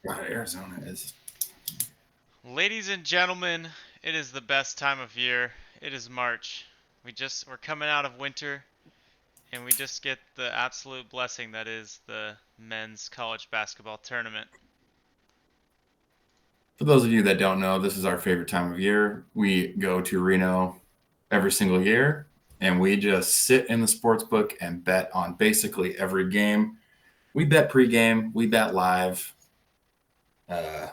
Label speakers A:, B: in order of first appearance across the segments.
A: God, Arizona is.
B: Ladies and gentlemen, it is the best time of year. It is March. We're coming out of winter and we just get the absolute blessing that is the men's college basketball tournament.
A: For those of you that don't know, this is our favorite time of year. We go to Reno every single year, and we just sit in the sports book and bet on basically every game. We bet pregame, we bet live. Uh,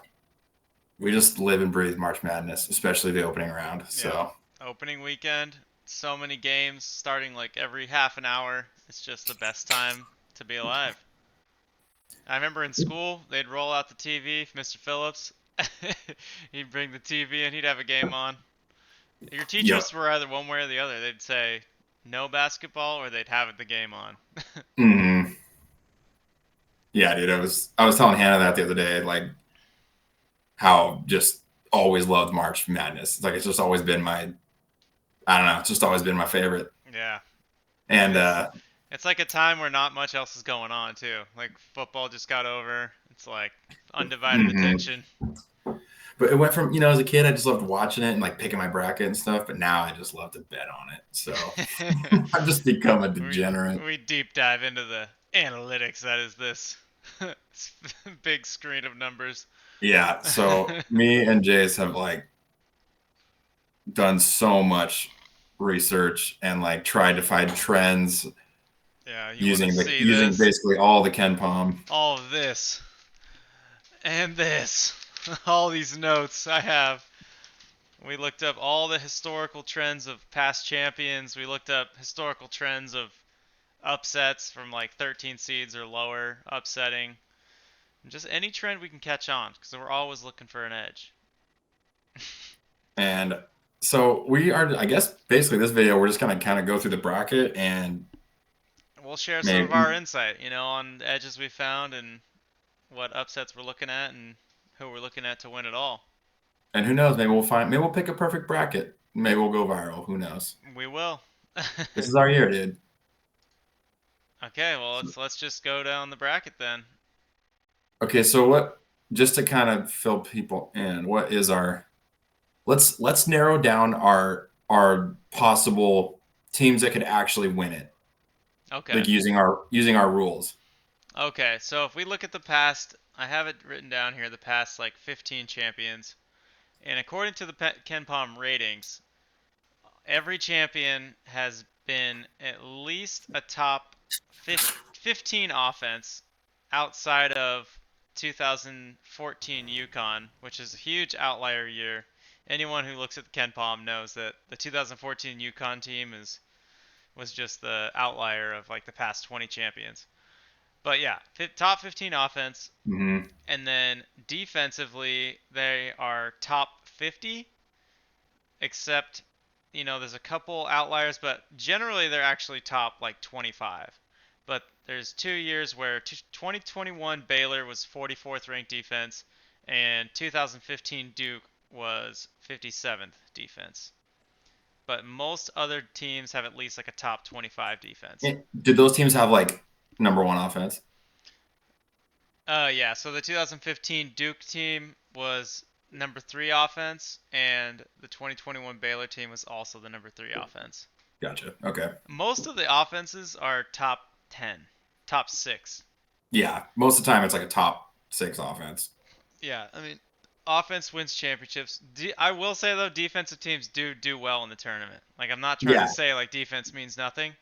A: we just live and breathe March Madness, especially the opening round.
B: Yeah.
A: So,
B: Opening weekend, so many games starting like every half an hour. It's just the best time to be alive. I remember in school, they'd roll out the TV, Mr. Phillips. He'd bring the TV and he'd have a game on. Your
A: yep.
B: teachers were either one way or the other. They'd say no basketball or they'd have the game on.
A: Mm-hmm. Yeah, dude. I was telling Hannah that the other day, like how just always loved March Madness. It's like it's just always been my I don't know, it's just always been my favorite.
B: Yeah.
A: And
B: It's like a time where not much else is going on too. Like football just got over. It's like undivided
A: mhm.
B: attention.
A: But it went from, as a kid, I just loved watching it and like picking my bracket and stuff. But now I just love to bet on it. So I've just become a
B: we
A: degenerate.
B: we deep dive into the analytics that is this big screen of numbers.
A: Yeah. So me and Jace have like done so much research and like tried to find trends
B: Yeah, you want to
A: using
B: see
A: using
B: this?
A: basically all the Ken Palm.
B: All of this and this. All these notes I have. We looked up all the historical trends of past champions. We looked up historical trends of upsets from like 13 seeds or lower upsetting. Just any trend we can catch on because we're always looking for an edge.
A: And so we are, I guess, basically this video, we're just going to kind of go through the bracket and
B: We'll share some of
A: maybe,
B: our insight, on the edges we found and what upsets we're looking at and who we're looking at to win it all.
A: and who knows, maybe we'll pick a perfect bracket. Maybe we'll go viral. Who knows?
B: We will.
A: This is our year, dude.
B: Okay, well let's just go down the bracket then.
A: Okay, so just to kind of fill people in, what is our let's narrow down our possible teams that could actually win it,
B: Okay.
A: like using our rules.
B: Okay, so if we look at the past, I have it written down here, the past like 15 champions. And according to the Ken Palm ratings, every champion has been at least a top 15 offense outside of 2014 Yukon, which is a huge outlier year. Anyone who looks at the Ken Palm knows that the 2014 Yukon team was just the outlier of like the past 20 champions. But yeah, top 15 offense,
A: Hmm.
B: and then defensively they are top 50, except there's a couple outliers, but generally they're actually top like 25. But there's 2 years where 2021 Baylor was 44th ranked defense, and 2015 Duke was 57th defense. But most other teams have at least like a top 25 defense.
A: Did those teams have like number one offense?
B: Yeah. So the 2015 Duke team was number three offense, and the 2021 Baylor team was also the number three offense.
A: Gotcha. Okay.
B: Most of the offenses are top 10, top six.
A: Yeah, most of the time it's like a top six offense.
B: Yeah, I mean, offense wins championships. I will say though, defensive teams do well in the tournament. Like I'm not trying to
A: Yeah,
B: say like defense means nothing,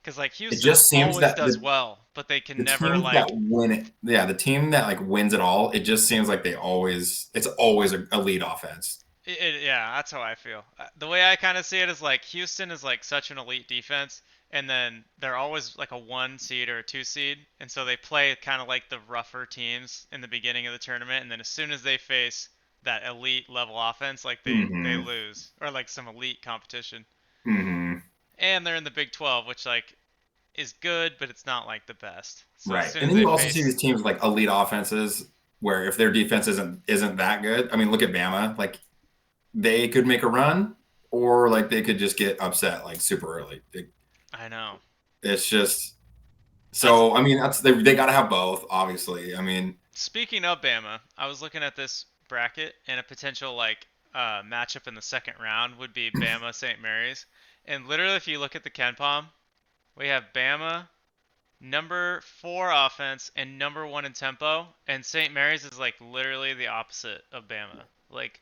B: because like
A: it
B: Houston
A: just seems
B: always
A: that
B: does well, but they can
A: the
B: never
A: teams that
B: like.
A: win it, yeah, the team that like wins it all, it just seems like it's always an elite offense.
B: Yeah, that's how I feel. The way I kind of see it is like Houston is like such an elite defense, and then they're always like a one seed or a two seed, and so they play kind of like the rougher teams in the beginning of the tournament, and then as soon as they face that elite level offense, like they
A: Hmm.
B: lose or like some elite competition,
A: Hmm.
B: and they're in the Big 12, which like is good, but it's not like the best. So as
A: Right.
B: soon
A: And
B: as
A: then
B: they
A: you also see
B: face,
A: these teams with, like elite offenses where if their defense isn't that good, I mean, look at Bama. Like they could make a run or like they could just get upset like super early.
B: I know.
A: It's just
B: That's
A: So I mean, they got to have both, obviously. I mean,
B: speaking of Bama. I was looking at this bracket and a potential like matchup in the second round would be Bama St. Mary's. And literally, if you look at the Ken Palm, we have Bama number four offense and number one in tempo, and St. Mary's is like literally the opposite of Bama. Like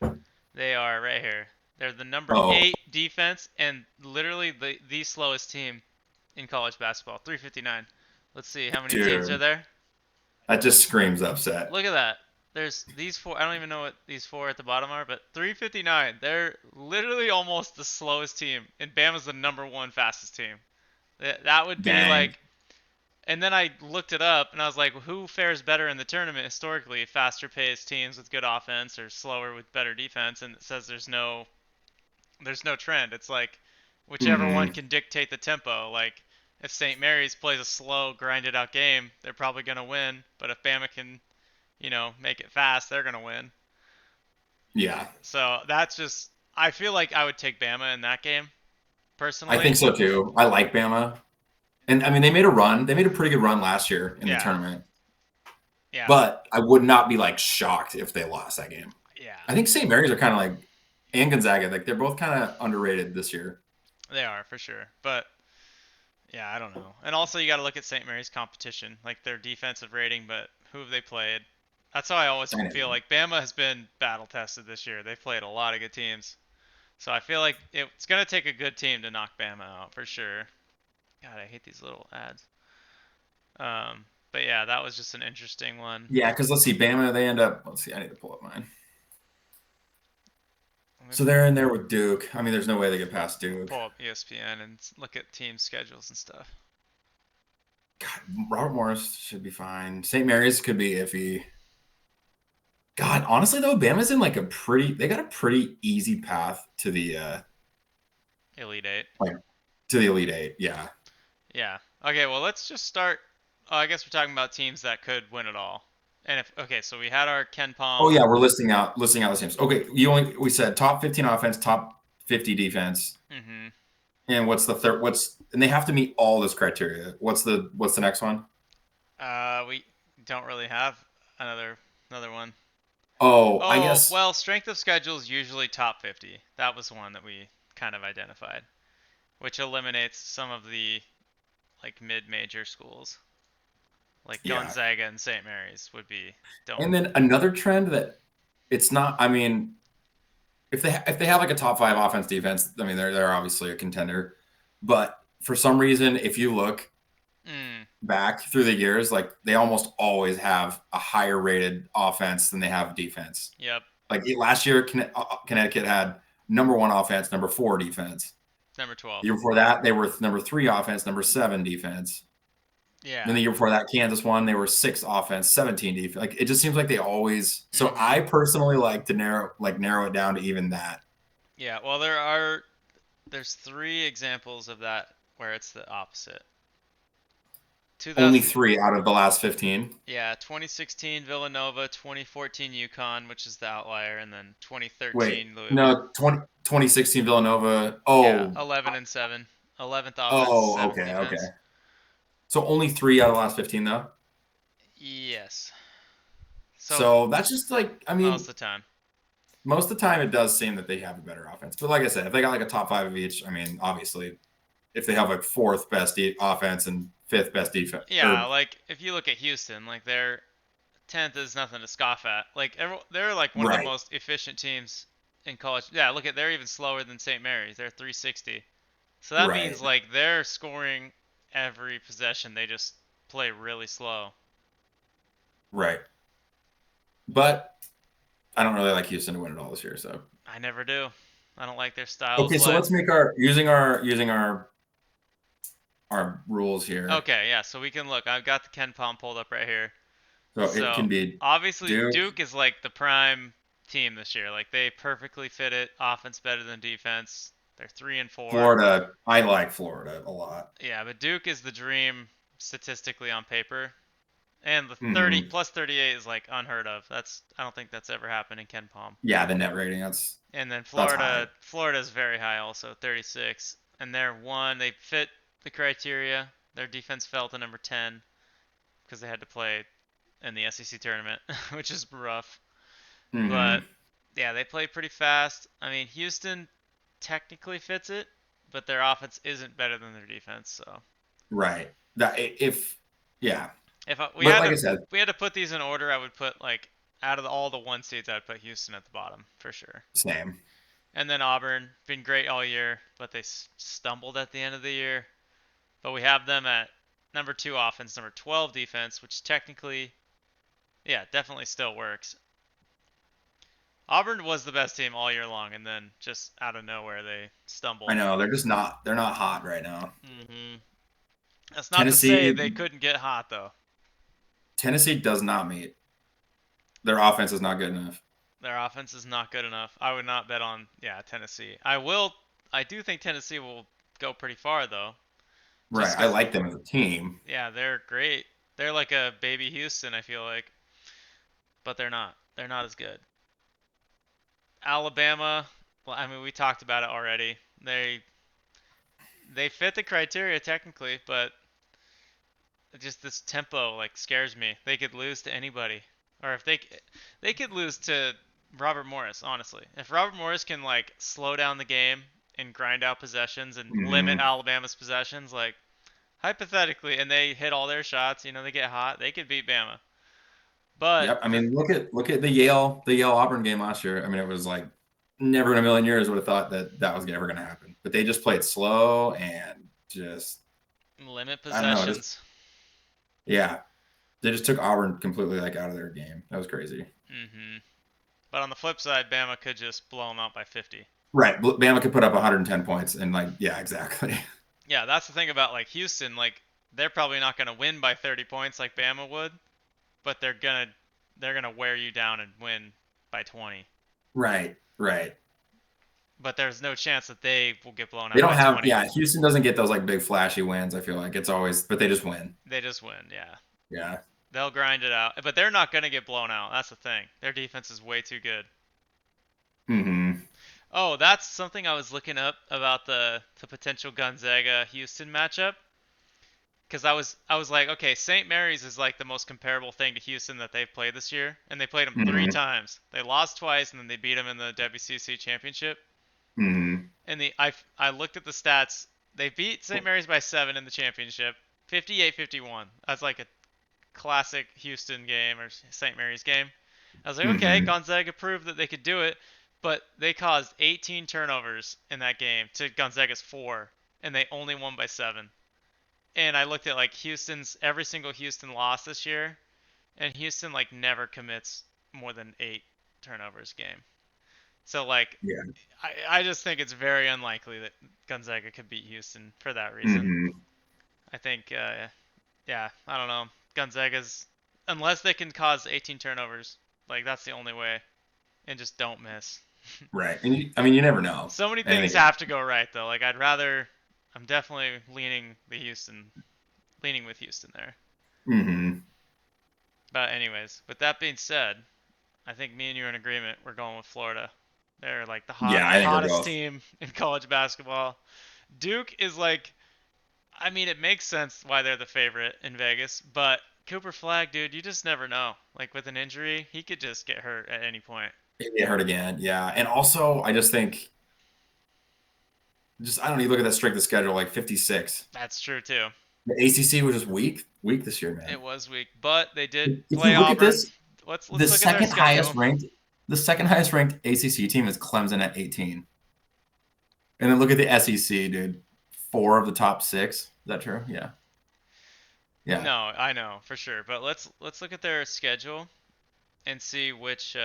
B: they are right here. They're the number
A: oh,
B: eight defense and literally the slowest team in college basketball. 359. Let's see how many teams are
A: dude,
B: there.
A: that just screams upset.
B: Look at that. There's these four. I don't even know what these four at the bottom are, but 359. They're literally almost the slowest team, and Bama's the number one fastest team. That would be
A: Dang.
B: like. And then I looked it up, and I was like, who fares better in the tournament historically? Faster paced teams with good offense, or slower with better defense? And it says there's no trend. It's like whichever one
A: Hmm.
B: can dictate the tempo. Like if St. Mary's plays a slow, grinded out game, they're probably gonna win. But if Bama can, make it fast, they're gonna win.
A: Yeah,
B: So that's just. I feel like I would take Bama in that game
A: I
B: personally.
A: think so too. I like Bama, and I mean, they made a run. They made a pretty good run last year in the
B: Yeah,
A: tournament.
B: yeah,
A: But I would not be like shocked if they lost that game.
B: yeah.
A: I think St. Mary's are kind of like, and Gonzaga, like they're both kind of underrated this year.
B: They are for sure. But yeah, I don't know. And also, you got to look at St. Mary's competition, like their defensive rating, but who have they played? That's how I always
A: I
B: feel
A: know.
B: like Bama has been battle tested this year. They've played a lot of good teams. So I feel like it's going to take a good team to knock Bama out for sure. God, I hate these little ads. But yeah, that was just an interesting one.
A: Yeah, because let's see, Bama, they end up. Let's see, I need to pull up mine.
B: Let me
A: So they're in there with Duke. I mean, there's no way they get past Duke.
B: pull up ESPN and look at team schedules and stuff.
A: God, Robert Morris should be fine. St. Mary's could be iffy. God, honestly though, Bama's in like a pretty. They got a pretty easy path to the
B: Elite Eight.
A: like to the Elite Eight. Yeah.
B: Yeah. Okay, well, let's just start. Oh, I guess we're talking about teams that could win it all. And if okay, so we had our Ken
A: Oh
B: Palm.
A: yeah, we're listing out the teams. Okay, we said top 15 offense, top 50 defense,
B: Mm-hmm.
A: and what's the third? And they have to meet all this criteria. What's the next one?
B: We don't really have another one.
A: Oh, I
B: Oh,
A: guess.
B: well, strength of schedule is usually top 50. That was one that we kind of identified, which eliminates some of the like mid-major schools, like
A: Yeah.
B: Gonzaga and St. Mary's would be don't.
A: And then another trend that it's not. I mean, if they have like a top five offense defense, I mean they're obviously a contender. But for some reason, if you look
B: Mm,
A: back through the years, like they almost always have a higher rated offense than they have defense.
B: yep.
A: Like last year, Connecticut had number one offense, number four defense.
B: Number
A: The
B: 12.
A: year before that, they were number three offense, number seven defense. Then
B: Yeah.
A: the year before that, Kansas won. They were six offense, 17 defense. Like it just seems like they always. So
B: Mm-hmm.
A: I personally like to narrow it down to even that.
B: Yeah. Well, there's three examples of that where it's the opposite.
A: Only
B: 2000.
A: three out of the last 15.
B: Yeah, 2016 Villanova, 2014 UConn, which is the outlier, and then
A: Wait,
B: 2013 Louisville.
A: no, 2016 Villanova.
B: Yeah,
A: Oh,
B: 11 and 7. 11th offense,
A: oh,
B: 7th
A: okay,
B: defense.
A: okay. So only three out of the last 15 though.
B: Yes. So
A: So that's just like, I
B: most
A: mean,
B: of the time.
A: most of the time it does seem that they have a better offense. But like I said, if they got like a top five of each, I mean, obviously, if they have like fourth best offense and fifth best defense,
B: Yeah,
A: or
B: like if you look at Houston, like their 10th is nothing to scoff at. Like they're like one of the
A: right,
B: most efficient teams in college. Yeah, look at they're even slower than St. Mary's. They're 360. So that
A: right,
B: means like they're scoring every possession. They just play really slow.
A: right. But I don't really like Houston to win it all this year. So
B: I never do. I don't like their style of
A: okay, so
B: play.
A: let's make our using our rules here.
B: Okay, yeah, so we can look. I've got the Ken Palm pulled up right here.
A: So it
B: So
A: can be
B: obviously
A: Duke,
B: Duke is like the prime team this year. Like they perfectly fit it. Offense better than defense. They're 3 and 4.
A: Florida. I like Florida a lot.
B: Yeah, but Duke is the dream statistically on paper. And the 30
A: Hmm.
B: plus 38 is like unheard of. I don't think that's ever happened in Ken Palm.
A: Yeah, the net rating.
B: And then
A: That's high.
B: Florida is very high also, 36. And they're one. They fit the criteria. Their defense fell to number 10 because they had to play in the SEC tournament, which is rough. But
A: Hmm.
B: yeah, they play pretty fast. I mean, Houston technically fits it, but their offense isn't better than their defense. So
A: Right. That if yeah,
B: if we
A: but
B: had
A: like
B: to
A: I said,
B: put these in order, I would put like out of all the one seeds, I would put Houston at the bottom for sure.
A: same.
B: And then Auburn, been great all year, but they stumbled at the end of the year. But we have them at number 2 offense, number 12 defense, which technically, yeah, definitely still works. Auburn was the best team all year long, and then just out of nowhere they
A: I
B: stumbled.
A: know they're not hot right now.
B: That's not to say
A: Tennessee
B: they couldn't get hot though.
A: Tennessee does not meet. Their offense is not good enough.
B: Their offense is not good enough. I would not bet on Tennessee. I will. I do think Tennessee will go pretty far though, just
A: Right. I
B: because
A: like them as a team.
B: yeah they're great. They're like a baby Houston. I feel like, but they're not. They're not as good. Alabama. Well, I mean we talked about it already. They fit the criteria technically, but just this tempo like scares me. They could lose to anybody, or if they could lose to Robert Morris. Honestly, if Robert Morris can like slow down the game and grind out possessions and limit
A: Hmm.
B: Alabama's possessions, like hypothetically, and they hit all their shots, they get hot, they could beat Bama. But
A: Yep. I mean, look at the Yale Auburn game last year. I mean, it was like never in a million years would have thought that that was ever going to happen. But they just played slow and just
B: limit
A: I don't know, just
B: possessions.
A: yeah, they just took Auburn completely like out of their game. That was crazy.
B: But on the flip side, Bama could just blow them out by 50.
A: Right. Bama could put up 110 points and like yeah, exactly.
B: Yeah, that's the thing about like Houston. Like they're probably not going to win by 30 points like Bama would, but they're gonna wear you down and win by 20.
A: Right. Right.
B: But there's no chance that they will get blown
A: They
B: out
A: don't
B: by
A: have
B: 20.
A: yeah, Houston doesn't get those like big flashy wins. I feel like it's always but they just win.
B: They just win, yeah.
A: Yeah.
B: They'll grind it out, but they're not gonna get blown out. That's the thing. Their defense is way too good.
A: Hmm.
B: Oh, that's something I was looking up about the potential Gonzaga Houston matchup. Because I was like, okay, St. Mary's is like the most comparable thing to Houston that they've played this year, and they played them three
A: Hmm.
B: times. They lost twice, and then they beat them in the WCC championship.
A: Hmm.
B: And I looked at the stats. They beat St. Mary's by 7 in the championship, 58-51. That's like a classic Houston game or St. Mary's game. I was like, okay,
A: Hmm.
B: Gonzaga proved that they could do it, but they caused 18 turnovers in that game to Gonzaga's 4, and they only won by 7. And I looked at like Houston's every single Houston loss this year, and Houston like never commits more than 8 turnovers a game. So like
A: Yeah.
B: I just think it's very unlikely that Gonzaga could beat Houston for that reason.
A: Hmm.
B: I think yeah, I don't know. Gonzaga's unless they can cause 18 turnovers, like that's the only way, and just don't miss.
A: Right. And I mean, you never know.
B: So many things
A: Anything.
B: have to go right though. Like I'm definitely leaning with Houston there.
A: Hmm.
B: But anyways, with that being said, I think me and you are in agreement. We're going with Florida. They're like
A: Yeah, I think we're
B: hottest
A: both.
B: team in college basketball. Duke is like, I mean, it makes sense why they're the favorite in Vegas, but Cooper Flag, dude, you just never know. Like with an injury, he could just get hurt at any point.
A: Get hurt again. Yeah. And also, I just think, just I don't know. You look at that strength of schedule, like 56.
B: That's true too.
A: The ACC was just weak this year,
B: It
A: man.
B: was weak, but they did
A: If you
B: play
A: look at
B: Auburn.
A: this,
B: Let's
A: the
B: look at their
A: second highest
B: schedule.
A: ranked, the second highest ranked ACC team is Clemson at 18. And then look at the SEC, dude. 4 of the top 6. Is that true? Yeah. Yeah.
B: No, I know for sure, but let's look at their schedule and see which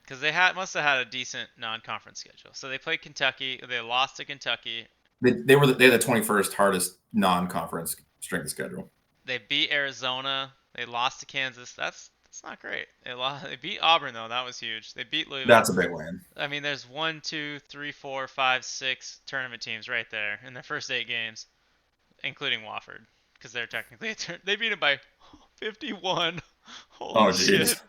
B: because they must have had a decent non-conference schedule. So they played Kentucky. They lost to Kentucky.
A: They had the 21st hardest non-conference strength of schedule.
B: They beat Arizona. They lost to Kansas. That's not great. They beat Auburn though. That was huge. They beat Louisville.
A: That's a big win.
B: I mean, there's 1, 2, 3, 4, 5, 6 tournament teams right there in their first 8 games, including Wofford, because they're technically they beat it by 51. Holy
A: Oh,
B: shit.
A: geez.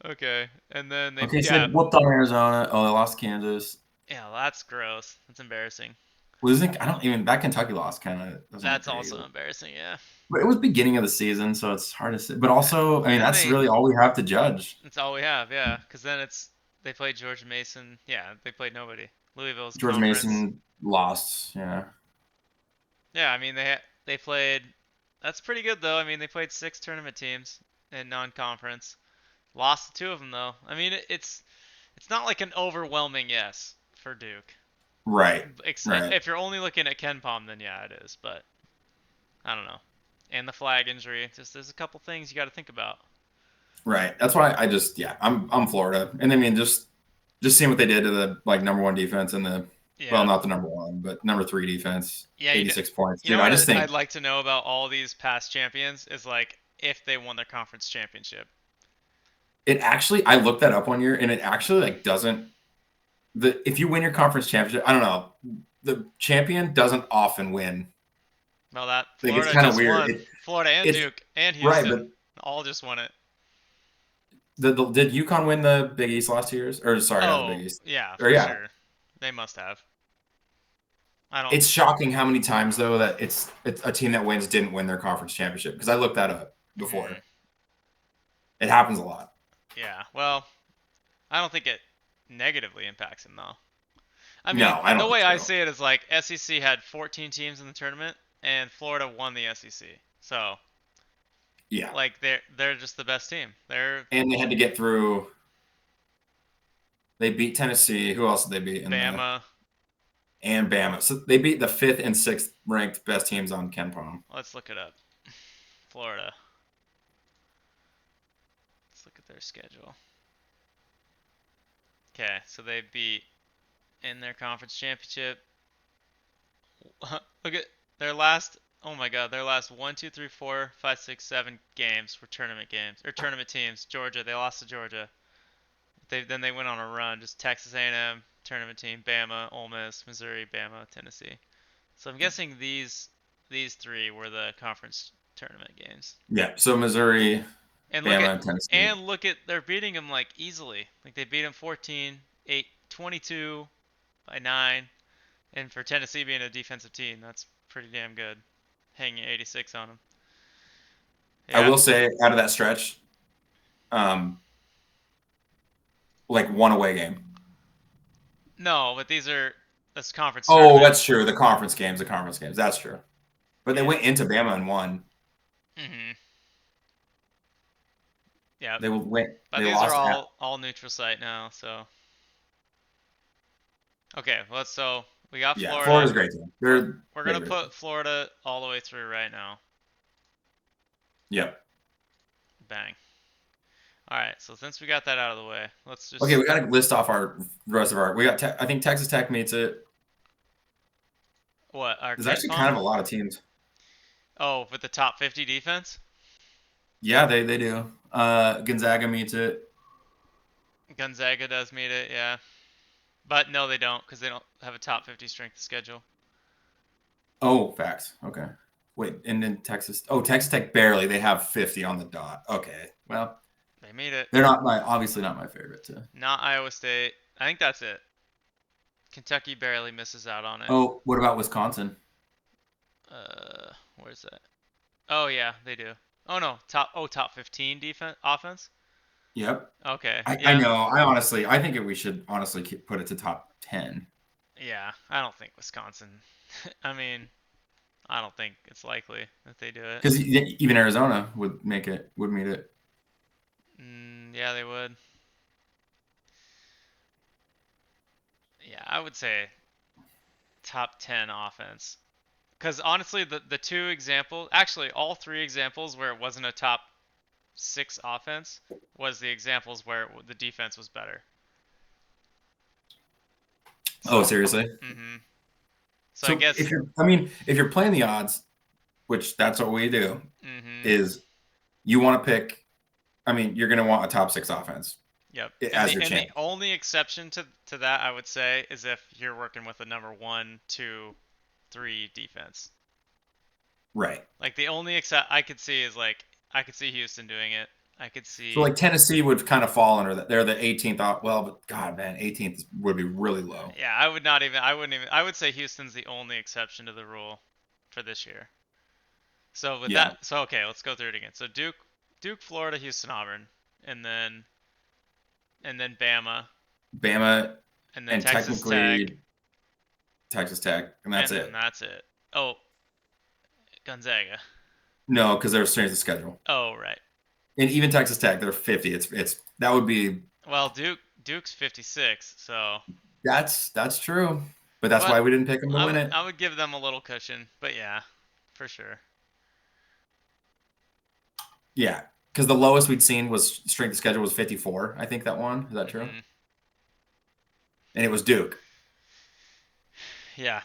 B: Okay, and then they
A: Okay, so they
B: yeah
A: whooped on Arizona. Oh, they lost to Kansas.
B: yeah, well, that's gross. That's embarrassing.
A: losing. I don't even that Kentucky loss kind of doesn't look
B: That's
A: great
B: also
A: either.
B: embarrassing. Yeah.
A: But it was beginning of the season, so it's hard to say. But also, I mean,
B: And
A: that's
B: they
A: really all we have to judge.
B: That's all we have, yeah. Because then they played George Mason. Yeah, they played nobody. Louisville's
A: George
B: conference.
A: Mason lost. Yeah.
B: Yeah, I mean they played. That's pretty good though. I mean they played six tournament teams in non-conference. Lost to two of them though. I mean it's not like an overwhelming yes for Duke.
A: Right. Right.
B: If you're only looking at Ken Palm, then yeah, it is. But I don't know. And the flag injury, just there's a couple things you got to think about.
A: Right. That's why I just yeah, I'm Florida. And I mean just seeing what they did to the like number one defense and the well,
B: Yeah.
A: not the number one, but number three defense,
B: Yeah,
A: 86 points.
B: you know
A: Dude, I
B: what
A: just think
B: I'd like to know about all these past champions is like if they won their conference championship.
A: it actually I looked that up one year and it actually like doesn't the if you win your conference championship, I don't know, the champion doesn't often win.
B: Well, that
A: Like it's
B: Florida
A: kind of
B: just
A: weird.
B: won. Florida and
A: It's
B: Duke and
A: right, but
B: Houston all just won it.
A: did UConn win the Big East last 2 years? Or sorry, not the Big
B: Oh,
A: East.
B: yeah,
A: Or
B: for
A: yeah,
B: sure. They must have. I don't.
A: it's shocking how many times though that it's a team that wins didn't win their conference championship because I looked that up
B: Hmm.
A: before. It happens a lot.
B: Yeah. Well, I don't think it negatively impacts them though. I mean,
A: No, I don't
B: the
A: think
B: way I
A: so.
B: see it is like SEC had 14 teams in the tournament and Florida won the SEC. So,
A: Yeah,
B: like they're just the best team. They're
A: and they had to get through. They beat Tennessee. Who else did they beat in the
B: Bama.
A: and Bama? So they beat the fifth and sixth ranked best teams on Ken Palm.
B: Let's look it up. Florida. Let's look at their schedule. Okay, so they beat in their conference championship. Look at their last. Oh my God, their last 1, 2, 3, 4, 5, 6, 7 games were tournament games or tournament teams. Georgia, they lost to Georgia. Then they went on a run. Just Texas A&M tournament team, Bama, Ole Miss, Missouri, Bama, Tennessee. So I'm guessing these three were the conference tournament games.
A: Yeah, so Missouri,
B: And look at
A: Bama, Tennessee.
B: they're beating them like easily. Like they beat them 14, 8, 22 by 9. And for Tennessee being a defensive team, that's pretty damn good. Hanging 86 on them.
A: I
B: Yeah.
A: will say out of that stretch, um, like one away game.
B: No, but that's conference
A: Oh,
B: tournament.
A: that's true. The conference games, the conference games. That's true. But they
B: Yeah.
A: went into Bama and won.
B: Mhm. Yep.
A: They went.
B: But
A: They
B: these are
A: lost at.
B: all neutral site now, so okay, so we got
A: Yeah,
B: Florida.
A: Florida's a great team.
B: We're
A: They're
B: we're
A: they're
B: gonna
A: a great team.
B: put Florida all the way through right now.
A: Yep.
B: Bang. All right, so since we got that out of the way, let's
A: Okay,
B: just
A: we got to list off our rest of our. We got. I think Texas Tech meets it.
B: what our
A: There's
B: Ken
A: actually kind
B: Palm?
A: of a lot of teams.
B: Oh, with the top 50 defense,
A: Yeah, they do. Gonzaga meets it.
B: Gonzaga does meet it, yeah. But no, they don't because they don't have a top 50 strength of schedule.
A: Oh, facts. Okay. Wait, and then Texas. Oh, Texas Tech barely. They have 50 on the dot. Okay. Well,
B: They meet it.
A: they're not my obviously not my favorite too.
B: Not Iowa State. I think that's it. Kentucky barely misses out on it.
A: Oh, what about Wisconsin?
B: Where's that? Oh yeah, they do. Oh no, top 15 defense offense.
A: Yep.
B: Okay,
A: I
B: yeah,
A: know. I think we should honestly put it to top 10
B: yeah. I don't think Wisconsin. I mean, I don't think it's likely that they do it.
A: because even Arizona would meet it.
B: Yeah, they would. Yeah, I would say top 10 offense. Because honestly, the two examples, actually all three examples where it wasn't a top six offense, was the examples where the defense was better.
A: Oh,
B: So,
A: seriously?
B: mm-hmm. So I
A: So
B: guess,
A: if you're playing the odds, which that's what we do,
B: mm-hmm.
A: is you want to pick. I mean, you're going to want a top six offense
B: Yep. And
A: as
B: the
A: your
B: and the
A: champ,
B: only exception to that I would say is if you're working with a number 1, 2, 3 defense.
A: right?
B: Like the only except I could see is like I could see Houston doing it. I could
A: So
B: see.
A: like Tennessee would kind of fall under that. They're the 18th. Well, but God, man, 18th would be really low.
B: Yeah, I would not even. I wouldn't even. I would say Houston's the only exception to the rule for this year. So with
A: Yeah,
B: that, so okay, let's go through it again. So Duke, Florida, Houston, Auburn, and then Bama,
A: Bama
B: and then
A: and
B: Texas Tech,
A: technically Texas Tech, and that's
B: and then
A: it.
B: that's it. Oh, Gonzaga.
A: No, because they're strength of schedule,
B: Oh, right.
A: and even Texas Tech, they're 50. It's that would be
B: Well, Duke's 56, so
A: that's true, but that's
B: but
A: why we didn't pick them to win it.
B: I would give them a little cushion. But yeah, for sure.
A: Yeah, because the lowest we'd seen was strength of schedule was 54. I think that one is that true,
B: Mhm.
A: and it was Duke.
B: Yeah.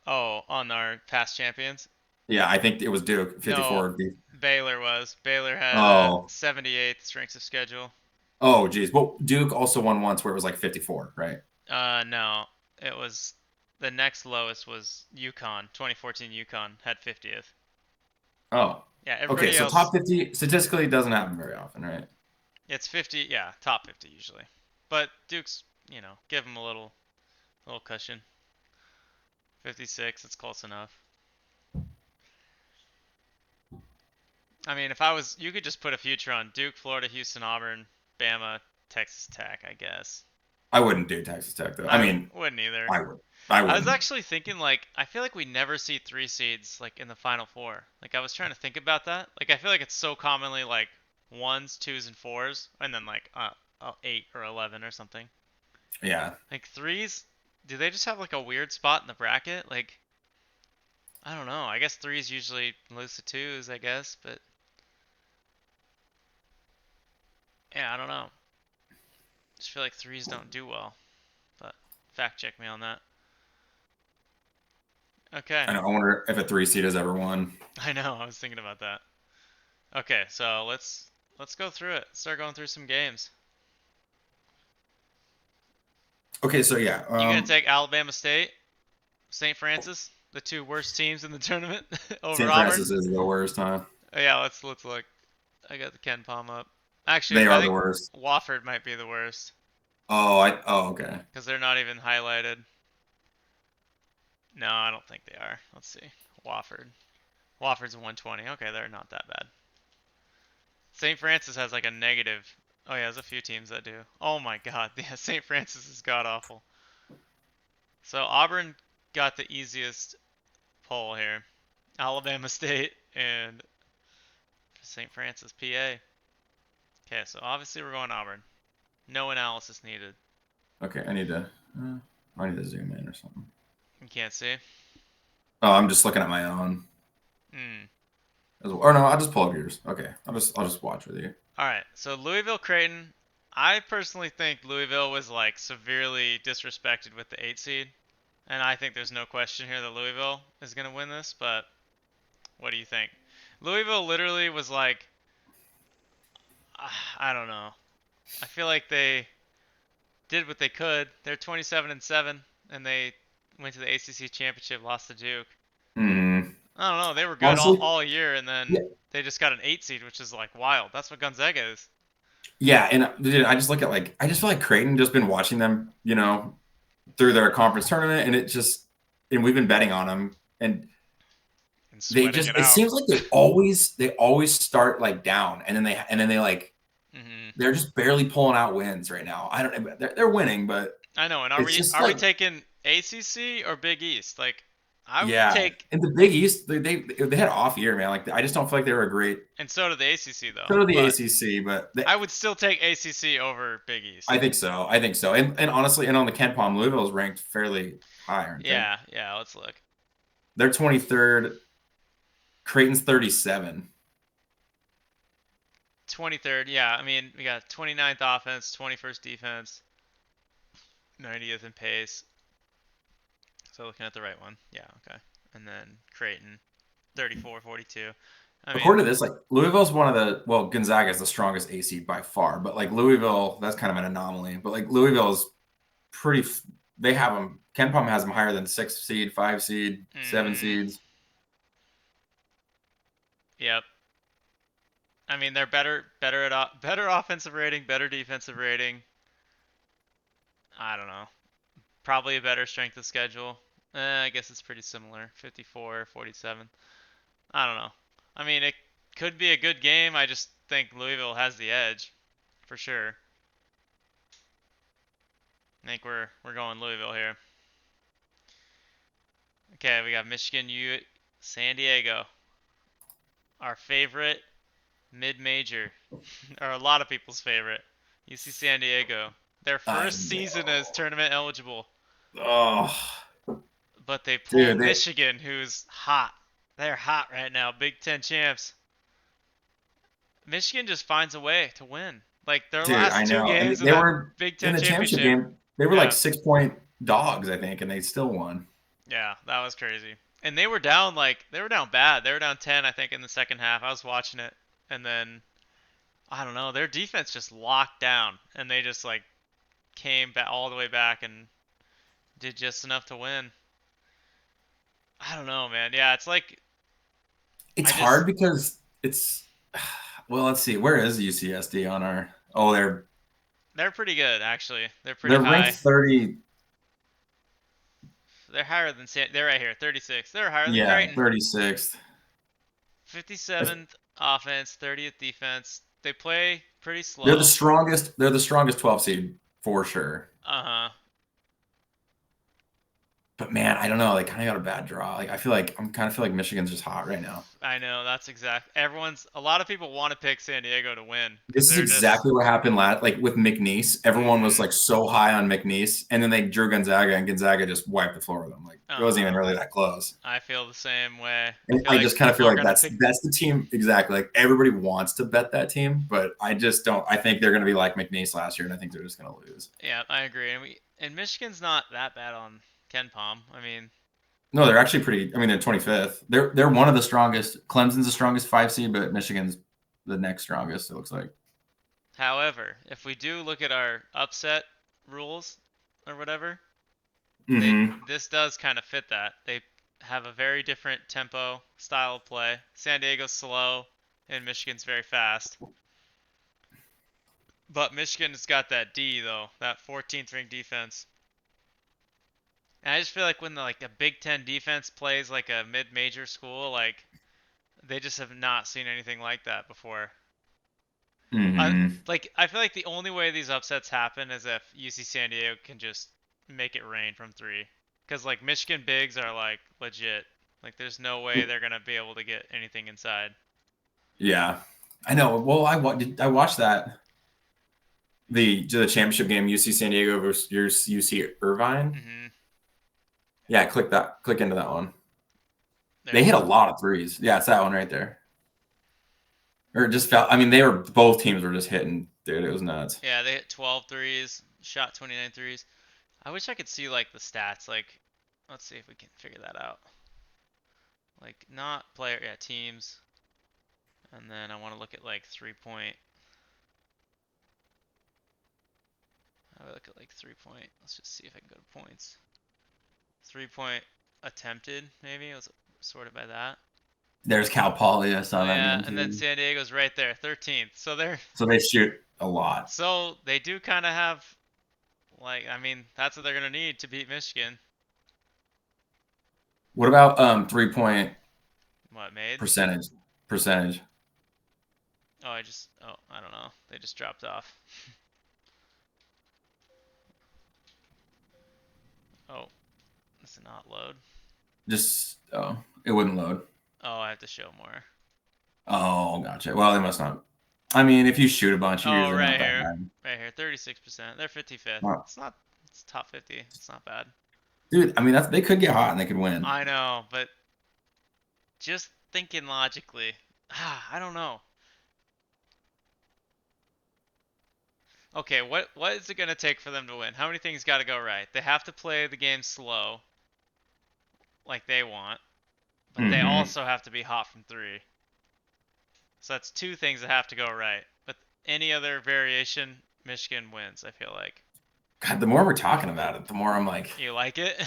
B: Oh, on our past champions?
A: Yeah, I think it was Duke
B: No,
A: 54.
B: Baylor was. Baylor had a
A: Oh,
B: 78th strength of schedule.
A: oh, geez. Well, Duke also won once where it was like 54, right?
B: No, it was the next lowest was UConn. 2014 UConn had 50th.
A: Oh,
B: Yeah,
A: okay.
B: everybody
A: So
B: else
A: top 50 statistically doesn't happen very often, right?
B: it's 50. Yeah, top 50 usually. But Duke's, give them a little cushion. 56, it's close enough. I mean, if I was, you could just put a future on Duke, Florida, Houston, Auburn, Bama, Texas Tech, I guess.
A: I wouldn't do Texas Tech though. I
B: I
A: mean,
B: wouldn't either.
A: I would. I
B: I was
A: wouldn't.
B: actually thinking like I feel like we never see three seeds like in the final four. Like I was trying to think about that. Like I feel like it's so commonly like ones, twos, and fours, and then like 8 or 11 or something.
A: Yeah,
B: Like threes, do they just have like a weird spot in the bracket? Like I don't know. I guess threes usually lose to twos, I guess, but yeah, I don't know. Just feel like threes don't do well. But fact check me on that. Okay.
A: I know. I wonder if a three seed has ever won.
B: I know. I was thinking about that. Okay, so let's go through it. Start going through some games.
A: Okay, so yeah,
B: You gonna take Alabama State, St. Francis, the two worst teams in the tournament over
A: St.
B: Auburn?
A: Francis is the worst, huh?
B: Oh, yeah, let's look. I got the Ken Palm up. Actually,
A: They
B: I
A: are the
B: think
A: worst.
B: Wofford might be the worst
A: Oh, okay.
B: because they're not even highlighted. No, I don't think they are. Let's see. Wofford. Wofford's 120. Okay, they're not that bad. St. Francis has like a negative. Oh yeah, there's a few teams that do. Oh my God, yeah, St. Francis is god awful. So Auburn got the easiest poll here. Alabama State and St. Francis, PA. Okay, so obviously we're going Auburn. No analysis needed.
A: Okay, uh, I need to zoom in or something.
B: You can't see.
A: Oh, I'm just looking at my own.
B: Hmm.
A: Or no, I'll just pull up yours. Okay, I'll just watch with you.
B: All right. So Louisville Creighton. I personally think Louisville was like severely disrespected with the 8 seed, and I think there's no question here that Louisville is gonna win this. But what do you think? Louisville literally was like, I don't know. I feel like they did what they could. They're 27-7, and they went to the ACC championship, lost to Duke.
A: Hmm.
B: I don't know. They were good
A: Honestly,
B: all year, and
A: yeah,
B: then they just got an 8 seed, which is like wild. That's what Gonzaga is.
A: yeah, and dude, I just look at like I just feel like Creighton just been watching them, through their conference tournament, and and we've been betting on them, and
B: And
A: they
B: sweating
A: just
B: it
A: it
B: out.
A: seems like they always start like down, and then they like
B: Hmm.
A: they're just barely pulling out wins right now. I don't, they're winning, but
B: I know. And are
A: it's
B: we
A: just
B: are we
A: like
B: taking ACC or Big East? Like, I would
A: yeah.
B: take,
A: In the Big East, they had an off year, man. Like I just don't feel like they were a great.
B: and so did the ACC though.
A: So did the
B: But
A: ACC, but
B: I would still take ACC over Big
A: I
B: East.
A: think so. I think so. And honestly, and on the Ken Palm, Louisville is ranked fairly high, aren't they?
B: Yeah, yeah. Let's look.
A: They're 23rd. Creighton's 37.
B: 23rd. Yeah. I mean, we got 29th offense, 21st defense, 90th in pace. So looking at the right one. Yeah. Okay. And then Creighton, 34-42. I mean,
A: According to this, like Louisville's one of the Gonzaga is the strongest AC by far, but like Louisville, that's kind of an anomaly. But like Louisville is pretty. They have them. Ken Palm has them higher than 6 seed, 5 seed, 7
B: mm,
A: seeds.
B: yep. I mean, they're better offensive rating, better defensive rating. I don't know. Probably a better strength of schedule. I guess it's pretty similar. 54, 47. I don't know. I mean, it could be a good game. I just think Louisville has the edge for sure. I think we're going Louisville here. Okay, we got Michigan U San Diego. Our favorite mid-major, or a lot of people's favorite. UC San Diego. Their
A: I
B: first season as
A: know.
B: tournament eligible,
A: Oh,
B: but they pull
A: dude,
B: Michigan, who's hot. They're hot right now, Big Ten champs. Michigan just finds a way to win. Like their
A: I
B: last two
A: know. And
B: games of
A: they
B: that
A: were
B: Big
A: in
B: Ten
A: the championship
B: championship.
A: game. They were like
B: Yeah,
A: 6 point dogs, I think, and they still won.
B: yeah, that was crazy. And they were down bad. They were down 10, I think, in the second half. I was watching it, and then I don't know, their defense just locked down, and they just like came back all the way back and did just enough to win. I don't know, man. Yeah, it's like
A: It's
B: I just
A: hard because it's well, let's see. Where is UCSD on our? Oh,
B: they're pretty good actually. They're pretty
A: they're ranked
B: high.
A: 30.
B: They're higher than they're right here, 36. They're higher than
A: Yeah,
B: Creighton.
A: 36th.
B: 57th offense, 30th defense. They play pretty
A: They're the
B: slow.
A: strongest. They're the strongest 12 seed for sure.
B: Uh-huh.
A: But man, I don't know. They kind of got a bad draw. Like I feel like I'm kind of feel like Michigan's just hot right now.
B: I know, that's exact. A lot of people want to pick San Diego to win because
A: This is
B: they're just
A: exactly what happened last, like with McNeese. Everyone was
B: mm-hmm.
A: like so high on McNeese, and then they drew Gonzaga, and Gonzaga just wiped the floor with them. Like it wasn't even
B: Uh-huh.
A: really that close.
B: I feel the same way. I
A: And
B: feel
A: I
B: like
A: just kind of
B: people
A: feel
B: are
A: like
B: gonna
A: that's
B: pick.
A: that's the team exactly. Like everybody wants to bet that team, but I just don't. I think they're going to be like McNeese last year, and I think they're just going to lose.
B: Yeah, I agree. And Michigan's not that bad on Ken Palm. I mean,
A: No, they're actually pretty. I mean, they're 25th. They're one of the strongest. Clemson's the strongest 5 seed, but Michigan's the next strongest. It looks like.
B: however, if we do look at our upset rules or whatever, they
A: Mm-hmm.
B: this does kind of fit that. They have a very different tempo style of play. San Diego's slow and Michigan's very fast. But Michigan's got that D though, that 14th ranked defense. And I just feel like when like a Big Ten defense plays like a mid-major school, like they just have not seen anything like that before. I
A: Mm-hmm.
B: I feel like the only way these upsets happen is if UC San Diego can just make it rain from three. Because like Michigan bigs are like legit. Like there's no way they're gonna be able to get anything inside.
A: Yeah, I know. Well, I watched that the championship game UC San Diego versus UC Irvine.
B: Hmm.
A: Yeah, click that. Click into that one. They
B: There's
A: hit a
B: one.
A: lot of threes. Yeah, it's that one right there. Or it just felt. I mean, they were both teams were just hitting. Dude, it was nuts.
B: Yeah, they hit 12 threes, shot 29 threes. I wish I could see like the stats. Like, let's see if we can figure that out. Like not player, yeah, teams. And then I want to look at like 3 point. I would look at like 3 point. Let's just see if I can go to points. 3 point attempted, maybe. Let's sort it by that.
A: There's Cal Poly. I
B: Oh
A: saw that
B: yeah,
A: game
B: and then
A: too.
B: San Diego's right there, 13th.
A: So they shoot a lot.
B: So they do kind of have like I mean that's what they're gonna need to beat Michigan.
A: What about 3 point
B: What made?
A: percentage? Percentage.
B: Oh I don't know. They just dropped off. Oh, does it not load?
A: Just it wouldn't load.
B: Oh, I have to show more.
A: Oh, gotcha. Well, they must not. I mean, if you shoot a bunch, you're
B: Oh,
A: usually not
B: right
A: that
B: here,
A: bad.
B: right here, 36%. They're 55th.
A: Not-
B: It's not. It's top 50. It's not bad.
A: Dude, I mean, they could get hot and they could win.
B: I know, but just thinking logically, I don't know. Okay, what is it gonna take for them to win? How many things got to go right? They have to play the game slow, like they want, but they
A: Mm-hmm.
B: also have to be hot from three. So that's two things that have to go right. But any other variation, Michigan wins. I feel like.
A: God, the more we're talking about it, the more I'm like,
B: You like it?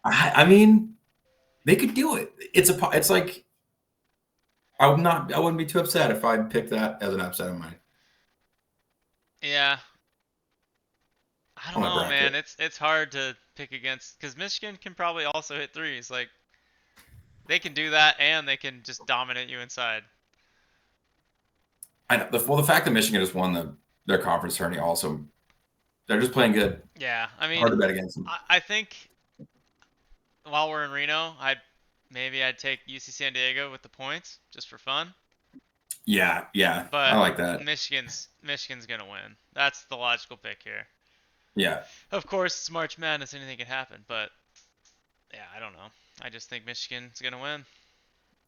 A: I mean, they could do it. It's like I wouldn't be too upset if I picked that as an upset of mine
B: Yeah, I don't
A: on my
B: know, man.
A: bracket.
B: It's hard to pick against because Michigan can probably also hit threes. Like they can do that, and they can just dominate you inside.
A: I know the fact that Michigan just won their conference tourney also they're just playing good.
B: Yeah, I mean,
A: Hard to bet against them.
B: I think while we're in Reno, I'd take UC San Diego with the points just for fun.
A: Yeah, yeah, I
B: But
A: like that.
B: Michigan's gonna win. That's the logical pick here.
A: Yeah,
B: Of course, it's March Madness, anything can happen. But yeah, I don't know. I just think Michigan's gonna win.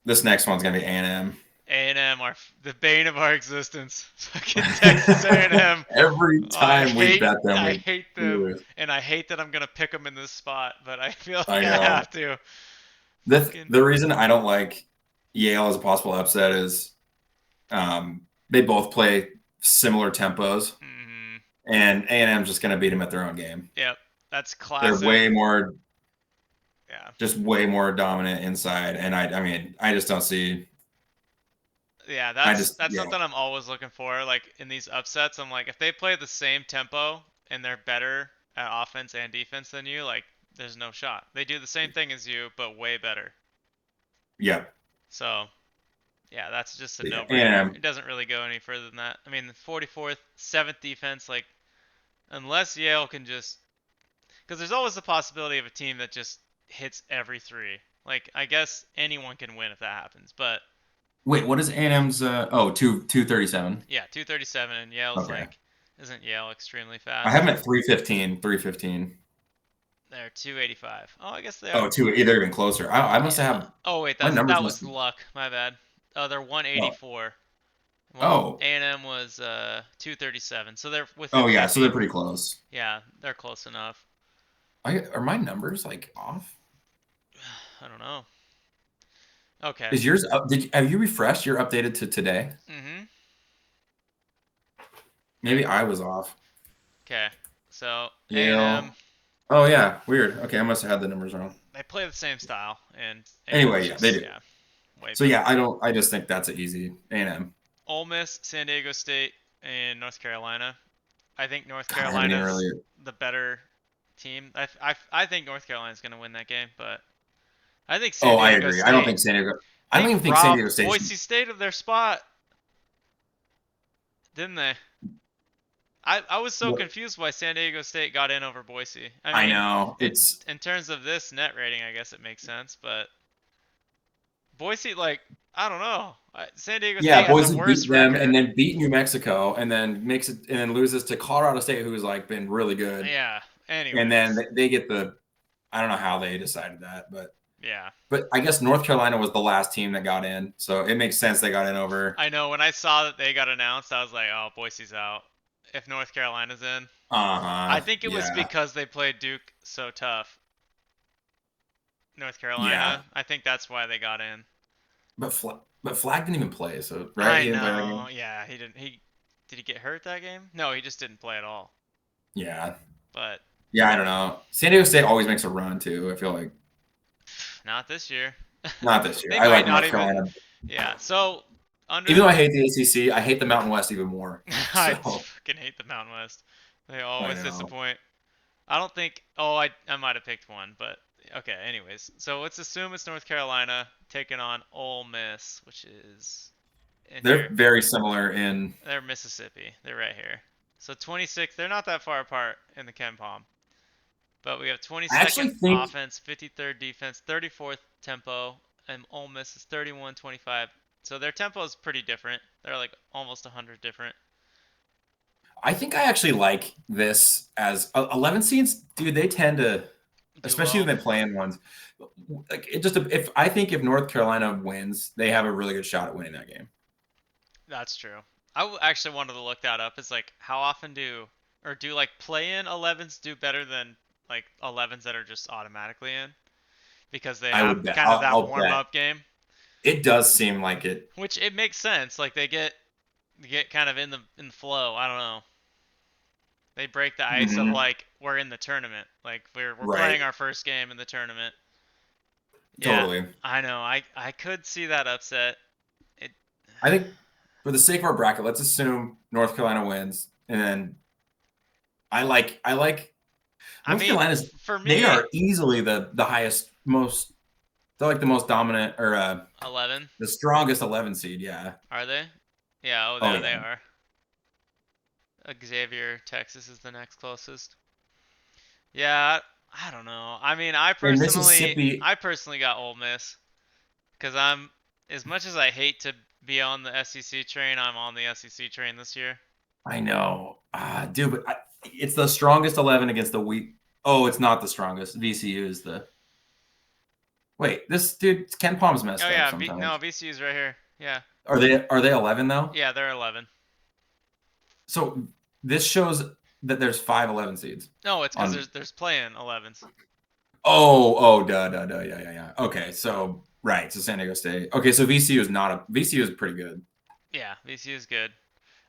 A: this next one's gonna be A&M.
B: A&M are the bane of our existence. Fucking Texas A&M.
A: Every time we bet them,
B: I
A: we
B: hate
A: we
B: them,
A: lose.
B: and I hate that I'm gonna pick them in this spot, but I feel
A: I
B: like I
A: know.
B: have to.
A: The
B: Fucking.
A: the reason I don't like Yale as a possible upset is they both play similar tempos,
B: Mm,
A: and A&M's just gonna beat them at their own game.
B: yep, that's
A: They're
B: classic. Yeah.
A: way more dominant inside, and I mean, I just don't see.
B: Yeah,
A: I
B: that's
A: just
B: that's
A: yeah,
B: something I'm always looking for. Like in these upsets, I'm like, if they play the same tempo and they're better at offense and defense than you, like, there's no shot. They do the same thing as you, but way better.
A: yeah,
B: So yeah, that's just a
A: yeah.
B: no-brainer.
A: A&M.
B: It doesn't really go any further than that. I mean, the 44th, 7th defense, like, unless Yale can just, because there's always the possibility of a team that just hits every three. Like, I guess anyone can win if that happens, but
A: Wait, what is A&M's? Oh, 237.
B: yeah, 237 and Yale's
A: Okay,
B: like, isn't Yale extremely
A: I have
B: fast?
A: them at 315. 315.
B: They're 285. Oh, I guess they
A: Oh,
B: are.
A: two either even closer. I must
B: Yeah.
A: have
B: Oh wait,
A: my numbers
B: that
A: must
B: was
A: be.
B: luck. My bad. Oh, they're
A: Oh,
B: 184. Well,
A: oh,
B: A&M was 237, so they're
A: oh
B: within
A: yeah. So they're
B: 50.
A: pretty close.
B: Yeah, they're close enough.
A: Are my numbers like off?
B: I don't know. Okay.
A: Is yours up? Have you refreshed? You're updated to today.
B: Mhm. Yep.
A: Maybe I was off.
B: Okay. So A&M,
A: Yale. Oh yeah, weird. Okay, I must have had the numbers wrong.
B: they play the same style, and A&M's
A: Anyway, yeah, they
B: just,
A: do.
B: yeah, way
A: So yeah,
B: better.
A: I don't. I just think that's an easy A&M.
B: Ole Miss, San Diego State, and North Carolina. I think North
A: God, I haven't even
B: Carolina's
A: really.
B: the better team. I think North Carolina's going to win that game, but I think San
A: Oh, I
B: Diego
A: agree. I don't
B: State
A: think San Diego. I
B: they
A: don't even think San Diego
B: robbed
A: State should.
B: Boise State of their spot, didn't they? I was so
A: What?
B: confused why San Diego State got in over Boise. I
A: I
B: mean,
A: know
B: in
A: it's.
B: in terms of this net rating, I guess it makes sense, but Boise, like, I don't know. San Diego State
A: Yeah,
B: has a
A: Boise beat
B: worse
A: them and
B: record.
A: then beat New Mexico and then makes it and then loses to Colorado State, who's like been really good.
B: Yeah.
A: And then
B: Anyways,
A: they get the. I don't know how they decided that,
B: yeah.
A: but I guess North Carolina was the last team that got in, so it makes sense they got in over.
B: I know when I saw that they got announced, I was like, oh, Boise's out. If North Carolina's in, I think it was
A: Yeah,
B: because they played Duke so tough. North
A: yeah.
B: Carolina. I think that's why they got in.
A: But Flag didn't even play, so right?
B: I
A: He didn't play that
B: know.
A: game.
B: Yeah, he didn't. He did he get hurt that game? No, he just didn't play at all.
A: Yeah,
B: But
A: yeah. I don't know. San Diego State always makes a run too. I feel like
B: not this year.
A: not this year.
B: They
A: I
B: might
A: like
B: not
A: North
B: even.
A: Carolina,
B: Yeah. So
A: even
B: under,
A: though I hate the ACC. I hate the Mountain West even more.
B: I
A: So
B: fucking hate the Mountain West. They
A: I
B: always
A: know
B: disappoint. I don't think. Oh, I might have picked one, but okay. Anyways, so let's assume it's North Carolina taking on Ole Miss, which is in
A: they're
B: here.
A: very similar in.
B: They're Mississippi. They're right here. So 26. They're not that far apart in the Ken Palm. But we have
A: I actually
B: 22nd
A: think
B: offense, 53rd defense, 34th tempo, and Ole Miss is 31-25. So their tempo is pretty different. They're like almost 100 different.
A: I actually like this as 11 seeds, dude. They tend to,
B: Do
A: especially when
B: well.
A: they play in ones. Like it just if I think if North Carolina wins, they have a really good shot at winning that game.
B: That's true. Actually wanted to look that up. It's like how often do like play-in 11s do better than like 11s that are just automatically in because they
A: I
B: have
A: would bet.
B: kind of that
A: I'll bet.
B: warm-up game,
A: It does seem like it.
B: which it makes sense. Like they get kind of in the flow. I don't know. They break the ice of
A: Mhm.
B: like we're in the tournament. Like we're
A: Right.
B: playing our first game in the tournament. Yeah,
A: Totally.
B: I know. I could see that upset.
A: I think for the sake of our bracket, let's assume North Carolina wins, and then I like
B: I
A: North
B: mean,
A: Carolina's.
B: for
A: They
B: me,
A: are easily the highest, most. They're like the most dominant or
B: 11.
A: the strongest 11 seed. Yeah.
B: Are they? Yeah, oh,
A: Oh
B: yeah, they
A: yeah.
B: are. Xavier, Texas is the next closest. Yeah, I don't know. I mean,
A: And Mississippi.
B: I personally got Ole Miss because I'm, as much as I hate to be on the SEC train, I'm on the SEC train this year.
A: I know, dude, but it's the strongest 11 against the weak. Oh, it's not the strongest. VCU is the. Wait, this dude Ken Palm's
B: Oh
A: messed up
B: yeah, no,
A: sometimes.
B: VCU's right here. Yeah,
A: Are they 11 though?
B: yeah, they're 11.
A: So this shows that there's 5 11 seeds
B: No, it's because
A: on.
B: there's playing 11s.
A: Oh, duh, duh, duh, yeah, yeah, yeah. Okay, so right, so San Diego State. Okay, so VCU is not a VCU is pretty good.
B: Yeah, VCU's good.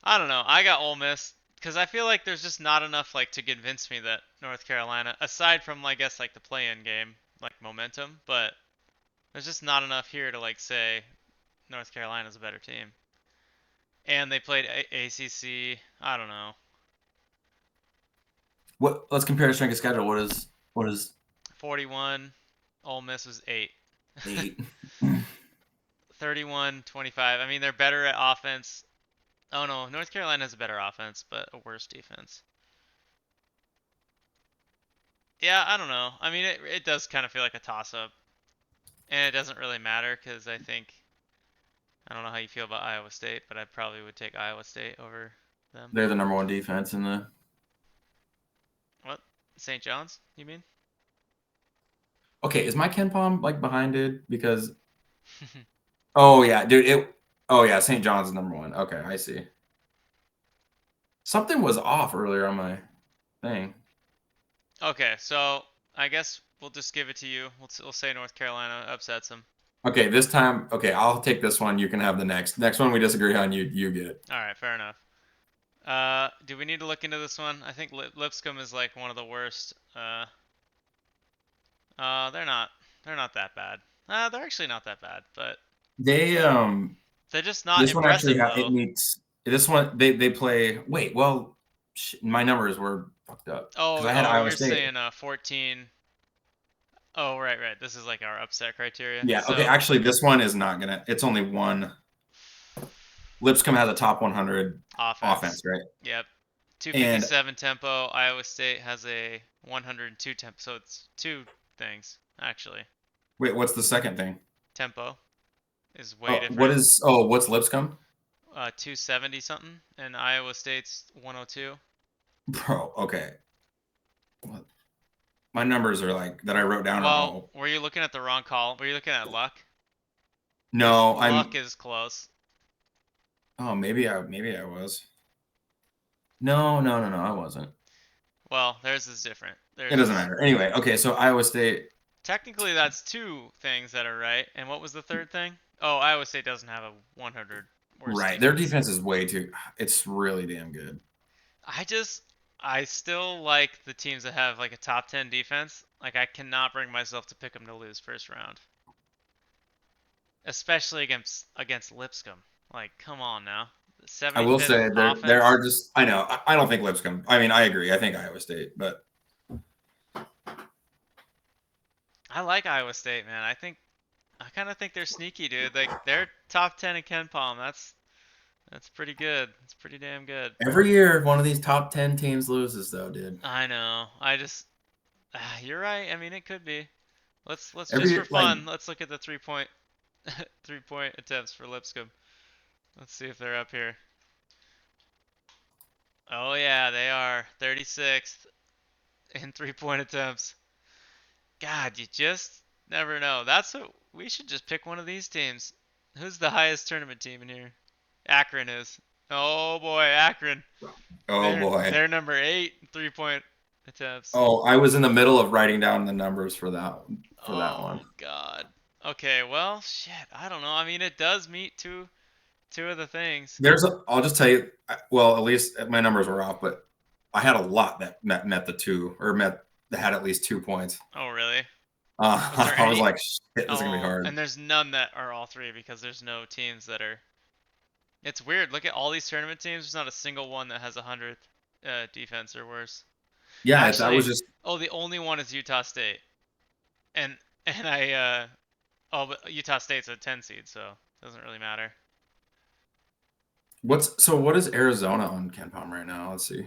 B: I don't know. I got Ole Miss because I feel like there's just not enough like to convince me that North Carolina, aside from I guess like the play-in game, like momentum, but there's just not enough here to like say North Carolina's a better team. And they played ACC. I don't know.
A: What? Let's compare strength of schedule. What is
B: 41. Ole Miss was 8.
A: 8?
B: 31-25. I mean, they're better at offense. Oh no, North Carolina has a better offense, but a worse defense. Yeah, I don't know. I mean, it does kind of feel like a toss-up, and it doesn't really matter because I don't know how you feel about Iowa State, but I probably would take Iowa State over them.
A: They're the number one defense in the.
B: What? St. John's? You mean?
A: Okay, is my Ken Palm like behind it? Because oh yeah, dude. Oh yeah, St. John's is number one. Okay, I see. Something was off earlier on my thing.
B: Okay, so I guess we'll just give it to you. We'll say North Carolina upsets them.
A: Okay, this time. Okay, I'll take this one. You can have the next. Next one we disagree on. You get it.
B: All right, fair enough. Do we need to look into this one? I think Lipscomb is like one of the worst. They're not. They're not that bad. They're actually not that bad, but
A: They
B: they're just not
A: this one actually
B: impressive
A: it
B: though.
A: meets this one. They play. Wait, well, my numbers were fucked up because I had
B: Oh,
A: Iowa
B: you're
A: State.
B: saying 14. Oh, right, right. This is like our upset criteria.
A: Yeah. Okay.
B: So
A: Actually, this one is not gonna. It's only one. Lipscomb has a top 100 offense,
B: offense.
A: right?
B: Yep.
A: And
B: 257 tempo. Iowa State has a 102 tempo. So it's two things actually.
A: wait, what's the second thing?
B: Tempo is way
A: Oh, what
B: different.
A: is? Oh, what's Lipscomb?
B: 270 something, and Iowa State's 102.
A: Bro. Okay. What? My numbers are like that I wrote down are
B: Well,
A: all.
B: were you looking at the wrong column? Were you looking at luck? Because
A: No,
B: luck
A: I'm.
B: is close.
A: Oh, maybe I was. No, no, no, no, I wasn't.
B: Well, theirs is different.
A: It
B: Theirs
A: doesn't
B: is
A: matter. Anyway, okay, so Iowa State,
B: technically that's two things that are right. And what was the third thing? Oh, Iowa State doesn't have a 100 worst
A: right? Their
B: defense.
A: defense is way too. It's really damn good.
B: I just I still like the teams that have like a top 10 defense. Like I cannot bring myself to pick them to lose first round, especially against Lipscomb. Like come on now.
A: I will
B: 75th
A: say there
B: offense.
A: are just. I know. I don't think Lipscomb. I mean, I agree. I think Iowa State, but
B: I like Iowa State, man. I kind of think they're sneaky, dude. Like they're top 10 in Ken Palm. That's pretty good. It's pretty damn good.
A: every year one of these top 10 teams loses, though, dude.
B: I know. You're right. I mean, it could be. Let's just for
A: Every like
B: fun. Let's look at the 3 point 3 point attempts for Lipscomb. Let's see if they're up here. Oh yeah, they are 36th in 3 point attempts. God, you just never know. That's what we should just pick one of these teams. Who's the highest tournament team in here? Akron is. Oh boy, Akron.
A: oh boy.
B: They're number 8 in 3 point attempts.
A: Oh, I was in the middle of writing down the numbers for that one.
B: Oh God. Okay, well, shit. I don't know. I mean, it does meet two of the things.
A: I'll just tell you. Well, at least my numbers were off, but I had a lot that met the two or met that had at least 2 points.
B: Oh, really? Was there
A: I was
B: any?
A: like, shit, this is gonna be
B: Oh,
A: hard.
B: and there's none that are all three because there's no teams that are. It's weird. Look at all these tournament teams. There's not a single one that has 100 defense or worse.
A: Yeah, that was
B: Actually,
A: just
B: oh, the only one is Utah State, and and I oh, but Utah State's a 10 seed, so it doesn't really matter.
A: what is Arizona on Ken Palm right now? Let's see.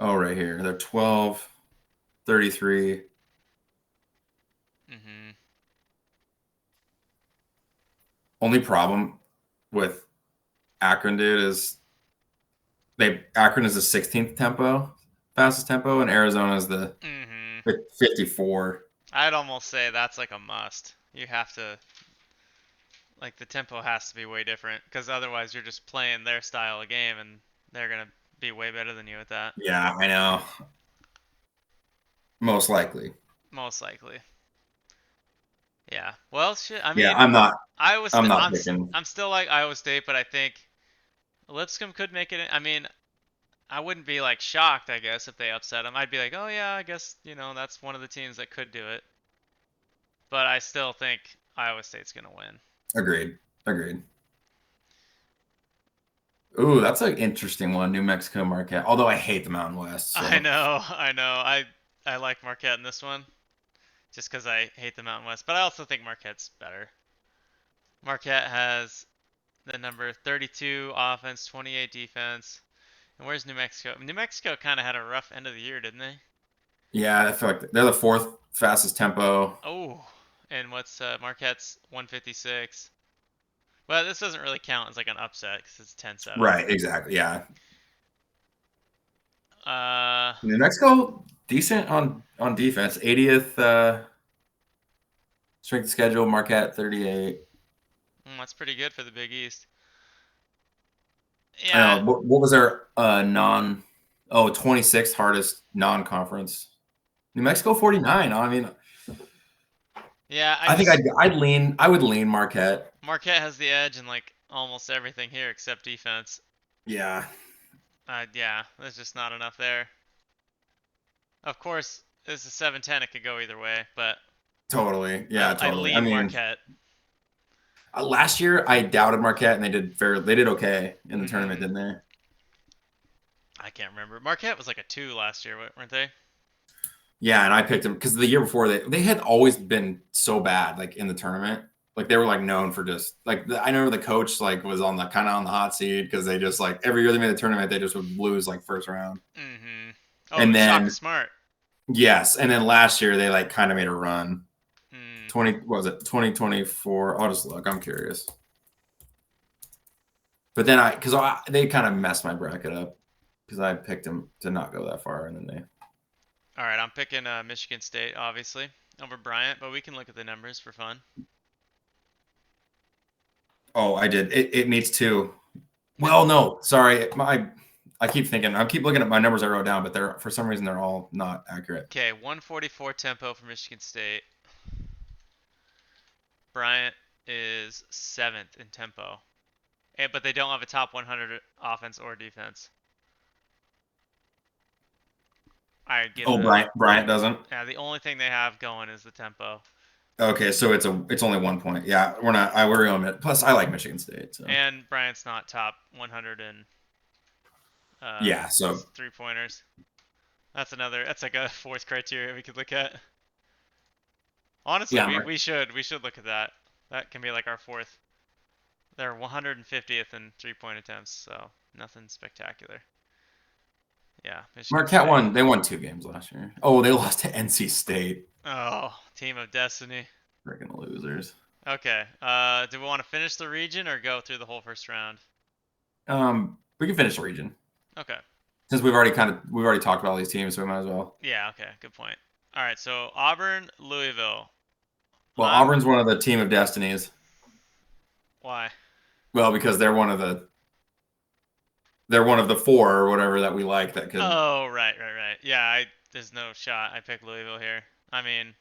A: Oh, right here. They're 12, 33.
B: Mm-hmm.
A: Only problem with Akron, dude, is Akron is the 16th tempo, fastest tempo, and Arizona is the
B: Mm-hmm.
A: 54.
B: I'd almost say that's like a must. You have to like the tempo has to be way different because otherwise you're just playing their style of game and they're gonna be way better than you at that.
A: Yeah, I know. Most likely.
B: Most likely. Yeah. Well, shit. I
A: Yeah,
B: mean,
A: I'm not picking.
B: I'm still like Iowa State, but I think Lipscomb could make it. I mean, I wouldn't be like shocked, I guess, if they upset them. I'd be like, oh yeah, I guess that's one of the teams that could do it. But I still think Iowa State's gonna win.
A: Agreed. Agreed. Ooh, that's an interesting one. New Mexico Marquette. Although I hate the Mountain West,
B: I
A: so
B: know, I know. I like Marquette in this one just because I hate the Mountain West, but I also think Marquette's better. Marquette has the number 32 offense, 28 defense. And where's New Mexico? New Mexico kind of had a rough end of the year, didn't they?
A: yeah, I feel like they're the fourth fastest tempo.
B: Oh, and what's Marquette's 156? Well, this doesn't really count as like an upset because it's 10-7.
A: Right, exactly. Yeah.
B: Uh,
A: New Mexico decent on defense. 80th strength of schedule, Marquette 38.
B: that's pretty good for the Big East.
A: I
B: Yeah,
A: know. What was their 26th hardest non-conference? New Mexico 49. I mean,
B: yeah. I
A: I think
B: just
A: I would lean Marquette.
B: Marquette has the edge in like almost everything here except defense.
A: Yeah,
B: Yeah, there's just not enough there. Of course, this is 7-10. It could go either way, but
A: totally.
B: I
A: Yeah,
B: I
A: totally. I
B: lean
A: mean,
B: Marquette.
A: last year I doubted Marquette and they did okay in the tournament,
B: Hmm.
A: didn't they?
B: I can't remember. Marquette was like a 2 last year, weren't they?
A: Yeah, and I picked them because the year before they had always been so bad, like in the tournament. Like they were like known for just like I know the coach like was on the kind of on the hot seat because they just like every year they made the tournament they just would lose like first round.
B: Hmm. Oh,
A: And
B: Shaka
A: then
B: Smart.
A: yes, and then last year they like kind of made a run.
B: Hmm.
A: 20 what was it 2024? I'll just look. I'm curious. But then they kind of messed my bracket up because I picked them to not go that far and then they
B: All right, I'm picking Michigan State, obviously, over Bryant, but we can look at the numbers for fun.
A: oh I did it needs to.
B: Okay.
A: Well, no, sorry. I keep thinking. I keep looking at my numbers I wrote down, but they're for some reason they're all not accurate.
B: Okay, 144 tempo for Michigan State. Bryant is 7th in tempo. But they don't have a top 100 offense or defense. I'd give
A: Oh,
B: the
A: Bryant doesn't.
B: yeah, the only thing they have going is the tempo.
A: Okay, so it's only 1 point. Yeah, we're not. I worry on it. Plus, I like Michigan State. So
B: And Bryant's not top 100 in uh,
A: yeah. So
B: 3-pointers. That's like a fourth criteria we could look at. Honestly,
A: yeah,
B: we should look at that. That can be like our fourth. They're 150th in 3-point attempts, so nothing spectacular. Yeah, Michigan
A: Marquette
B: State.
A: won. They won 2 games last year. Oh, they lost to NC State.
B: Oh, team of destiny.
A: Freaking losers.
B: Okay. Do we want to finish the region or go through the whole first round?
A: We can finish the region
B: Okay.
A: since we've already talked about all these teams, so we might as well.
B: Yeah. Okay. Good point. All right. So Auburn, Louisville.
A: Well,
B: I'm
A: Auburn's one of the team of destinies.
B: why?
A: Well, because they're one of the four or whatever that we like that could.
B: Oh, right, right, right. Yeah. There's no shot. I pick Louisville here. I mean,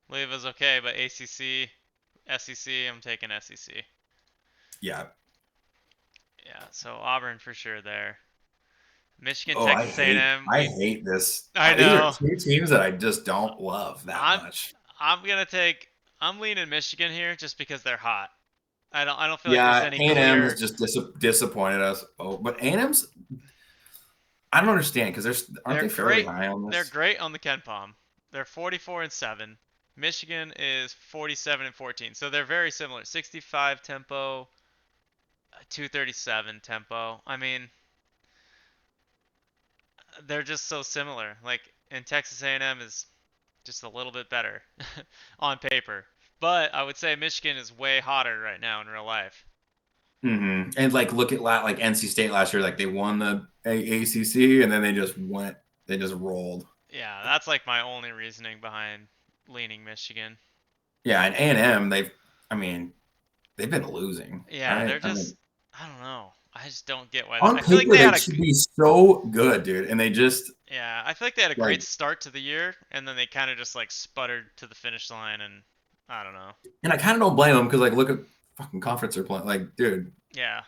B: Louisville's okay, but ACC, SEC, I'm taking SEC.
A: Yeah.
B: Yeah. So Auburn for sure there. Michigan,
A: Oh,
B: Texas A&M.
A: I
B: We.
A: hate this.
B: I
A: These are
B: know.
A: two teams that I just don't love that
B: I'm
A: much.
B: I'm gonna take. I'm leaning Michigan here just because they're hot. I don't feel like there's
A: Yeah,
B: any
A: A&M has
B: clear.
A: just disappointed us. Oh, but A&M's, I don't understand because aren't
B: They're
A: they fairly
B: great.
A: high on
B: They're
A: this?
B: great on the Ken Palm. They're 44 and 7. Michigan is 47 and 14. So they're very similar. 65 tempo, 237 tempo. I mean, they're just so similar. Like, and Texas A&M is just a little bit better on paper. But I would say Michigan is way hotter right now in real life.
A: And like look at like NC State last year, like they won the ACC and then they just rolled.
B: Yeah, that's like my only reasoning behind leaning Michigan.
A: Yeah, and A&M, I mean, they've been losing,
B: Yeah,
A: right?
B: they're
A: I
B: just,
A: mean,
B: I don't know. I just don't get why.
A: on
B: I feel like
A: paper
B: they
A: they
B: had a,
A: should be so good, dude, and they just
B: yeah, I feel like they had a
A: like,
B: great start to the year, and then they kind of just like sputtered to the finish line, and I don't know.
A: and I kind of don't blame them because like look at fucking conference they're playing, like, dude,
B: Yeah,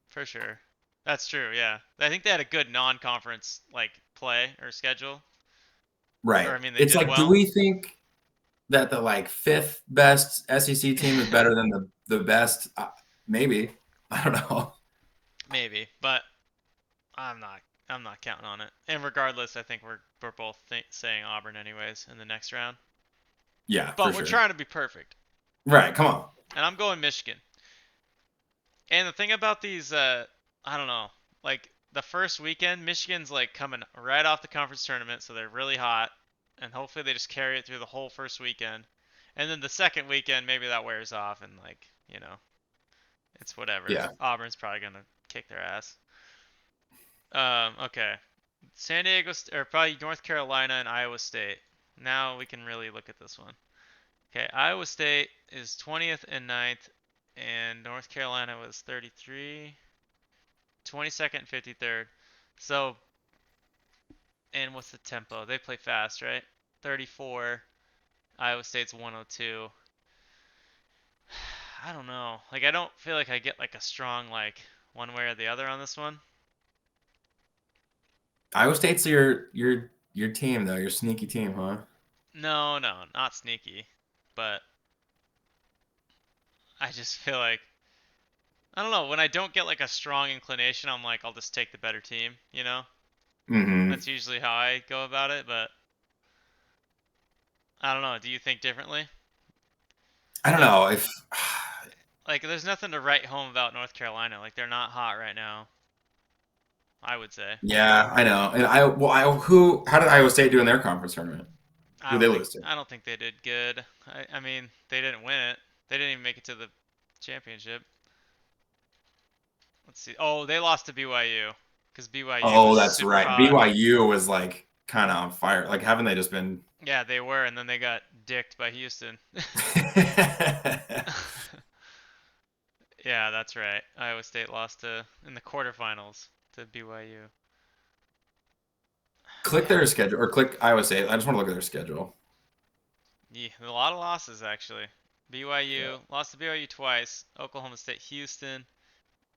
B: for sure. That's true. Yeah, I think they had a good non-conference like play or schedule, or
A: right?
B: I mean they
A: It's
B: did
A: like, do
B: well.
A: we think that the like fifth best SEC team is better than the best? Maybe. I don't know.
B: Maybe, but I'm not. I'm not counting on it. And regardless, I think we're both saying Auburn anyways in the next round.
A: Yeah, for
B: But we're
A: sure.
B: trying to be perfect,
A: Right. Come on.
B: and I'm going Michigan. And the thing about these, I don't know, like the first weekend, Michigan's like coming right off the conference tournament, so they're really hot, and hopefully they just carry it through the whole first weekend. And then the second weekend, maybe that wears off, and like, it's whatever.
A: Yeah.
B: Auburn's probably gonna kick their ass. Okay. San Diego, or probably North Carolina and Iowa State. Now we can really look at this one. Okay, Iowa State is 20th and 9th, and North Carolina was 33, 22nd, 53rd. So, and what's the tempo? They play fast, right? 34. Iowa State's 102. I don't know. Like, I don't feel like I get like a strong like one way or the other on this one.
A: Iowa State's your team though, your sneaky team, huh?
B: No, no, not sneaky, but I just feel like I don't know. When I don't get like a strong inclination, I'm like, I'll just take the better team, you know?
A: Mm-hmm.
B: That's usually how I go about it, but I don't know. Do you think differently?
A: I don't
B: Like,
A: know if
B: there's nothing to write home about North Carolina. Like, they're not hot right now, I would say.
A: yeah, I know. And who how did Iowa State do in their conference tournament? Who they lose to?
B: I don't think they did good. I mean, they didn't win it. They didn't even make it to the championship. Let's see. Oh, they lost to BYU because BYU
A: Oh,
B: was
A: that's
B: super
A: right.
B: hot.
A: BYU was like kind of on fire. Like, haven't they just been
B: Yeah, they were, and then they got dicked by Houston. Yeah, that's right. Iowa State lost to in the quarterfinals to BYU.
A: click
B: Yeah,
A: their schedule or click Iowa State. I just want to look at their schedule.
B: yeah, a lot of losses actually.
A: Yeah.
B: BYU lost to BYU twice. Oklahoma State, Houston.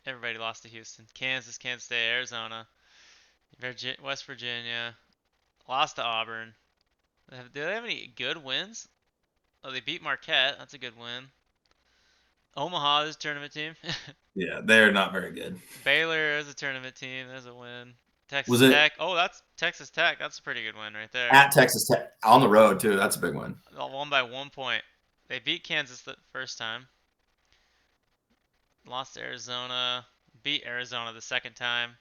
B: Everybody lost to Houston. Kansas, Kansas State, Arizona, West Virginia. Lost to Auburn. Do they have any good wins? Oh, they beat Marquette. That's a good win. Omaha is a tournament team.
A: Yeah, they're not very good.
B: Baylor is a tournament team. There's a win.
A: Was
B: Texas
A: it
B: Tech. Oh, that's Texas Tech. That's a pretty good win right there.
A: at Texas Tech on the road too? That's a big one.
B: Won by 1 point. They beat Kansas the first time. Lost to Arizona. Beat Arizona the second time.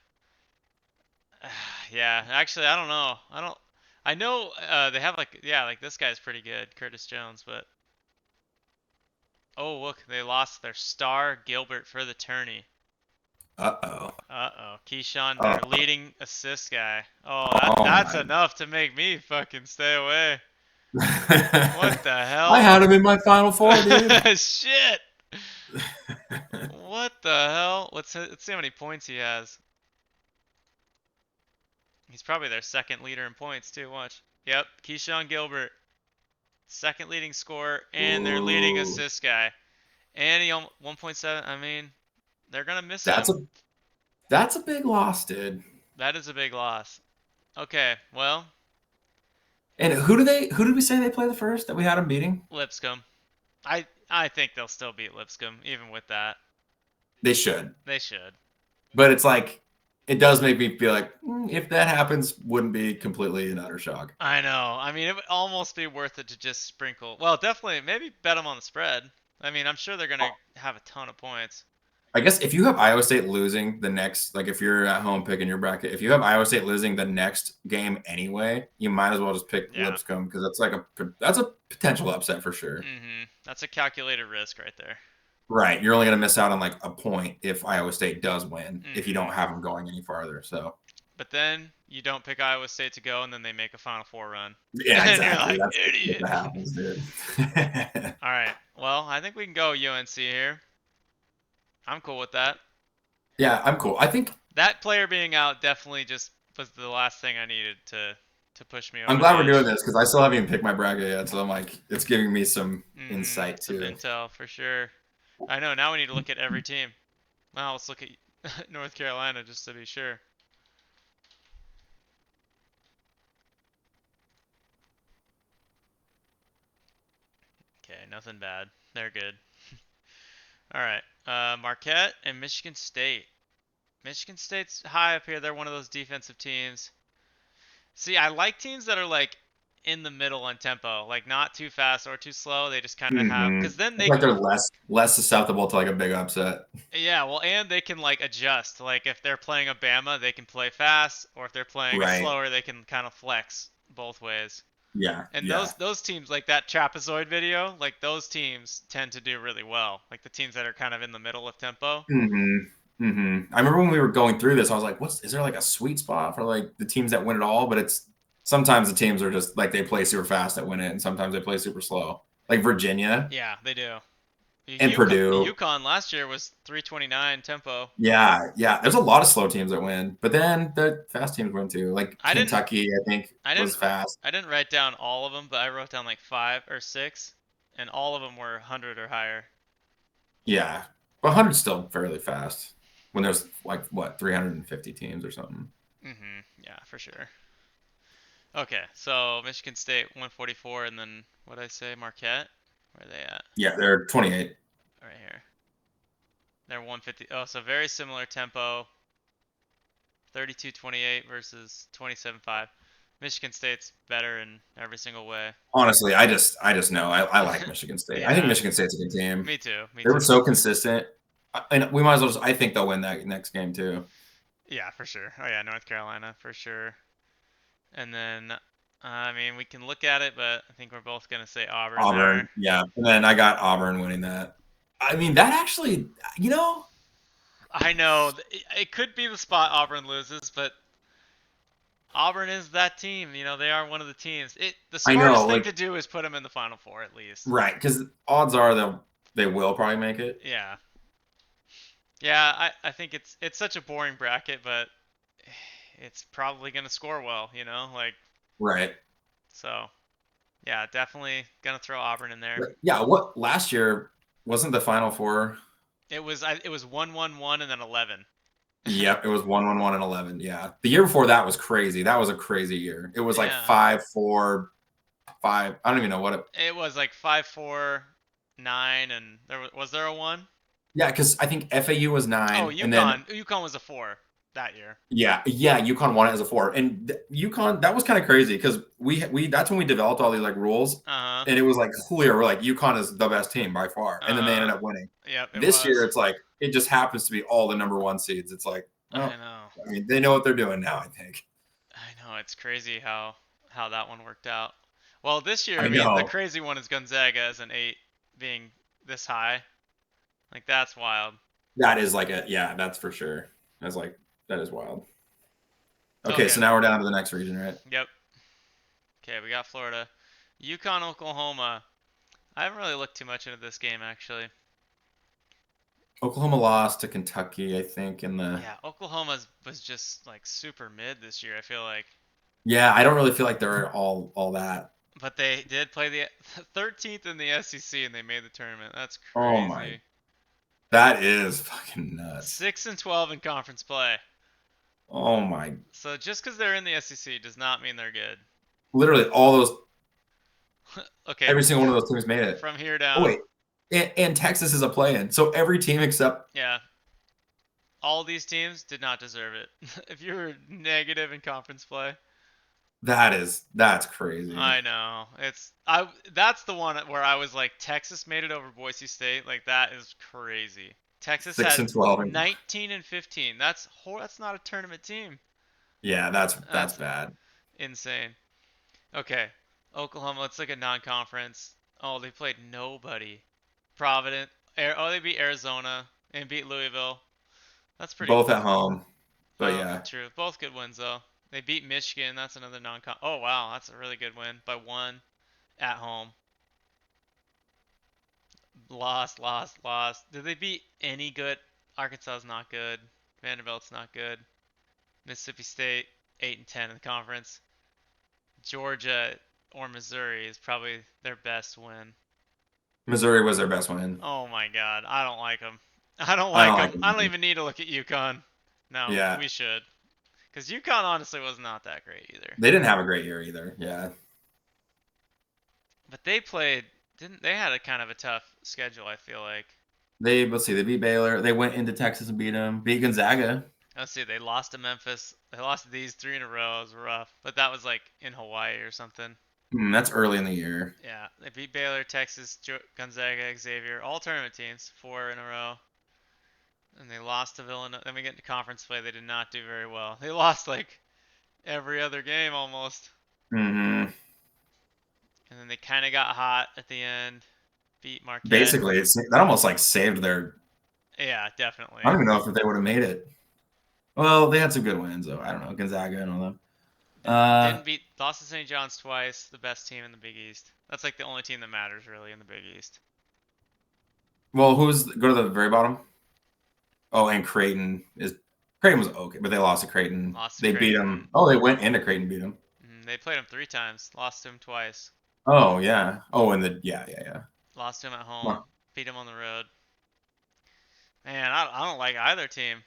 B: Yeah, actually, I don't know. I don't. I know they have like yeah, like this guy's pretty good, Curtis Jones, but oh look, they lost their star Gilbert for the tourney.
A: Uh-oh.
B: Uh-oh, Keyshawn,
A: Oh,
B: their leading assist guy. Oh,
A: oh
B: that's
A: my.
B: enough to make me fucking stay away. What the
A: I
B: hell?
A: had him in my final four, dude.
B: Shit. What the hell? Let's see how many points he has. He's probably their second leader in points too. Watch. Yep, Keyshawn Gilbert, second leading scorer and their leading
A: Ooh,
B: assist guy. And he 1.7. I mean, they're gonna miss
A: that's
B: him.
A: a that's a big loss, dude.
B: That is a big loss. Okay, well,
A: And who did we say they play the first that we had them beating?
B: Lipscomb. I I think they'll still beat Lipscomb, even with that.
A: They should.
B: They should.
A: But it's like, it does make me feel like if that happens, wouldn't be completely an utter shock.
B: I know. I mean, it would almost be worth it to just sprinkle. Well, definitely, maybe bet them on the spread. I mean, I'm sure they're gonna have a ton of points.
A: I guess if you have Iowa State losing the next, like if you're at home picking your bracket, if you have Iowa State losing the next game anyway, you might as well just pick
B: Yeah.
A: Lipscomb because that's a potential upset for sure.
B: That's a calculated risk right there.
A: Right, you're only going to miss out on like a point if Iowa State does win if you
B: Mhm.
A: don't have them going any farther. So
B: But then you don't pick Iowa State to go, and then they make a Final Four run,
A: yeah,
B: and you're
A: exactly.
B: like,
A: That's
B: idiot.
A: what happens, dude.
B: All right. Well, I think we can go UNC here. I'm cool with that.
A: Yeah, I'm cool. I think
B: That player being out definitely just was the last thing I needed to push me
A: I'm
B: over the
A: glad we're doing
B: edge.
A: this because I still haven't even picked my bracket yet. So I'm like, it's giving me some insight
B: Some
A: too.
B: intel for sure. I know. Now we need to look at every team. Well, let's look at North Carolina just to be sure. Okay, nothing bad. They're good. All right. Marquette and Michigan State. Michigan State's high up here. They're one of those defensive teams. See, I like teams that are like in the middle on tempo, like not too fast or too slow. They just kind of have,
A: Mm-hmm.
B: because then
A: I feel
B: they
A: like
B: can,
A: they're less susceptible to like a big upset.
B: yeah, well, and they can like adjust. Like if they're playing a Bama, they can play fast, or if they're playing a
A: Right.
B: slower, they can kind of flex both ways.
A: Yeah.
B: And
A: Yeah.
B: those teams, like that trapezoid video, like those teams tend to do really well. Like the teams that are kind of in the middle of tempo.
A: I remember when we were going through this, I was like, is there like a sweet spot for like the teams that win it all? But it's sometimes the teams are just like they play super fast that win it, and sometimes they play super slow. Like Virginia
B: Yeah, they do.
A: and
B: UConn,
A: Purdue.
B: UConn last year was 329 tempo.
A: Yeah, yeah. There's a lot of slow teams that win, but then the fast teams win too. Like
B: I didn't
A: Kentucky, I think
B: I
A: was
B: didn't
A: fast.
B: I didn't write down all of them, but I wrote down like 5 or 6, and all of them were 100 or higher.
A: Yeah, but 100's still fairly fast when there's like what 350 teams or something.
B: Yeah, for sure. Okay, so Michigan State 144, and then what did I say? Marquette? Where are they at?
A: Yeah, they're 28.
B: Right here. They're 150. Oh, so very similar tempo. 32-28 versus 27-5. Michigan State's better in every single way.
A: Honestly, I just know I like Michigan State. I think
B: Yeah,
A: Michigan State's a good team.
B: me too. Me
A: They were
B: too.
A: so consistent, and we might as well just. I think they'll win that next game too.
B: Yeah, for sure. Oh yeah, North Carolina for sure. And then, I mean, we can look at it, but I think we're both gonna say Auburn
A: Auburn,
B: there.
A: yeah, and then I got Auburn winning that. I mean, that actually, you know,
B: I know it could be the spot Auburn loses, but Auburn is that team. You know, they are one of the teams. The
A: I
B: smartest
A: know,
B: thing
A: like
B: to do is put them in the Final Four at least.
A: right, because odds are they will probably make it.
B: Yeah, yeah. I think it's such a boring bracket, but it's probably gonna score well. You know, like
A: Right.
B: so. Yeah, definitely gonna throw Auburn in there.
A: Yeah. What last year wasn't the Final Four?
B: It was 1-1-1 and then 11.
A: Yep, it was 1-1-1 and 11. Yeah, the year before that was crazy. That was a crazy year. It was like
B: Yeah,
A: 5-4-5. I don't even know what it.
B: it was like 5-4-9, and was there a one?
A: Yeah, because I think FAU was
B: Oh,
A: 9, and then
B: UConn was a 4 that year.
A: yeah, UConn won it as a 4, and UConn that was kind of crazy because we that's when we developed all these like rules,
B: Uh huh.
A: and it was like clear we're like UConn is the best team by far, and then they
B: Uh
A: ended
B: huh.
A: up winning.
B: Yep, it
A: This year
B: was.
A: it's like it just happens to be all the number one seeds. It's like,
B: I
A: well,
B: know.
A: I mean they know what they're doing now. I think.
B: I know. It's crazy how that one worked out. Well, this year,
A: I
B: I mean, the
A: know
B: crazy one is Gonzaga as an 8 being this high. Like that's wild.
A: that is like a yeah, that's for sure. That's like that is wild. Okay,
B: Okay.
A: so now we're down to the next region, right?
B: Yep. Okay, we got Florida. Yukon, Oklahoma. I haven't really looked too much into this game actually.
A: Oklahoma lost to Kentucky, I think, in the
B: Yeah, Oklahoma was just like super mid this year, I feel like.
A: yeah. I don't really feel like they're all that.
B: But they did play the 13th in the SEC and they made the tournament. That's
A: Oh my,
B: crazy.
A: that is fucking nuts.
B: 6-12 in conference play.
A: Oh my,
B: So just because they're in the SEC does not mean they're good.
A: literally all those,
B: Okay,
A: every single one of those teams made it.
B: from here
A: Oh
B: down.
A: wait, and Texas is a play-in. So every team except
B: Yeah, all these teams did not deserve it. If you were negative in conference play,
A: that's crazy.
B: I know. That's the one where I was like Texas made it over Boise State. Like that is crazy. Texas
A: Six
B: had
A: and 12.
B: 19 and 15. That's not a tournament team.
A: Yeah, that's
B: That's
A: bad.
B: insane. Okay. Oklahoma, let's look at non-conference. Oh, they played nobody. Providence. They beat Arizona and beat Louisville. That's pretty.
A: Both at home. But yeah,
B: True. Both good wins though. They beat Michigan. That's another non-con. Oh wow, that's a really good win by one at home. Lost, lost, lost. Did they beat any good? Arkansas's not good. Vanderbilt's not good. Mississippi State 8 and 10 in the conference. Georgia or Missouri is probably their best win.
A: Missouri was their best win.
B: Oh my God, I don't like them. I don't
A: I
B: like
A: don't like
B: them.
A: them
B: I don't
A: either.
B: even need to look at UConn. No,
A: Yeah,
B: we should, because UConn honestly was not that great either.
A: they didn't have a great year either. Yeah,
B: But they played, didn't they had a kind of a tough schedule, I feel like.
A: let's see, they beat Baylor. They went into Texas and beat them. Beat Gonzaga.
B: Let's see, they lost to Memphis. They lost these three in a row. It was rough. But that was like in Hawaii or something.
A: That's early in the year.
B: Yeah, they beat Baylor, Texas, Gonzaga, Xavier, all tournament teams, four in a row. And they lost to Villanova. Then we get into conference play. They did not do very well. They lost like every other game almost.
A: hmm
B: And then they kind of got hot at the end. Beat Marquette.
A: Basically, that almost like saved their.
B: Yeah,
A: I
B: definitely.
A: don't even know if they would have made it. Well, they had some good wins though. I don't know Gonzaga and all them.
B: Didn't beat lost to St. John's twice, the best team in the Big East. That's like the only team that matters really in the Big East.
A: Well, who's go to the very bottom? Oh, and Creighton was okay, but they lost to Creighton.
B: Lost to
A: They beat
B: Creighton.
A: them. Oh, they went into Creighton, beat them.
B: They played them three times. Lost to them twice.
A: Oh yeah. Oh, and yeah.
B: Lost to them at home.
A: Well,
B: Beat them on the road. Man, I don't like either team.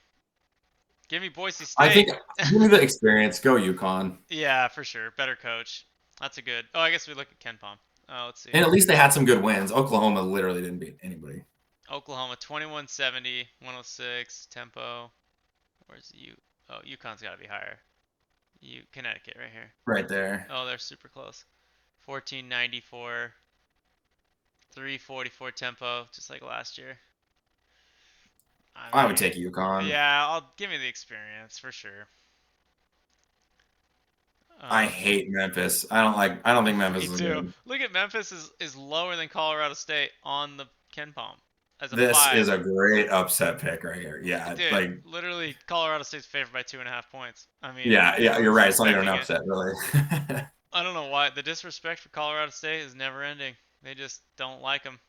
B: Give me Boise
A: I
B: State.
A: think give me the experience. Go UConn.
B: Yeah, for sure. Better coach. That's a good. Oh, I guess we look at Ken Palm. Oh, let's see.
A: And at least they had some good wins. Oklahoma literally didn't beat anybody.
B: Oklahoma 2170, 106 tempo. Where's U? Oh, UConn's got to be higher. Connecticut right here.
A: Right there.
B: Oh, they're super close. 1494, 344 tempo, just like last year. I
A: I would
B: mean,
A: take UConn.
B: yeah, I'll give me the experience for sure.
A: I
B: Um,
A: hate Memphis. I don't think Memphis
B: Me
A: is
B: too.
A: good.
B: Look at Memphis is lower than Colorado State on the Ken Palm as a
A: This is
B: 5.
A: a great upset pick right here. Yeah,
B: Dude,
A: like
B: literally Colorado State's favored by 2.5 points. I mean,
A: yeah, you're right. It's not even an
B: expecting it.
A: upset, really.
B: I don't know why the disrespect for Colorado State is never ending. They just don't like them.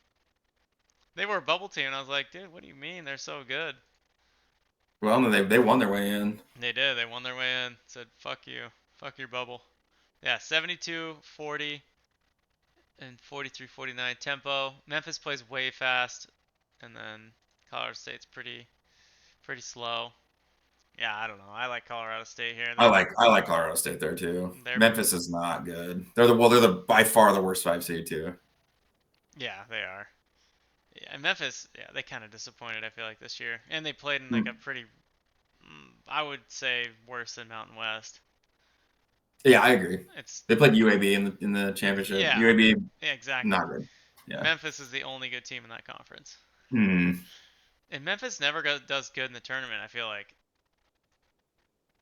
B: They were a bubble team, and I was like, dude, what do you mean they're so good?
A: Well, no, they won their way in.
B: They did. They won their way in. Said, fuck you. Fuck your bubble. Yeah, 72, 40, and 43, 49 tempo. Memphis plays way fast, and then Colorado State's pretty slow. Yeah, I don't know. I like Colorado State here.
A: I like Colorado State there too.
B: They're
A: Memphis is not good. They're the by far the worst 5 seed too.
B: yeah, they are. Yeah, and Memphis, yeah, they kind of disappointed. I feel like this year, and they played in like a
A: Mm.
B: pretty, I would say, worse than Mountain West.
A: Yeah, I agree.
B: It's
A: They played UAB in the championship.
B: yeah,
A: UAB
B: yeah, exactly.
A: not good. Yeah.
B: Memphis is the only good team in that conference,
A: Hmm.
B: and Memphis never does good in the tournament. I feel like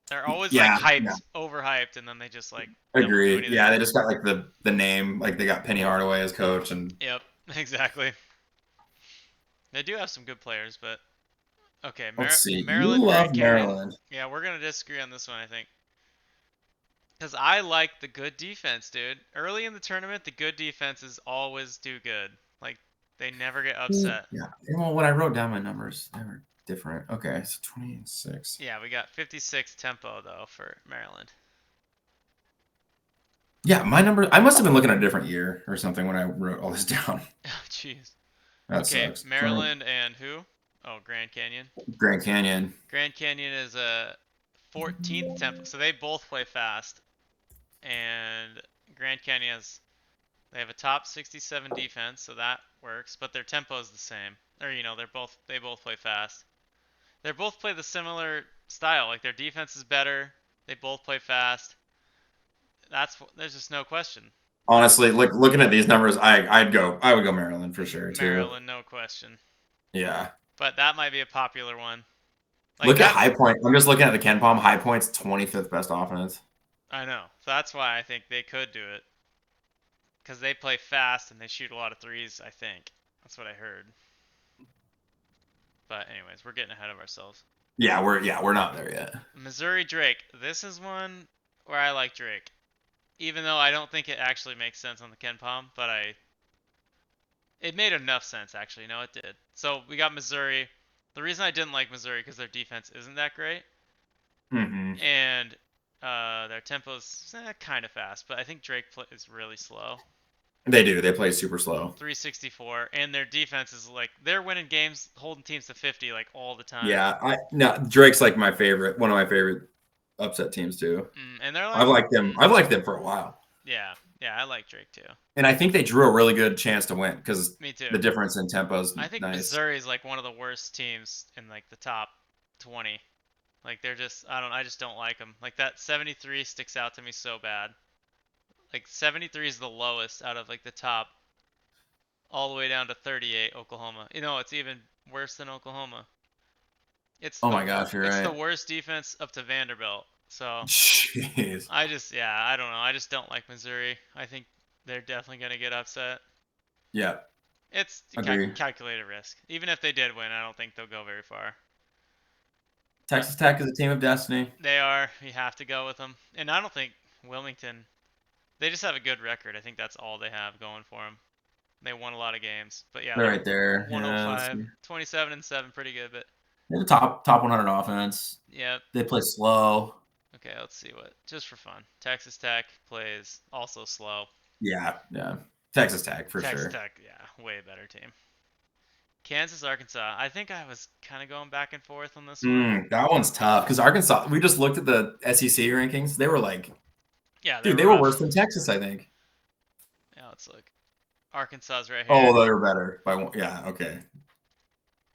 B: they're always like
A: Yeah, yeah.
B: hyped, overhyped, and then they just like don't do
A: Agreed. Yeah,
B: anything.
A: they just got like the name, like they got Penny Hardaway as coach, and
B: Yep, exactly. They do have some good players, but okay,
A: let's see. You
B: Maryland, Grand
A: love
B: Canyon.
A: Maryland.
B: Yeah, we're gonna disagree on this one, I think. Because I like the good defense, dude. Early in the tournament, the good defenses always do good. Like, they never get upset.
A: Yeah. Well, when I wrote down my numbers, they were different. Okay, so 26.
B: Yeah, we got 56 tempo, though, for Maryland.
A: Yeah, my number. I must have been looking at a different year or something when I wrote all this down.
B: Oh, jeez.
A: That
B: Okay,
A: sucks.
B: Maryland and who? Oh, Grand Canyon.
A: Grand Canyon.
B: Grand Canyon is a 14th tempo, so they both play fast. And Grand Canyon has They have a top 67 defense, so that works, but their tempo is the same. Or they both play fast. They both play the similar style. Like their defense is better. They both play fast. There's just no question.
A: Honestly, looking at these numbers, I would go Maryland for sure too.
B: Maryland, no question.
A: Yeah.
B: But that might be a popular one. Like
A: Look at
B: that.
A: High Point. I'm just looking at the Ken Palm. High Point's 25th best offense.
B: I know. So that's why I think they could do it because they play fast and they shoot a lot of threes. I think that's what I heard. But anyways, we're getting ahead of ourselves.
A: We're not there yet.
B: Missouri Drake. This is one where I like Drake, even though I don't think it actually makes sense on the Ken Palm, but it made enough sense actually. No, it did. So we got Missouri. The reason I didn't like Missouri because their defense isn't that great,
A: Hmm.
B: and their tempo's kind of fast, but I think Drake is really slow.
A: They do. They play super slow.
B: 364, and their defense is like they're winning games, holding teams to 50 like all the time.
A: Yeah, I no Drake's like my favorite, one of my favorite upset teams too.
B: And they're like,
A: I've liked them for a while,
B: yeah, yeah, I like Drake too.
A: and I think they drew a really good chance to win because
B: Me too.
A: the difference in tempo is
B: I think
A: nice.
B: Missouri is like one of the worst teams in like the top 20. Like they're just, I just don't like them. Like that 73 sticks out to me so bad. Like 73 is the lowest out of like the top, all the way down to 38 Oklahoma. It's even worse than Oklahoma. It's
A: Oh
B: the
A: my gosh, you're
B: it's the
A: right.
B: worst defense up to Vanderbilt. So
A: Jeez.
B: I don't know. I just don't like Missouri. I think they're definitely gonna get upset.
A: Yeah,
B: It's a
A: agree.
B: calculated risk. Even if they did win, I don't think they'll go very far. But
A: Texas Tech is a team of destiny.
B: they are. You have to go with them. And I don't think Wilmington. They just have a good record. I think that's all they have going for them. They won a lot of games. But yeah,
A: They're
B: they're
A: right there. Yeah, let's
B: 105,
A: see.
B: 27 and 7, pretty good. But
A: They're the top 100 offense.
B: yeah.
A: They play slow.
B: Okay, let's see what. Just for fun, Texas Tech plays also slow.
A: Yeah. Texas Tech for
B: Texas
A: sure.
B: Tech, yeah, way better team. Kansas, Arkansas. I think I was kind of going back and forth on this one.
A: That one's tough because Arkansas. We just looked at the SEC rankings. They were like,
B: Yeah,
A: dude,
B: they're
A: they were worse
B: rough.
A: than Texas, I think.
B: Yeah, let's look. Arkansas's right here.
A: Oh, they were better by one. Yeah, okay.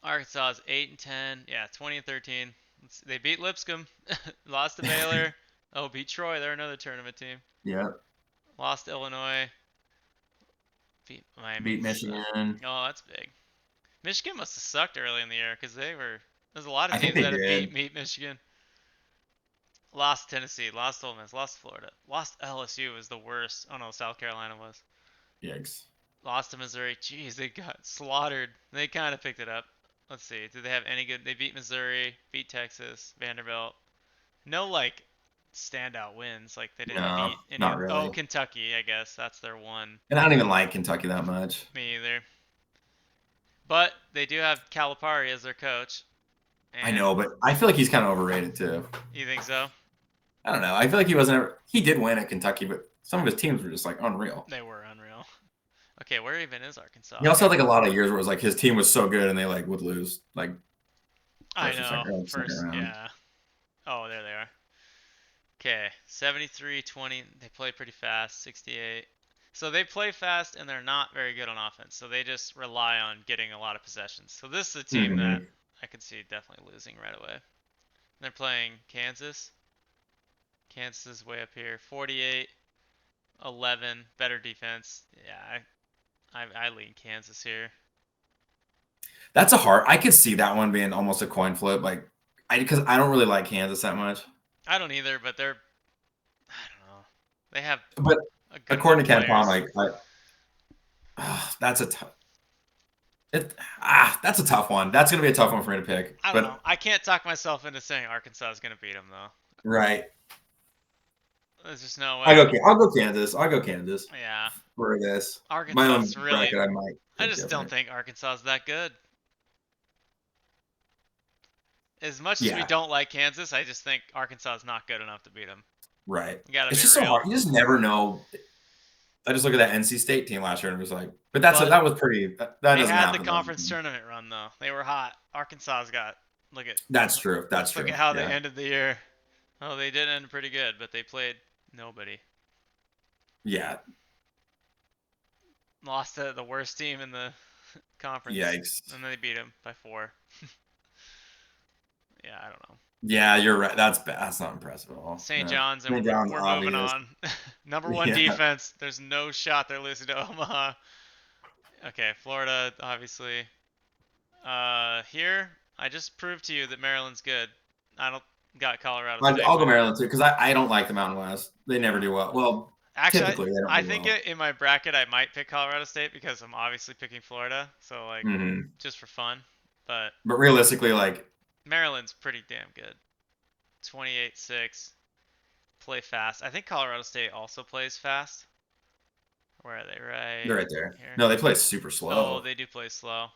B: Arkansas is 8 and 10. Yeah, 20 and 13. They beat Lipscomb, lost to Baylor. Oh, beat Troy. They're another tournament team.
A: Yeah,
B: Lost to Illinois. Beat Miami.
A: beat Michigan.
B: Oh, that's big. Michigan must have sucked early in the year because there's a lot of
A: I think
B: teams
A: they
B: that have
A: did.
B: beat Michigan. Lost Tennessee, lost Ole Miss, lost Florida, lost LSU was the worst. Oh no, South Carolina was.
A: Yikes.
B: Lost to Missouri. Jeez, they got slaughtered. They kind of picked it up. Let's see. Did they have any good? They beat Missouri, beat Texas, Vanderbilt. No like standout wins. Like they didn't
A: No,
B: beat any
A: not
B: of. Oh,
A: really.
B: Kentucky. I guess that's their one.
A: And I don't even like Kentucky that much.
B: Me either. But they do have Calipari as their coach.
A: I
B: And
A: know, but I feel like he's kind of overrated too.
B: you think so?
A: I don't know. I feel like he wasn't ever. He did win at Kentucky, but some of his teams were just like unreal.
B: They were unreal. Okay, where even is Arkansas?
A: He also
B: Okay.
A: had like a lot of years where it was like his team was so good and they like would lose like
B: I
A: first or
B: know.
A: second
B: First,
A: round.
B: yeah. Oh, there they are. Okay, 73-20. They play pretty fast. 68. So they play fast and they're not very good on offense. So they just rely on getting a lot of possessions. So this is a team that
A: Hmm.
B: I could see definitely losing right away. They're playing Kansas. Kansas is way up here. 48-11. Better defense. Yeah, I lean Kansas here.
A: That's a hard. I could see that one being almost a coin flip. Like, because I don't really like Kansas that much.
B: I don't either, but I don't know. They have
A: But
B: a good enough
A: according to Ken Palm,
B: players.
A: that's a that's a tough one. That's gonna be a tough one for me to pick.
B: I don't know.
A: But
B: I can't talk myself into saying Arkansas is going to beat them, though.
A: right,
B: There's just no way.
A: I'll go Kansas. I'll go Kansas
B: Yeah.
A: for this. My
B: Arkansas
A: own
B: is really.
A: bracket, I might
B: I
A: pick
B: just don't
A: different.
B: think Arkansas is that good. As much as we
A: Yeah,
B: don't like Kansas, I just think Arkansas is not good enough to beat them.
A: right.
B: You got to
A: It's
B: be
A: just so
B: real.
A: hard. You just never know. I just look at that NC State team last year and it was like, but
B: But
A: that was pretty. That
B: they
A: doesn't
B: had the
A: happen.
B: conference tournament run, though. They were hot. Arkansas's got. Look at.
A: That's true. That's
B: Let's look
A: true.
B: at how they
A: Yeah.
B: ended the year. Oh, they did end pretty good, but they played nobody.
A: Yeah.
B: Lost to the worst team in the conference,
A: Yikes.
B: and then they beat him by 4. Yeah, I don't know.
A: Yeah, you're right. That's bad. That's not impressive at all.
B: St.
A: Yeah.
B: John's, and
A: St. John's
B: we're moving
A: obvious.
B: on. Number one
A: Yeah.
B: defense. There's no shot they're losing to Omaha. Okay, Florida, obviously. Here, I just proved to you that Maryland's good. I don't got Colorado State
A: I'll go
B: winning.
A: Maryland too because I don't like the Mountain West. They never
B: Yeah.
A: do well. Well,
B: Actually,
A: typically they don't
B: I
A: do
B: think
A: well.
B: in my bracket I might pick Colorado State because I'm obviously picking Florida. So like,
A: Hmm.
B: just for fun. But
A: But realistically, like,
B: Maryland's pretty damn good. 28-6. Play fast. I think Colorado State also plays fast. Where are they?
A: they're
B: Right
A: right there.
B: here.
A: No, they play super
B: Oh,
A: slow.
B: they do play slow.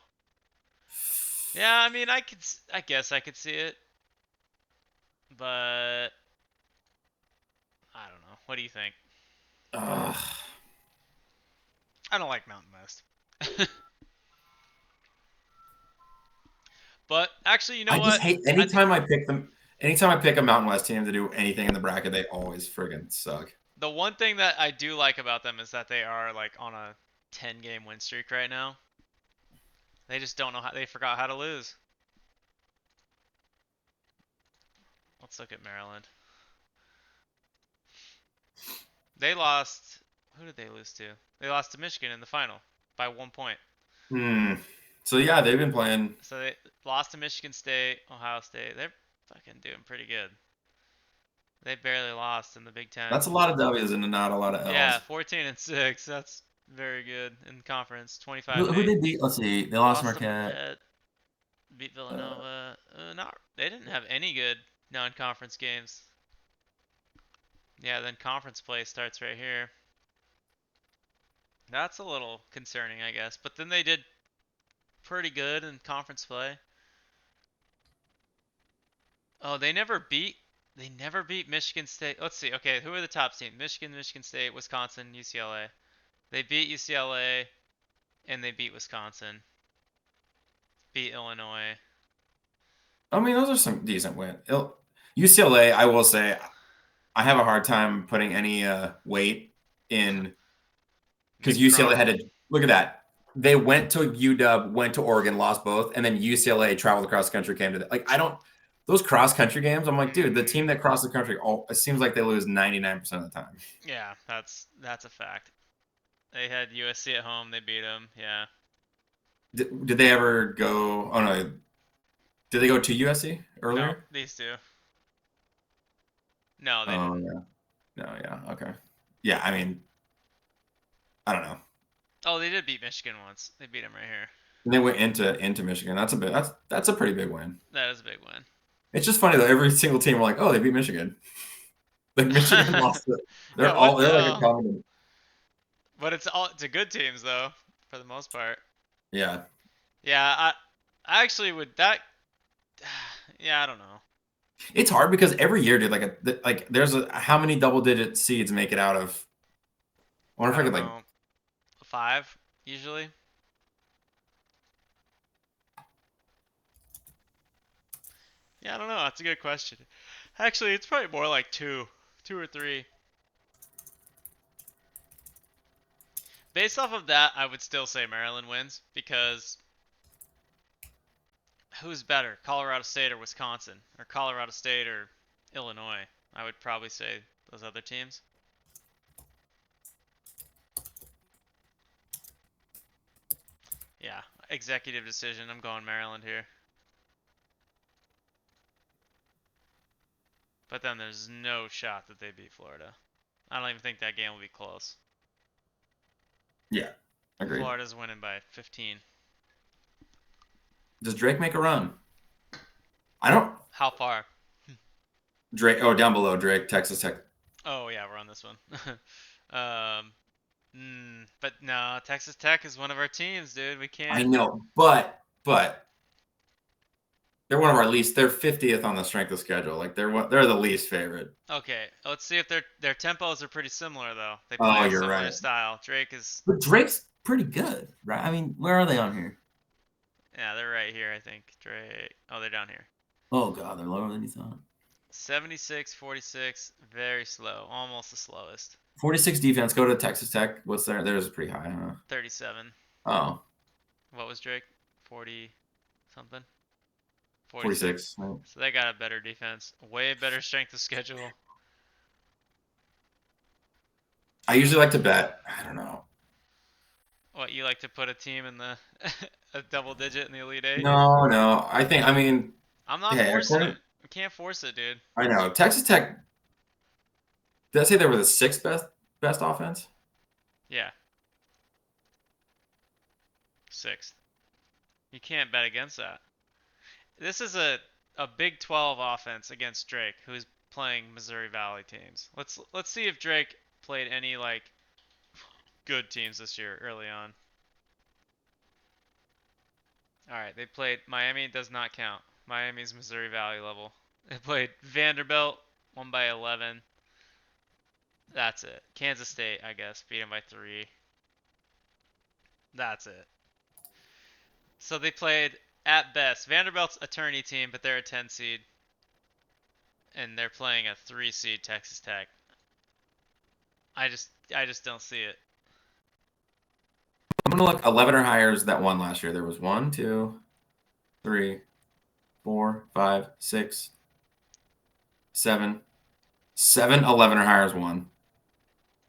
B: Yeah, I mean, I guess I could see it, but I don't know. What do you think?
A: Ugh.
B: I don't like Mountain West. But actually, you know
A: I just
B: what?
A: hate
B: I think
A: anytime I pick them. Anytime I pick a Mountain West team to do anything in the bracket, they always friggin' suck.
B: the one thing that I do like about them is that they are like on a 10-game win streak right now. They just don't know how they forgot how to lose. Let's look at Maryland. They lost. Who did they lose to? They lost to Michigan in the final by 1 point.
A: Hmm. So yeah, they've been playing.
B: So they lost to Michigan State, Ohio State. They're fucking doing pretty good. They barely lost in the Big Ten.
A: That's a lot of W's and not a lot of
B: Yeah,
A: L's.
B: 14-6. That's very good in conference. 25 and
A: Who
B: 8.
A: they beat? Let's see. They lost to
B: Lost to
A: Marquette.
B: Marquette. Beat
A: Uh,
B: Villanova. Not. They didn't have any good non-conference games. Yeah, then conference play starts right here. That's a little concerning, I guess. But then they did pretty good in conference play. Oh, they never beat Michigan State. Let's see. Okay, who are the top teams? Michigan, Michigan State, Wisconsin, UCLA. They beat UCLA and they beat Wisconsin. Beat Illinois.
A: I mean, those are some decent wins. UCLA, I will say, I have a hard time putting any weight in because
B: Nick
A: UCLA
B: Crum.
A: had to look at that. They went to UW, went to Oregon, lost both, and then UCLA traveled across the country, came to that. Like I don't those cross country games. I'm like, dude, the
B: Mm-hmm.
A: team that crossed the country, it seems like they lose 99% of the time.
B: Yeah, that's a fact. They had USC at home. They beat them. Yeah.
A: Did they ever go? Oh no, did they go to USC
B: No,
A: earlier?
B: these two. No, they
A: Oh
B: didn't.
A: yeah, no, yeah, okay, yeah. I mean, I don't know.
B: Oh, they did beat Michigan once. They beat them right here.
A: And they went into Michigan. That's a pretty big win.
B: That is a big win.
A: It's just funny though. Every single team were like, oh, they beat Michigan. Like Michigan lost it.
B: Yeah, what
A: They're
B: the
A: like a
B: hell?
A: common.
B: But it's a good teams though, for the most part.
A: Yeah,
B: Yeah, I actually would that. Yeah, I don't know.
A: it's hard because every year, dude, like there's how many double digit seeds make it out of? I wonder
B: I
A: if I
B: don't
A: could like.
B: know. 5 usually. Yeah, I don't know. That's a good question. Actually, it's probably more like 2 or 3. Based off of that, I would still say Maryland wins because who's better, Colorado State or Wisconsin, or Colorado State or Illinois? I would probably say those other teams. Yeah, executive decision. I'm going Maryland here. But then there's no shot that they beat Florida. I don't even think that game will be close.
A: Yeah, agreed.
B: Florida's winning by 15.
A: Does Drake make a run? I don't.
B: How far?
A: Drake. Oh, down below Drake, Texas Tech.
B: Oh yeah, we're on this one. But no, Texas Tech is one of our teams, dude. We
A: I
B: can't.
A: know, but they're one of our least. They're 50th on the strength of schedule. Like they're the least favorite.
B: Okay, let's see if their tempos are pretty similar though. They
A: Oh,
B: play a
A: you're
B: similar
A: right.
B: style. Drake is,
A: But Drake's pretty good, right? I mean, where are they on here?
B: yeah, they're right here, I think. Drake. Oh, they're down here.
A: Oh God, they're lower than you thought.
B: 76, 46, very slow, almost the slowest.
A: 46 defense. Go to Texas Tech. What's there? Theirs is pretty high, huh?
B: 37.
A: Oh,
B: What was Drake? 40 something? 46.
A: 46. Right.
B: So they got a better defense, way better strength of schedule.
A: I usually like to bet. I don't know.
B: What, you like to put a team in the a double digit in the Elite 8?
A: No, no. I think. I mean,
B: I'm not
A: hey,
B: forcing
A: according.
B: it. I can't force it, dude.
A: I know Texas Tech. Did I say they were the sixth best offense?
B: Yeah, 6th. You can't bet against that. This is a Big 12 offense against Drake, who's playing Missouri Valley teams. Let's see if Drake played any like good teams this year early on. All right, they played Miami. Does not count. Miami's Missouri Valley level. They played Vanderbilt, won by 11. That's it. Kansas State, I guess, beat them by 3. That's it. So they played at best Vanderbilt's a tourney team, but they're a 10 seed, and they're playing a 3 seed Texas Tech. I just don't see it.
A: I'm gonna look 11 or hires that won last year. There was one, two, three, four, five, six, seven, 11 or hires won.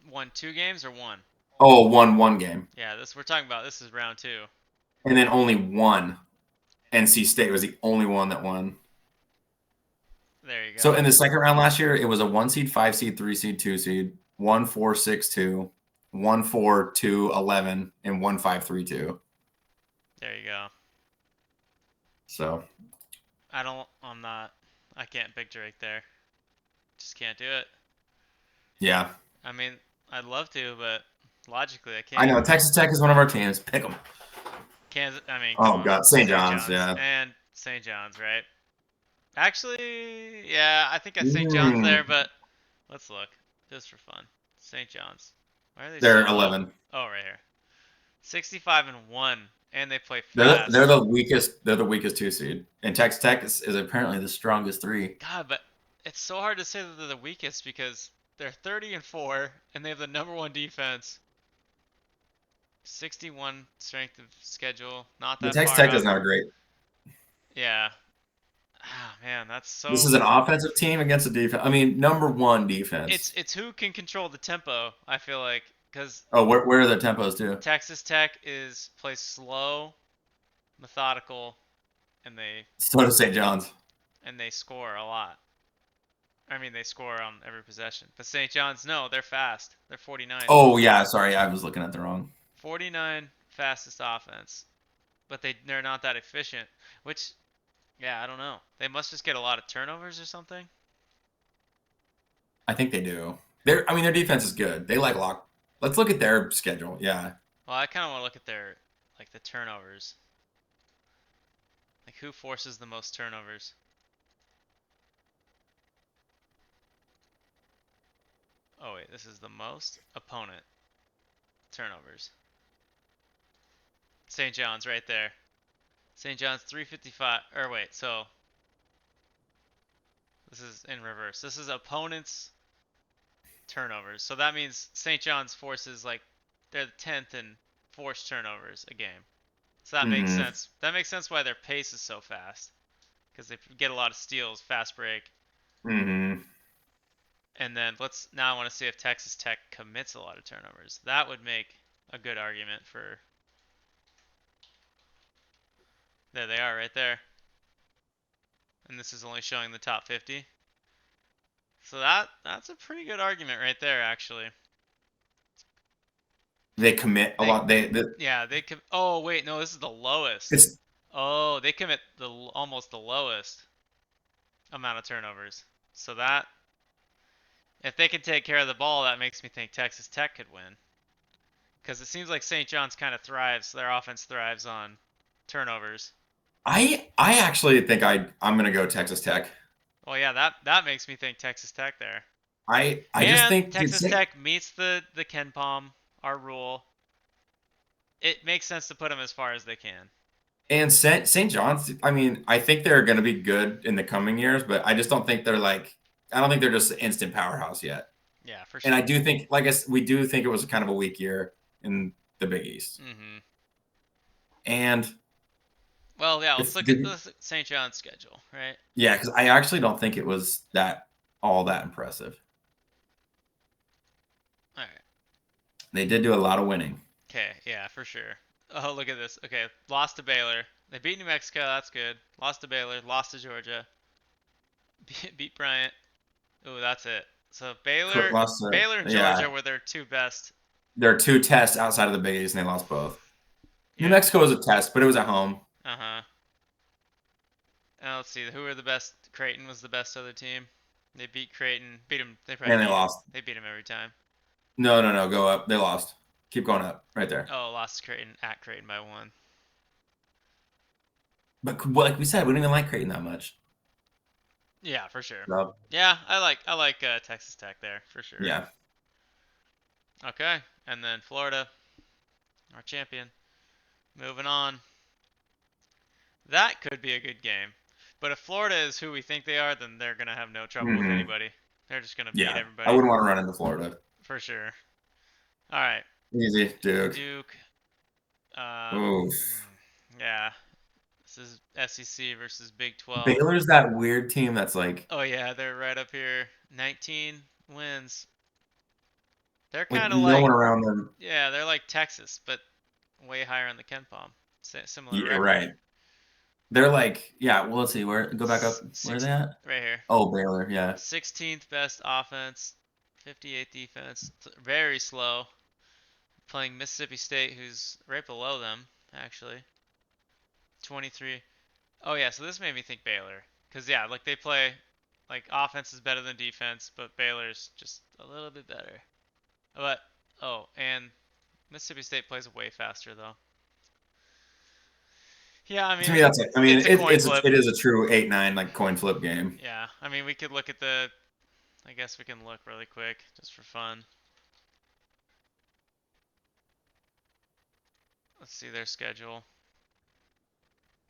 B: Won 2 games or one?
A: Oh, won one game,
B: Yeah, this we're talking about. This is round 2.
A: and then only one. NC State was the only one that won.
B: There you
A: So
B: go.
A: in the second round last year, it was a 1 seed, 5 seed, 3 seed, 2 seed, 1, 4, 6, 2, 1, 4, 2, 11, and 1, 5, 3, 2.
B: There you go.
A: So
B: I'm not. I can't pick Drake there. Just can't do it.
A: yeah,
B: I mean, I'd love to, but logically I
A: I
B: can't.
A: know Texas Tech is one of our teams. Pick them.
B: Kansas. I mean, come
A: Oh
B: on.
A: God, St.
B: St.
A: John's.
B: John's
A: Yeah.
B: and St. John's, right? Actually, yeah, I think I St. John's
A: Mm,
B: there, but let's look just for fun. St. John's. Why are they so
A: they're
B: low?
A: 11.
B: Oh, right here. 65-1, and they play
A: They're
B: fast.
A: the weakest. They're the weakest 2 seed, and Texas Tech is apparently the strongest 3.
B: God, but it's so hard to say that they're the weakest because they're 30-4 and they have the number 1 defense. 61 strength of schedule, not
A: The
B: that
A: Texas
B: far
A: Tech
B: up.
A: doesn't have a great.
B: Yeah. Ah, man, that's
A: This
B: so.
A: is an offensive team against a defense. I mean, number one
B: It's
A: defense.
B: it's who can control the tempo. I feel like because
A: Oh, where are the tempos too?
B: Texas Tech is plays slow, methodical, and
A: So does St. John's.
B: they score a lot. I mean, they score on every possession. But St. John's, no, they're fast. They're 49.
A: Oh yeah, sorry, I was looking at the wrong.
B: 49 fastest offense, but they're not that efficient. Which, yeah, I don't know. They must just get a lot of turnovers or something.
A: I think they do. I mean, their defense is good. They like lock. Let's look at their schedule. Yeah,
B: Well, I kind of want to look at their like the turnovers. Like who forces the most turnovers? Oh wait, this is the most opponent turnovers. St. John's right there. St. John's 355. Or wait, so this is in reverse. This is opponents turnovers. So that means St. John's forces like they're the 10th in forced turnovers a game. So that makes
A: Mm-hmm.
B: sense. That makes sense why their pace is so fast because they get a lot of steals, fast break.
A: Mm-hmm.
B: And then I want to see if Texas Tech commits a lot of turnovers. That would make a good argument for. There they are right there. And this is only showing the top 50. So that's a pretty good argument right there actually.
A: They commit a
B: They
A: lot.
B: Yeah, they could. Oh wait, no, this is the lowest.
A: It's.
B: Oh, they commit almost the lowest amount of turnovers. So that if they can take care of the ball, that makes me think Texas Tech could win. Because it seems like St. John's kind of thrives. Their offense thrives on turnovers.
A: I actually think I'm gonna go Texas Tech.
B: Well, yeah, that makes me think Texas Tech there.
A: I just
B: And
A: think dude,
B: Texas Tech meets the Ken Palm, our rule. It makes sense to put them as far as they can.
A: and St. John's. I mean, I think they're gonna be good in the coming years, but I just don't think they're like. I don't think they're just an instant powerhouse yet.
B: Yeah, for
A: And I
B: sure.
A: do think, like we do think it was kind of a weak year in the Big East.
B: Mm-hmm.
A: And
B: Well, yeah, let's
A: if
B: look at
A: did,
B: the St. John's schedule, right?
A: yeah, because I actually don't think it was that all that impressive.
B: All right.
A: They did do a lot of winning.
B: Okay, yeah, for sure. Oh, look at this. Okay, lost to Baylor. They beat New Mexico. That's good. Lost to Baylor. Lost to Georgia. Beat Bryant. Ooh, that's it. So
A: Lost to,
B: Baylor and Georgia
A: yeah,
B: were their two best.
A: there are two tests outside of the Big East, and they lost both. New
B: Yeah.
A: Mexico was a test, but it was at home.
B: Uh huh. Let's see. Who were the best? Creighton was the best other team. They beat Creighton. Beat them. They probably
A: And they
B: beat him.
A: lost.
B: They beat him every time.
A: No, no, no. Go up. They lost. Keep going up. Right there.
B: Oh, lost to Creighton at Creighton by one.
A: But like we said, we don't even like Creighton that much.
B: Yeah, for sure.
A: So,
B: Yeah, I like Texas Tech there for sure.
A: yeah.
B: Okay, and then Florida, our champion. Moving on. That could be a good game. But if Florida is who we think they are, then they're gonna have no trouble with
A: Hmm.
B: anybody. They're just gonna beat
A: Yeah. I
B: everybody
A: wouldn't want to run into Florida.
B: for sure. All right,
A: Easy, Duke.
B: Duke. Um,
A: Oof.
B: yeah, this is SEC versus Big 12.
A: Baylor's that weird team that's like,
B: Oh yeah, they're right up here. 19 wins. They're
A: like
B: kind of
A: no
B: like,
A: one around them.
B: yeah, they're like Texas, but way higher on the Ken Palm. Similar
A: Yeah,
B: record.
A: right. They're like, yeah. Well, let's see. Where go back up? Where are
B: Six
A: they at?
B: right here.
A: Oh, Baylor. Yeah.
B: 16th best offense, 58th defense. Very slow. Playing Mississippi State, who's right below them, actually. 23. Oh yeah, so this made me think Baylor, cause yeah, like they play, like offense is better than defense, but Baylor's just a little bit better. But oh, and Mississippi State plays way faster though. Yeah, I
A: To
B: mean
A: me, that's like. I mean,
B: it's a coin flip.
A: it is a true 8-9 like coin flip game.
B: Yeah, I mean we could look at the. I guess we can look really quick just for fun. Let's see their schedule.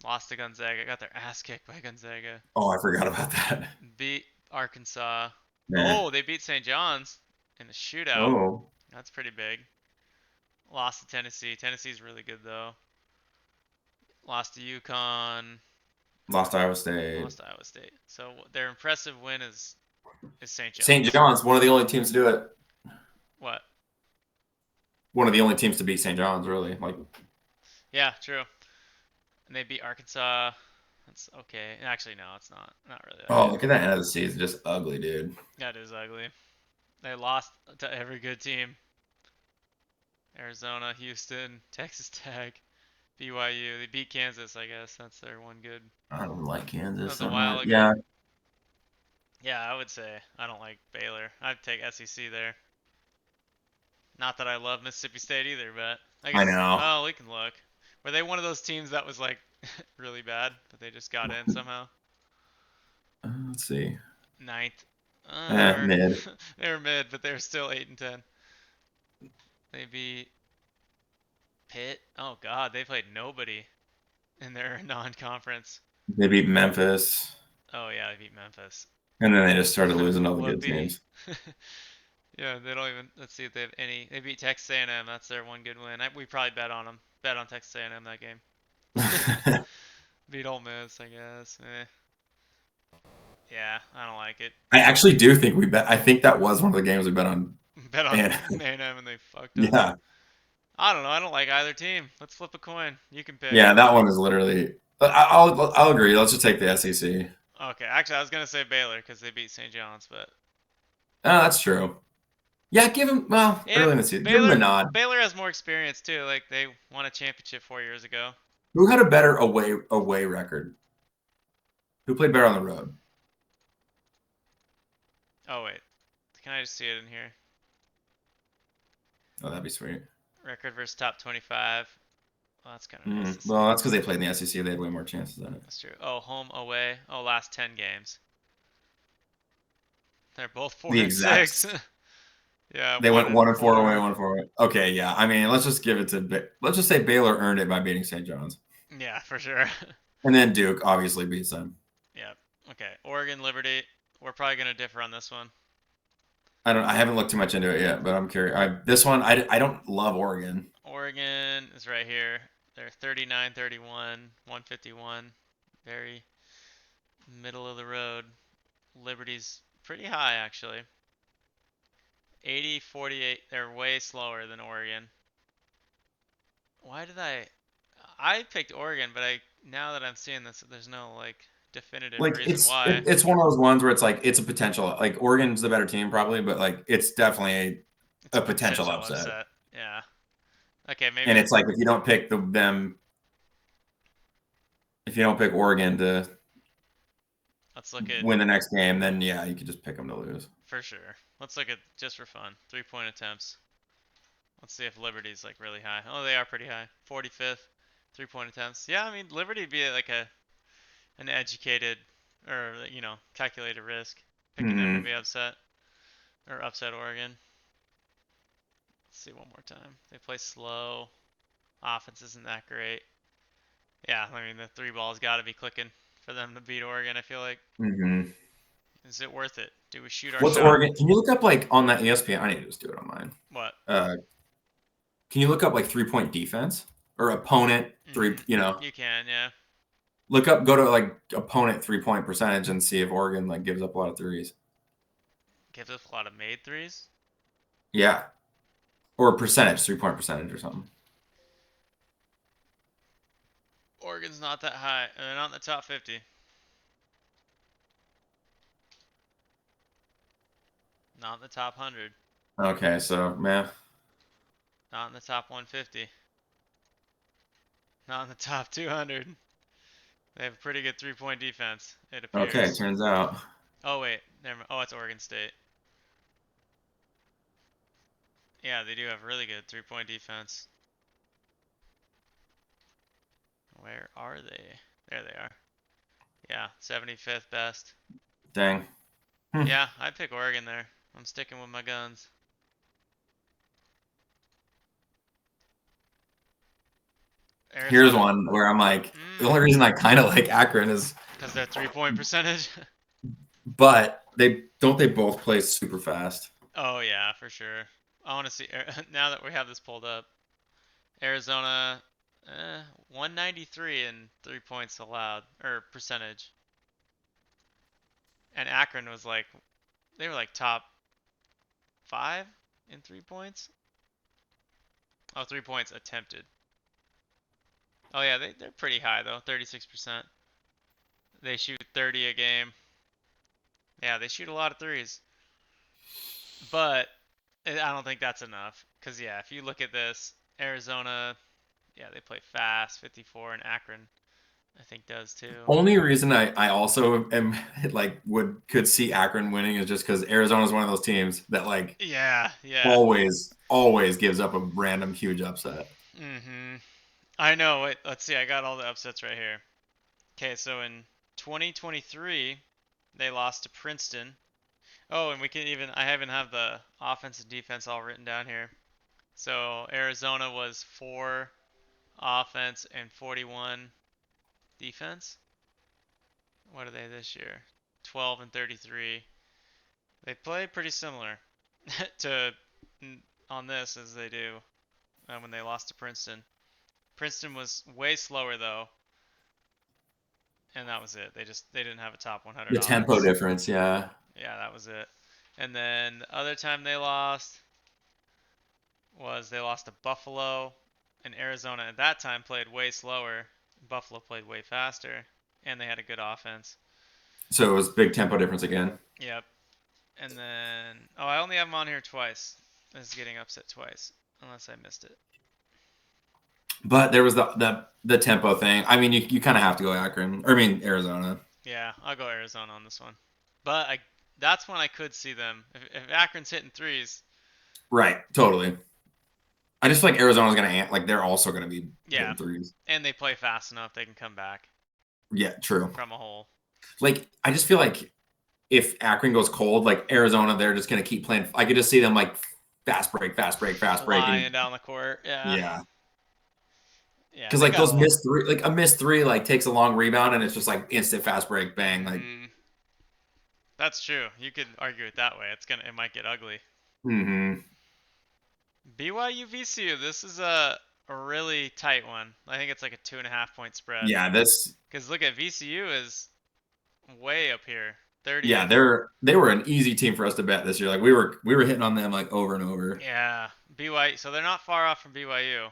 B: Lost to Gonzaga. Got their ass kicked by Gonzaga.
A: Oh, I forgot about that.
B: Beat Arkansas.
A: Yeah.
B: Oh, they beat St. John's in a shootout.
A: Oh,
B: That's pretty big. Lost to Tennessee. Tennessee's really good though. Lost to UConn.
A: lost to Iowa State.
B: Lost to Iowa State. So their impressive win is St.
A: St.
B: John's.
A: John's, one of the only teams to do it.
B: What?
A: One of the only teams to beat St. John's, really. Like,
B: Yeah, true. And they beat Arkansas. That's okay. Actually, no, it's not. Not really that
A: oh,
B: good.
A: look at that end of the season, just ugly, dude.
B: That is ugly. They lost to every good team. Arizona, Houston, Texas Tech, BYU. They beat Kansas, I guess. That's their one good.
A: I don't like
B: That
A: Kansas
B: was a
A: that
B: while
A: much.
B: ago.
A: Yeah,
B: Yeah, I would say I don't like Baylor. I'd take SEC there. Not that I love Mississippi State either, but I
A: I
B: guess,
A: know.
B: well, we can look. Were they one of those teams that was like really bad, but they just got in somehow?
A: Let's see.
B: Ninth. They were
A: Mid.
B: they were mid, but they were still 8 and 10. They beat Pitt. Oh God, they played nobody in their non-conference.
A: They beat Memphis,
B: Oh yeah, they beat Memphis.
A: and then they just started losing all the good
B: Whoopee.
A: teams.
B: Yeah, they don't even. Let's see if they have any. They beat Texas A&M. That's their one good win. We probably bet on them. Bet on Texas A&M that game.
A: I
B: Beat Ole Miss, I guess. Yeah, I don't like it.
A: actually do think we bet. I think that was one of the games we bet on.
B: Bet on
A: And
B: A&M and they fucked us.
A: yeah,
B: I don't know. I don't like either team. Let's flip a coin. You can pick.
A: yeah, that one is literally. I'll agree. Let's just take the SEC.
B: Okay, actually, I was gonna say Baylor because they beat St. John's, but
A: Oh, that's true. Yeah, give him. Well, early in
B: and
A: the season, give him the
B: Baylor
A: nod.
B: Baylor has more experience too. Like they won a championship 4 years ago.
A: Who had a better away record? Who played better on the road?
B: Oh wait, can I just see it in here?
A: Oh, that'd be sweet.
B: Record versus top 25. Well, that's kind of nice to see.
A: Well, that's because they played in the SEC. They had way more chances at it.
B: That's true. Oh, home, away. Oh, last 10 games. They're both four
A: The
B: and six.
A: exact.
B: Yeah,
A: They
B: one
A: went
B: and
A: 1-4 away,
B: four.
A: 1-4 away. Okay, yeah. I mean, let's just give it to. Let's just say Baylor earned it by beating St. John's,
B: Yeah, for sure.
A: and then Duke obviously beats them.
B: Yeah. Okay. Oregon, Liberty. We're probably gonna differ on this one.
A: I haven't looked too much into it yet, but I'm curious. This one, I don't love Oregon.
B: Oregon is right here. They're 39, 31, 151. Very middle of the road. Liberty's pretty high actually. 80, 48. They're way slower than Oregon. Why did I picked Oregon, but I now that I'm seeing this, there's no like definitive
A: Like
B: reason why.
A: it's one of those ones where it's like it's a potential. Like Oregon's the better team probably, but like it's definitely
B: It's a
A: a potential
B: potential
A: upset.
B: upset. Yeah. Okay,
A: And
B: maybe
A: it's like if you don't pick them, if you don't pick Oregon to
B: let's look at
A: win the next game, then yeah, you could just pick them to lose.
B: for sure. Let's look at just for fun. 3-point attempts. Let's see if Liberty's like really high. Oh, they are pretty high. 45th. 3-point attempts. Yeah, I mean Liberty would be like an educated or calculated risk picking them to
A: Hmm.
B: be upset or upset Oregon. Let's see one more time. They play slow. Offense isn't that great. Yeah, I mean the three ball's got to be clicking for them to beat Oregon. I feel like.
A: Hmm.
B: Is it worth it? Do we shoot our
A: What's
B: shot?
A: Oregon? Can you look up like on that ESPN? I need to just do it on mine.
B: What?
A: Uh, can you look up like 3-point defense or opponent three?
B: Mm,
A: You know,
B: you can, yeah.
A: look up, go to like opponent 3-point percentage and see if Oregon like gives up a lot of threes.
B: Gives us a lot of made threes.
A: Yeah, or percentage, 3-point percentage or something.
B: Oregon's not that high. They're not in the top 50. Not in the top 100.
A: Okay, so man,
B: Not in the top 150. Not in the top 200. They have a pretty good three-point defense, it
A: okay,
B: appears.
A: turns out.
B: Oh wait, never. Oh, it's Oregon State. Yeah, they do have really good three-point defense. Where are they? There they are. Yeah, 75th best.
A: Dang. Hmm.
B: Yeah, I'd pick Oregon there. I'm sticking with my guns.
A: Here's
B: Arizona.
A: one where I'm like, the only
B: Mmm.
A: reason I kind of like Akron is,
B: Because their three-point percentage.
A: but they both play super fast.
B: Oh yeah, for sure. I want to see now that we have this pulled up. Arizona, 193 in 3 points allowed or percentage, and Akron was like they were like top 5 in 3 points. Oh, 3 points attempted. Oh yeah, they're pretty high though, 36%. They shoot 30 a game. Yeah, they shoot a lot of threes, but I don't think that's enough. Cause yeah, if you look at this, Arizona, yeah, they play fast, 54, and Akron I think does too.
A: Only reason I also am like could see Akron winning is just because Arizona is one of those teams that like
B: Yeah, yeah.
A: always gives up a random huge upset.
B: Mhm. I know. Wait, let's see. I got all the upsets right here. Okay, so in 2023, they lost to Princeton. Oh, and we can even I even have the offense and defense all written down here. So Arizona was 4 offense and 41 defense. What are they this year? 12 and 33. They play pretty similar to on this as they do when they lost to Princeton. Princeton was way slower though, and that was it. They didn't have a top 100
A: The tempo
B: offense.
A: difference, yeah.
B: Yeah, that was it. And then the other time they lost was they lost to Buffalo, and Arizona at that time played way slower. Buffalo played way faster, and they had a good offense.
A: So it was big tempo difference again.
B: Yep. And then I only have them on here twice. This is getting upset twice, unless I missed it.
A: But there was the tempo thing. I mean, you kind of have to go Akron. Or I mean Arizona.
B: Yeah, I'll go Arizona on this one. But that's when I could see them. If Akron's hitting threes,
A: Right, totally. I just feel like Arizona's gonna like they're also gonna be
B: yeah,
A: hitting threes.
B: and they play fast enough, they can come back
A: Yeah, true.
B: from a hole.
A: Like I just feel like if Akron goes cold, like Arizona, they're just gonna keep playing. I could just see them like fast break, and
B: Flying down the court, yeah.
A: yeah,
B: Yeah,
A: because
B: they
A: like
B: got a
A: those
B: lot.
A: missed three, like a missed three, like takes a long rebound and it's just like instant fast break, bang. Like
B: Mm, That's true. You could argue it that way. It might get ugly.
A: Hmm.
B: BYU VCU. This is a really tight one. I think it's like a 2.5 point spread.
A: Yeah, this.
B: Because look at VCU is way up here,
A: Yeah,
B: 30th.
A: they were an easy team for us to bet this year. Like we were hitting on them like over and over.
B: Yeah, BYU. So they're not far off from BYU.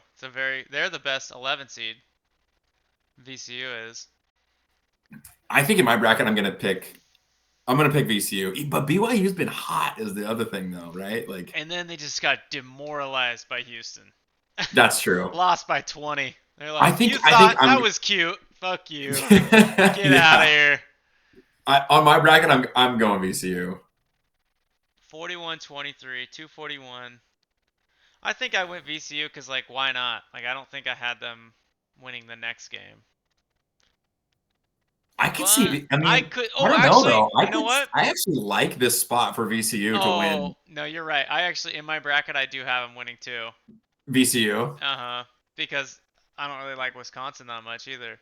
B: They're the best 11 seed. VCU is.
A: I think in my bracket I'm gonna pick VCU, but BYU's been hot is the other thing though, right? Like
B: And then they just got demoralized by Houston.
A: that's true.
B: Lost by 20. They're
A: I
B: like,
A: think
B: you
A: I think
B: thought that
A: I'm
B: was cute. Fuck you. Get out of
A: yeah.
B: here.
A: On my bracket, I'm going VCU.
B: 41-23, 241. I think I went VCU because, like, why not? Like, I don't think I had them winning the next game.
A: I could
B: But
A: see. I
B: I
A: mean,
B: could.
A: I
B: Oh,
A: don't know
B: actually,
A: though. I
B: you know
A: could.
B: what?
A: I actually like this spot for VCU to
B: Oh,
A: win
B: no, you're right. I actually, in my bracket, I do have them winning too.
A: VCU.
B: Uh-huh. Because I don't really like Wisconsin that much either.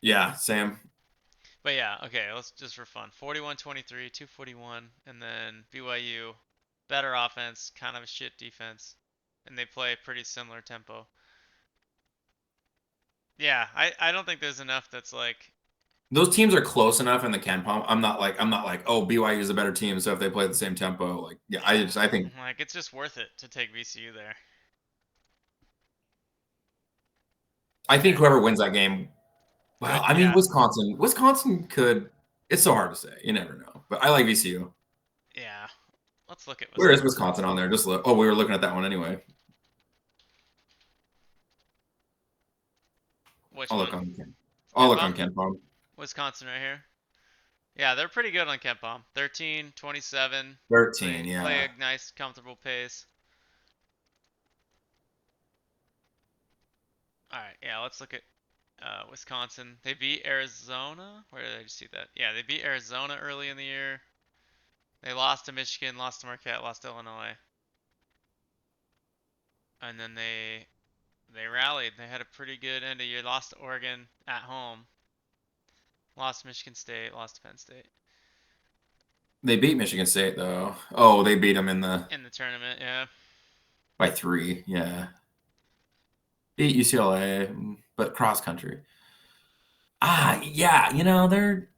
A: Yeah, Sam.
B: But yeah, okay, let's just for fun. 41-23, 241, and then BYU, better offense, kind of a shit defense, and they play a pretty similar tempo. Yeah, I don't think there's enough that's like,
A: Those teams are close enough in the Ken Palm. I'm not like oh BYU is a better team. So if they play the same tempo, like yeah, I think
B: like it's just worth it to take VCU there.
A: I think
B: Okay,
A: whoever wins that game. Well,
B: could
A: I mean
B: yeah,
A: Wisconsin could. It's so hard to say. You never know. But I like VCU.
B: yeah. Let's look at
A: Where is
B: Wisconsin.
A: Wisconsin on there? Just look. Oh, we were looking at that one anyway.
B: Which
A: I'll look
B: one?
A: on Ken. I'll
B: Ken
A: look on
B: Palm?
A: Ken Palm.
B: Wisconsin right here. Yeah, they're pretty good on Ken Palm. 13, 27.
A: 13.
B: Play
A: Yeah.
B: a nice, comfortable pace. All right, yeah. Let's look at Wisconsin. They beat Arizona. Where did I just see that? Yeah, they beat Arizona early in the year. They lost to Michigan, lost to Marquette, lost to Illinois, and then they rallied. They had a pretty good end of year. Lost to Oregon at home. Lost to Michigan State. Lost to Penn State
A: They beat Michigan State though. Oh, they beat them in the
B: in the tournament. Yeah.
A: by 3. Yeah. Beat UCLA, but cross country. Yeah. They're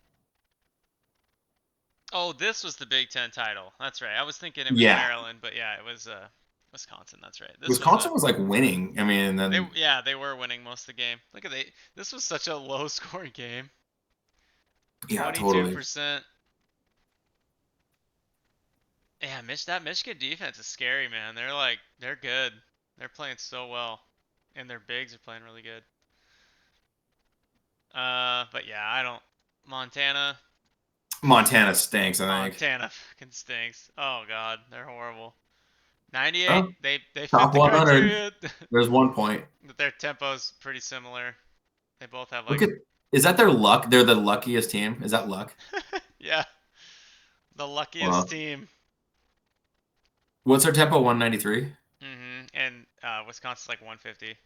B: Oh, this was the Big Ten title. That's right. I was thinking it was
A: yeah.
B: Maryland, but yeah, it was Wisconsin. That's right. This was
A: Wisconsin was like winning. I mean, and then
B: they were winning most of the game. Look at this was such a low scoring game.
A: yeah, totally.
B: 22%. Yeah, that Michigan defense is scary, man. They're good. They're playing so well, and their bigs are playing really good. But yeah, I don't. Montana,
A: Montana stinks. I think.
B: Montana fucking stinks. Oh God, they're horrible. 98.
A: Oh,
B: They fit
A: top
B: the
A: 100.
B: criteria.
A: There's 1 point.
B: But their tempo's pretty similar. They both have
A: Look
B: like,
A: at is that their luck? They're the luckiest team. Is that luck?
B: yeah, the luckiest
A: Well,
B: team.
A: what's their tempo? 193.
B: And Wisconsin's like 150.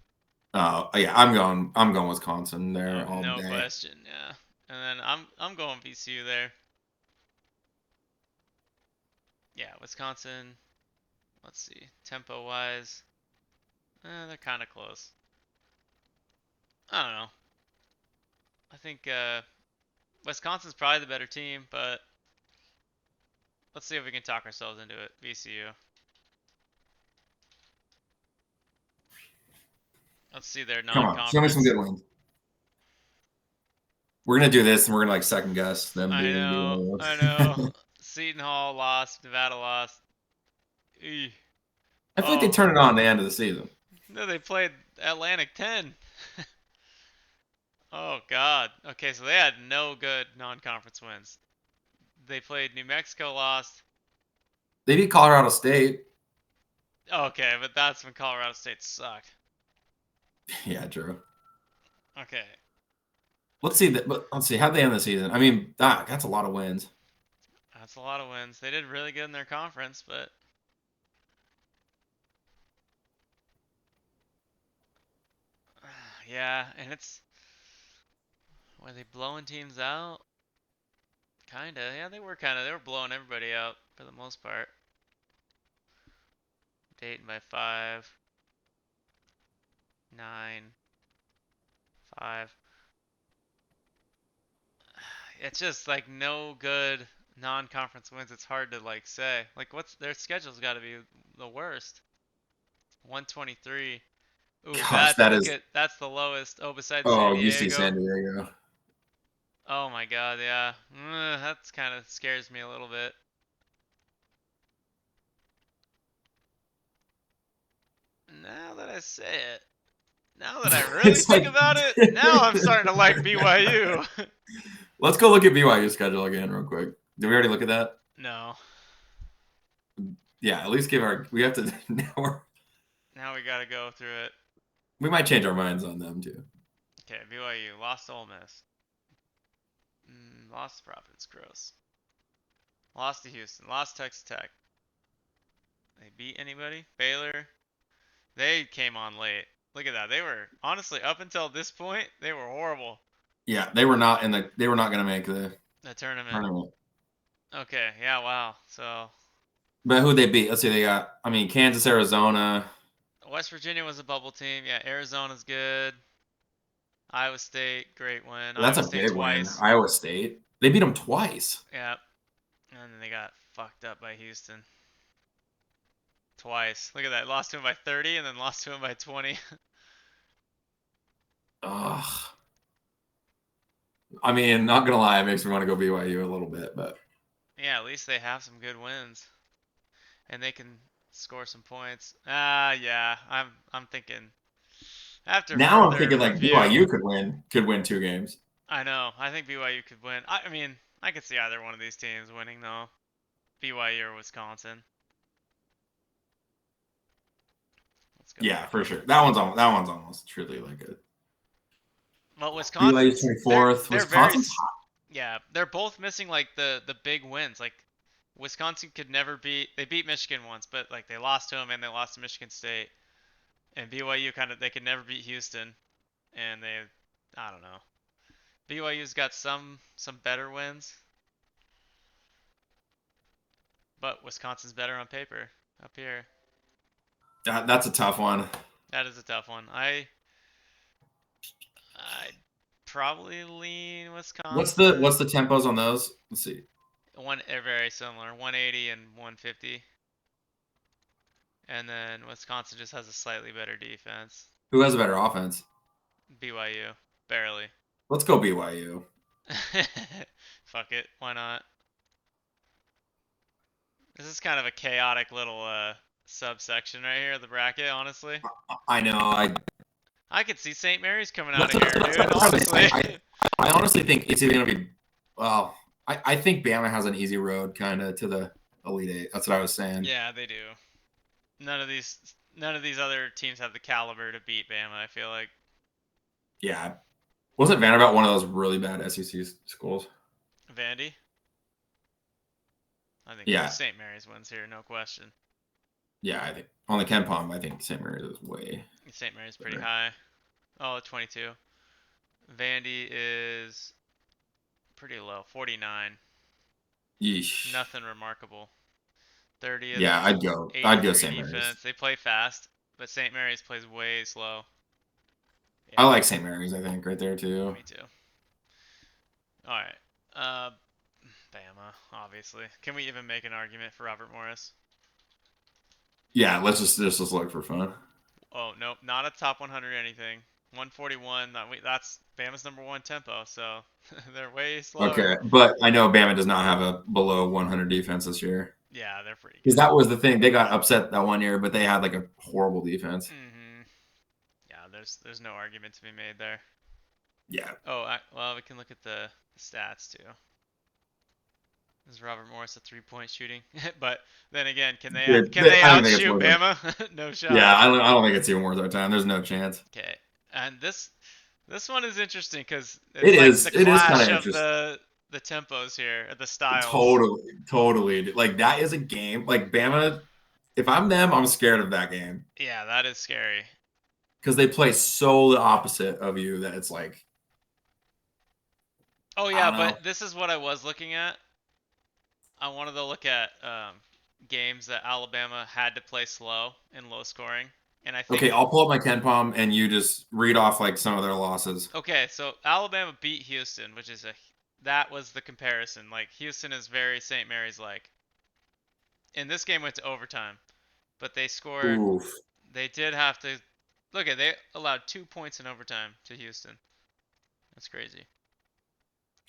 A: Oh yeah, I'm going Wisconsin
B: Oh,
A: there all
B: no
A: day.
B: question. Yeah. And then I'm going VCU there. Yeah, Wisconsin. Let's see, tempo wise, they're kind of close. I don't know. I think Wisconsin's probably the better team, but let's see if we can talk ourselves into it. VCU. Let's see their
A: Come on, show me some
B: non-conference.
A: good ones. We're gonna do this, and we're gonna like second guess them
B: I
A: beating
B: know, I
A: BYU.
B: know. Seton Hall lost. Nevada lost. Eeh.
A: I feel like they
B: Oh,
A: turn it on at the end of the season.
B: no, they played Atlantic 10. Oh God. Okay, so they had no good non-conference wins. They played New Mexico, lost.
A: They beat Colorado State.
B: Okay, but that's when Colorado State sucked.
A: Yeah, true.
B: Okay,
A: Let's see that. But let's see how they end the season. I mean, that's a lot of wins.
B: that's a lot of wins. They did really good in their conference, but yeah, and it's were they blowing teams out? Kinda. Yeah, they were kinda. They were blowing everybody out for the most part. Dayton by 5, 9, 5. It's just like no good non-conference wins. It's hard to like say. Like what's their schedule's got to be the worst. 123. Ooh,
A: Gosh, that
B: look
A: is.
B: at that's the lowest. Oh, besides San
A: Oh, UC
B: Diego.
A: San Diego.
B: Oh my God, yeah. That's kind of scares me a little bit. Now that I say it, now that I really
A: It's
B: think
A: like.
B: about it, now I'm starting to like BYU.
A: Let's go look at BYU schedule again real quick. Did we already look at that?
B: No,
A: Yeah, at least give our. We have to now.
B: now we gotta go through it.
A: We might change our minds on them too.
B: Okay, BYU lost to Ole Miss. Lost to Providence, gross. Lost to Houston. Lost to Texas Tech. They beat anybody? Baylor. They came on late. Look at that. They were honestly up until this point, they were horrible.
A: Yeah, they were not in the. They were not going to make the
B: The tournament.
A: tournament.
B: Okay, yeah, wow. So
A: But who they beat? Let's see. They got. I mean, Kansas, Arizona.
B: West Virginia was a bubble team. Yeah, Arizona's good. Iowa State, great win.
A: That's
B: Iowa
A: a
B: State
A: big win.
B: twice.
A: Iowa State. They beat them twice.
B: Yeah, and then they got fucked up by Houston twice. Look at that. Lost to him by 30 and then lost to him by 20.
A: Ugh. I mean, not gonna lie, it makes me want to go BYU a little bit, but
B: Yeah, at least they have some good wins and they can score some points. Yeah. I'm thinking after
A: now I'm
B: further
A: thinking like
B: review,
A: BYU could win 2 games.
B: I know. I think BYU could win. I mean, I could see either one of these teams winning though. BYU or Wisconsin. Let's go
A: Yeah, for
B: BYU.
A: sure. That one's almost truly like a
B: Well,
A: BYU's
B: Wisconsin's
A: 24th.
B: they're very
A: Wisconsin's
B: yeah, they're both missing like the big wins. Like Wisconsin could never beat they beat Michigan once, but like they lost to them and they lost to Michigan State. And BYU kind of they could never beat Houston and they I don't know. BYU's got some better wins, but Wisconsin's better on paper up here.
A: that's a tough one.
B: That is a tough one. I'd probably lean
A: What's the
B: Wisconsin.
A: tempos on those? Let's see.
B: One are very similar, 180 and 150. And then Wisconsin just has a slightly better defense.
A: Who has a better offense?
B: BYU, barely.
A: Let's go BYU.
B: Fuck it, why not? This is kind of a chaotic little subsection right here, the bracket, honestly.
A: I know.
B: I could see St. Mary's coming out
A: That's,
B: of
A: that's,
B: here,
A: that's,
B: dude,
A: that's what I'm
B: honestly.
A: saying. I honestly think it's either gonna be. Well, I think Bama has an easy road kind of to the Elite Eight. That's what I was saying.
B: Yeah, they do. None of these other teams have the caliber to beat Bama, I feel like.
A: Yeah. Wasn't Vanderbilt one of those really bad SEC schools?
B: Vandy? I think
A: Yeah.
B: St. Mary's wins here, no question.
A: Yeah, I think on the Ken Palm, I think St. Mary's is way
B: St. Mary's pretty
A: better.
B: high. Oh, 22. Vandy is pretty low, 49.
A: Yeesh.
B: Nothing remarkable. 30th,
A: Yeah, I'd go
B: 83
A: St. Mary's.
B: defense. They play fast, but St. Mary's plays way slow.
A: I
B: Yeah,
A: like St. Mary's, I think, right there too.
B: me too. All right. Uh, Bama, obviously. Can we even make an argument for Robert Morris?
A: Yeah, let's just look for fun.
B: Oh, nope, not a top 100 anything. 141. That's Bama's number one tempo, so they're way slower.
A: Okay, but I know Bama does not have a below 100 defense this year
B: Yeah, they're pretty
A: because
B: good.
A: that was the thing. They got upset that one year, but they had like a horrible defense.
B: Yeah, there's no argument to be made there.
A: Yeah,
B: Oh, well, we can look at the stats too. Is Robert Morris a three-point shooting? But then again, can they
A: I don't think it's
B: outshoot
A: worth it.
B: Bama? No
A: Yeah,
B: shot.
A: I don't think it's even worth our time. There's no chance.
B: Okay, and this one is interesting because
A: It
B: it's like
A: is.
B: the
A: It is kind
B: clash
A: of
B: of
A: interesting.
B: the tempos here, the styles.
A: Totally, totally. Like that is a game. Like Bama, if I'm them, I'm scared of that game
B: Yeah, that is scary.
A: because they play so the opposite of you that it's like
B: Oh
A: I
B: yeah,
A: don't
B: but
A: know.
B: this is what I was looking at. I wanted to look at games that Alabama had to play slow and low scoring, and I think
A: Okay, I'll pull up my Ken Palm and you just read off like some of their losses.
B: okay, so Alabama beat Houston, which is a that was the comparison. Like Houston is very St. Mary's like. And this game went to overtime, but they scored.
A: Oof.
B: They did have to look at. They allowed 2 points in overtime to Houston. That's crazy.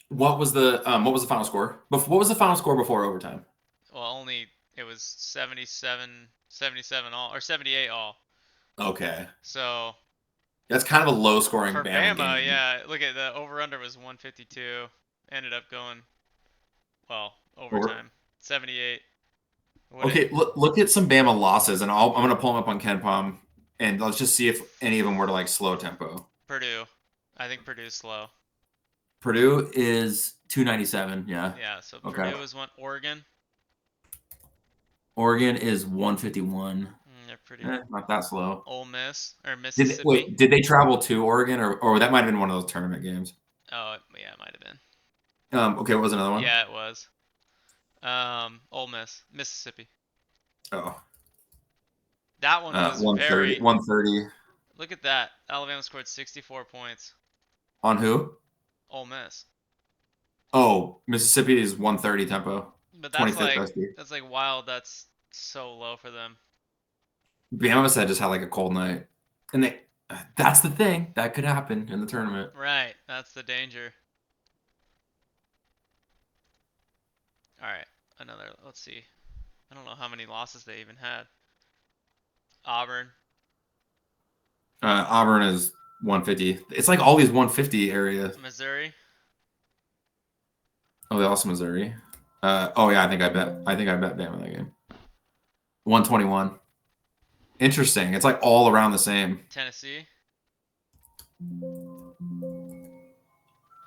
A: What was the final score? What was the final score before overtime?
B: Well, only it was 77 all or 78 all.
A: Okay.
B: So
A: That's kind of a low scoring
B: for
A: Bama
B: Bama,
A: game.
B: yeah, look at the over under was 152. Ended up going well
A: Over.
B: overtime 78. Would it
A: Okay, look at some Bama losses, and I'm going to pull them up on Ken Palm, and let's just see if any of them were to like slow tempo.
B: Purdue? I think Purdue's slow.
A: Purdue is 297. Yeah.
B: Yeah, so
A: Okay.
B: Purdue is one. Oregon,
A: Oregon is 151.
B: they're pretty.
A: Not that slow.
B: Ole Miss or
A: Wait,
B: Mississippi.
A: did they travel to Oregon or that might have been one of those tournament games?
B: Oh, yeah, it might have been.
A: Okay, what was another one?
B: Yeah, it was. Ole Miss, Mississippi.
A: Oh,
B: That one was
A: 130.
B: very.
A: 130
B: Look at that. Alabama scored 64 points.
A: on who?
B: Ole Miss.
A: Oh, Mississippi is 130 tempo.
B: But
A: 25th SD.
B: that's like wild. That's so low for them.
A: Bama said just had like a cold night, and that's the thing that could happen in the tournament.
B: Right. That's the danger. All right. Another. Let's see. I don't know how many losses they even had. Auburn,
A: Auburn is 150. It's like all these 150 areas.
B: Missouri.
A: Oh, they also Missouri. Oh yeah, I think I bet Bama that game. 121. Interesting. It's like all around the same.
B: Tennessee,